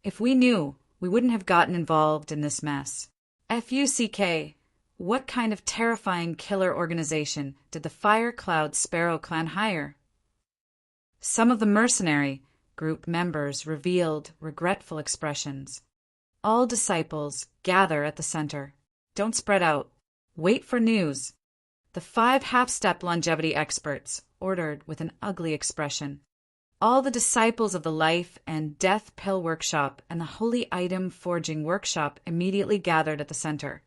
If we knew, we wouldn't have gotten involved in this mess. FUCK, what kind of terrifying killer organization did the Fire Cloud Sparrow clan hire? Some of the mercenary group members revealed regretful expressions. All disciples gather at the center. Don't spread out. Wait for news. The 5 half-step longevity experts ordered with an ugly expression. All the disciples of the Life and Death Pill Workshop and the Holy Item Forging Workshop immediately gathered at the center.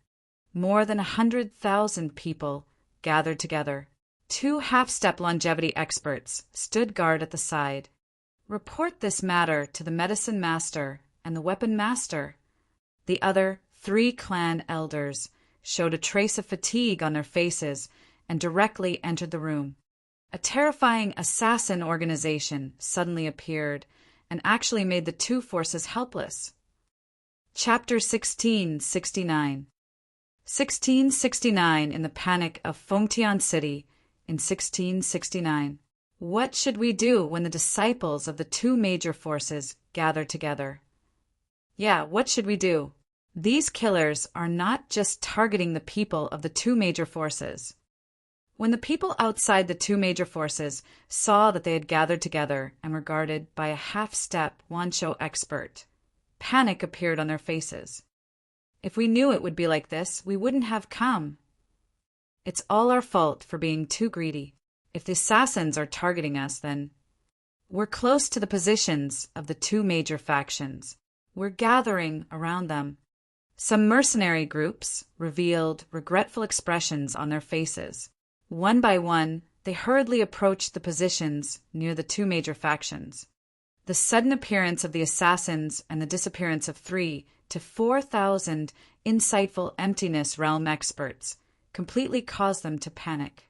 More than 100,000 people gathered together. 2 half-step longevity experts stood guard at the side. Report this matter to the Medicine Master and the Weapon Master. The other 3 clan elders showed a trace of fatigue on their faces and directly entered the room. A terrifying assassin organization suddenly appeared and actually made the 2 forces helpless. Chapter 1669. 1669 in the panic of Fengtian City in 1669. What should we do when the disciples of the 2 major forces gather together? Yeah, what should we do? These killers are not just targeting the people of the 2 major forces. When the people outside the 2 major forces saw that they had gathered together and were guarded by a half-step Wanshou expert, panic appeared on their faces. If we knew it would be like this, we wouldn't have come. It's all our fault for being too greedy. If the assassins are targeting us, then we're close to the positions of the 2 major factions. We're gathering around them. Some mercenary groups revealed regretful expressions on their faces. One by one, they hurriedly approached the positions near the 2 major factions. The sudden appearance of the assassins and the disappearance of 3 to 4,000 insightful emptiness realm experts completely caused them to panic.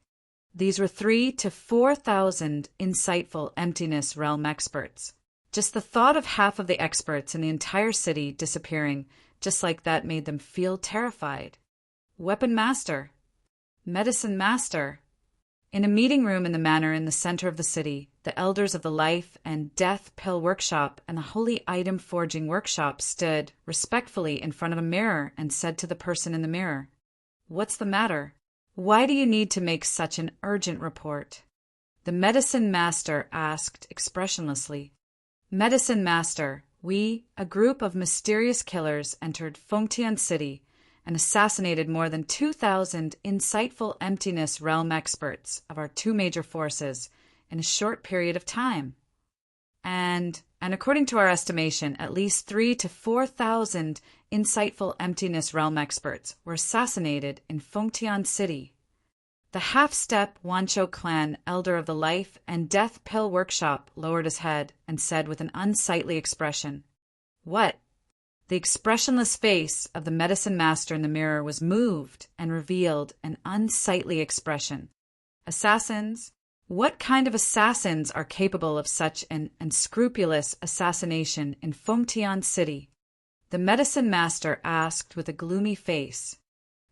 These were 3 to 4,000 insightful emptiness realm experts. Just the thought of half of the experts in the entire city disappearing just like that made them feel terrified. Weapon Master, Medicine Master. In a meeting room in the manor in the center of the city, the elders of the Life and Death Pill Workshop and the Holy Item Forging Workshop stood respectfully in front of a mirror and said to the person in the mirror, "What's the matter? Why do you need to make such an urgent report?" The Medicine Master asked expressionlessly. "Medicine Master, we, a group of mysterious killers, entered Fengtian City and assassinated more than 2,000 insightful emptiness realm experts of our 2 major forces in a short period of time. And according to our estimation, at least 3 to 4,000 insightful emptiness realm experts were assassinated in Fengtian City." The half-step Wanshou clan elder of the Life and Death Pill Workshop lowered his head and said with an unsightly expression, "What?" The expressionless face of the Medicine Master in the mirror was moved and revealed an unsightly expression. "Assassins? What kind of assassins are capable of such an unscrupulous assassination in Fengtian City?" The Medicine Master asked with a gloomy face.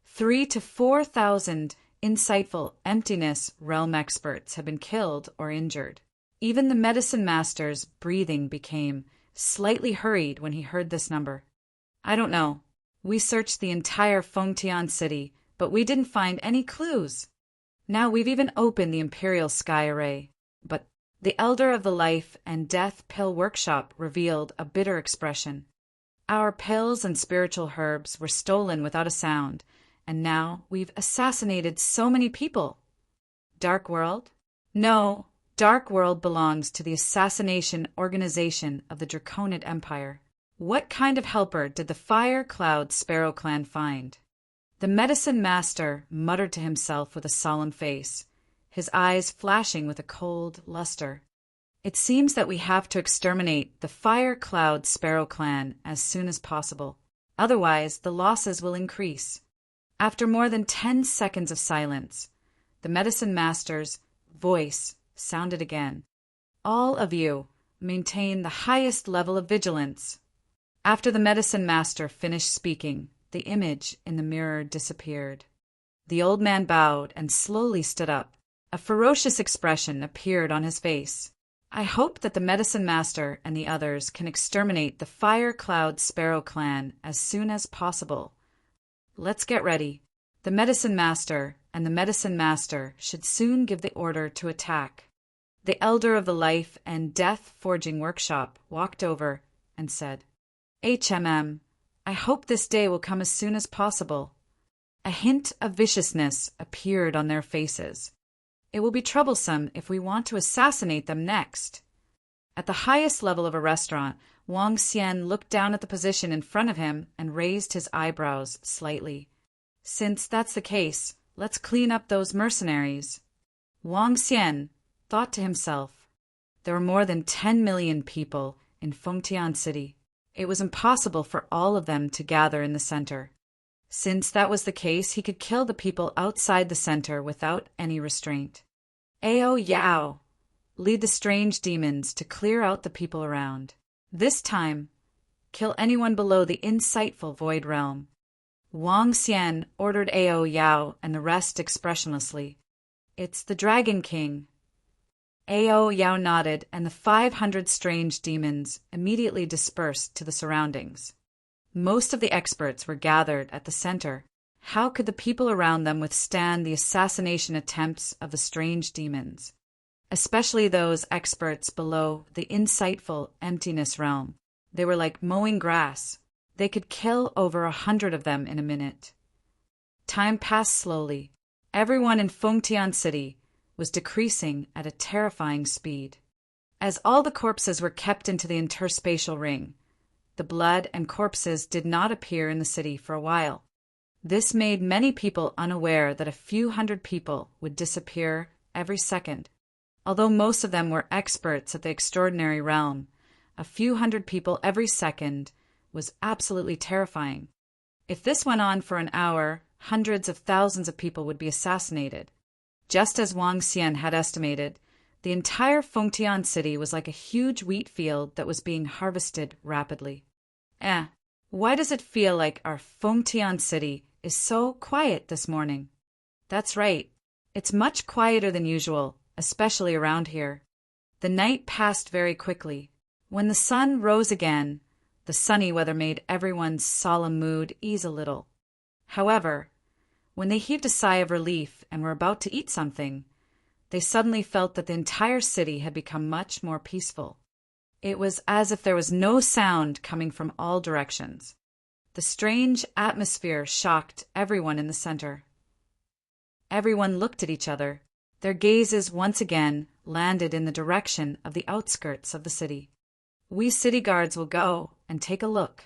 3 to 4,000 insightful emptiness realm experts have been killed or injured. Even the medicine master's breathing became slightly hurried when he heard this number. I don't know. We searched the entire Fengtian city, but we didn't find any clues. Now we've even opened the Imperial Sky Array, but the Elder of the Life and Death Pill Workshop revealed a bitter expression. Our pills and spiritual herbs were stolen without a sound, and now we've assassinated so many people. Dark World? No, Dark World belongs to the assassination organization of the Draconid Empire. What kind of helper did the Fire Cloud Sparrow clan find? The medicine master muttered to himself with a solemn face, his eyes flashing with a cold luster. It seems that we have to exterminate the Fire Cloud Sparrow clan as soon as possible. Otherwise, the losses will increase. After more than 10 seconds of silence, the medicine master's voice sounded again. All of you, maintain the highest level of vigilance. After the medicine master finished speaking, the image in the mirror disappeared. The old man bowed and slowly stood up. A ferocious expression appeared on his face. I hope that the medicine master and the others can exterminate the Fire Cloud Sparrow clan as soon as possible. Let's get ready. The medicine master and the medicine master should soon give the order to attack. The Elder of the Life and Death Forging Workshop walked over and said, I hope this day will come as soon as possible. A hint of viciousness appeared on their faces. It will be troublesome if we want to assassinate them next. At the highest level of a restaurant, Wang Xian looked down at the position in front of him and raised his eyebrows slightly. Since that's the case, let's clean up those mercenaries. Wang Xian thought to himself, there were more than 10 million people in Fengtian City. It was impossible for all of them to gather in the center. Since that was the case, he could kill the people outside the center without any restraint. Ao Yao, lead the strange demons to clear out the people around. This time, kill anyone below the insightful void realm. Wang Xian ordered Ao Yao and the rest expressionlessly. It's the Dragon King. Ao Yao nodded, and the 500 strange demons immediately dispersed to the surroundings. Most of the experts were gathered at the center. How could the people around them withstand the assassination attempts of the strange demons? Especially those experts below the insightful emptiness realm. They were like mowing grass. They could kill over 100 of them in a minute. Time passed slowly. Everyone in Fengtian City was decreasing at a terrifying speed. As all the corpses were kept into the interspatial ring, the blood and corpses did not appear in the city for a while. This made many people unaware that a few hundred people would disappear every second. Although most of them were experts at the extraordinary realm, a few hundred people every second was absolutely terrifying. If this went on for an hour, hundreds of thousands of people would be assassinated. Just as Wang Xian had estimated, the entire Fengtian city was like a huge wheat field that was being harvested rapidly. Why does it feel like our Fengtian city is so quiet this morning? That's right. It's much quieter than usual, especially around here. The night passed very quickly. When the sun rose again, the sunny weather made everyone's solemn mood ease a little. However, when they heaved a sigh of relief and were about to eat something, they suddenly felt that the entire city had become much more peaceful. It was as if there was no sound coming from all directions. The strange atmosphere shocked everyone in the center. Everyone looked at each other. Their gazes once again landed in the direction of the outskirts of the city. We city guards will go and take a look.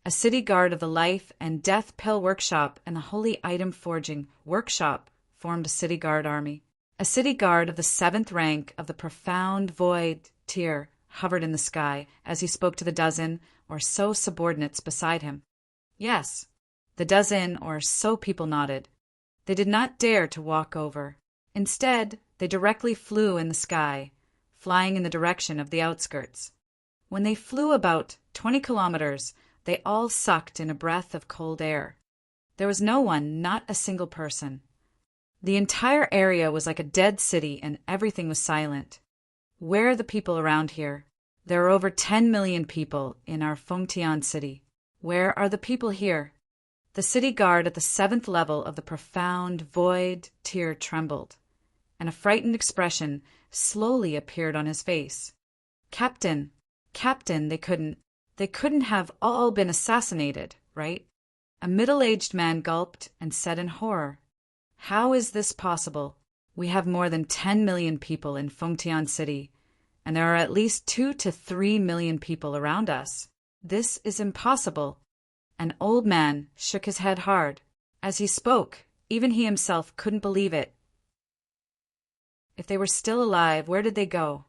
A city guard of the Life and Death Pill Workshop and the Holy Item Forging Workshop formed a city guard army. A city guard of the 7th rank of the Profound Void tier hovered in the sky as he spoke to the dozen or so subordinates beside him. Yes, the dozen or so people nodded. They did not dare to walk over. Instead, they directly flew in the sky, flying in the direction of the outskirts. When they flew about 20 kilometers, they all sucked in a breath of cold air. There was no one, not a single person. The entire area was like a dead city and everything was silent. Where are the people around here? There are over 10 million people in our Fengtian city. Where are the people here? The city guard at the 7th level of the profound void tier trembled, and a frightened expression slowly appeared on his face. Captain, Captain, they couldn't have all been assassinated, right? A middle-aged man gulped and said in horror, "How is this possible? We have more than 10 million people in Fengtian City, and there are at least 2 to 3 million people around us. This is impossible." An old man shook his head hard. As he spoke, even he himself couldn't believe it. If they were still alive, where did they go?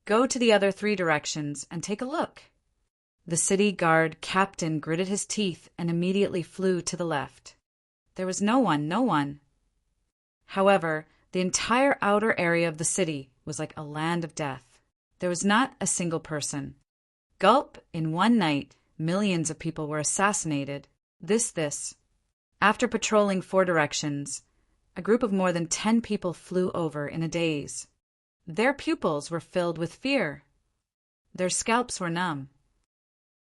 Go to the other 3 directions and take a look. The city guard captain gritted his teeth and immediately flew to the left. There was no one. However, the entire outer area of the city was like a land of death. There was not a single person. Gulp, in one night, millions of people were assassinated. This. After patrolling 4 directions, a group of more than 10 people flew over in a daze. Their pupils were filled with fear. Their scalps were numb.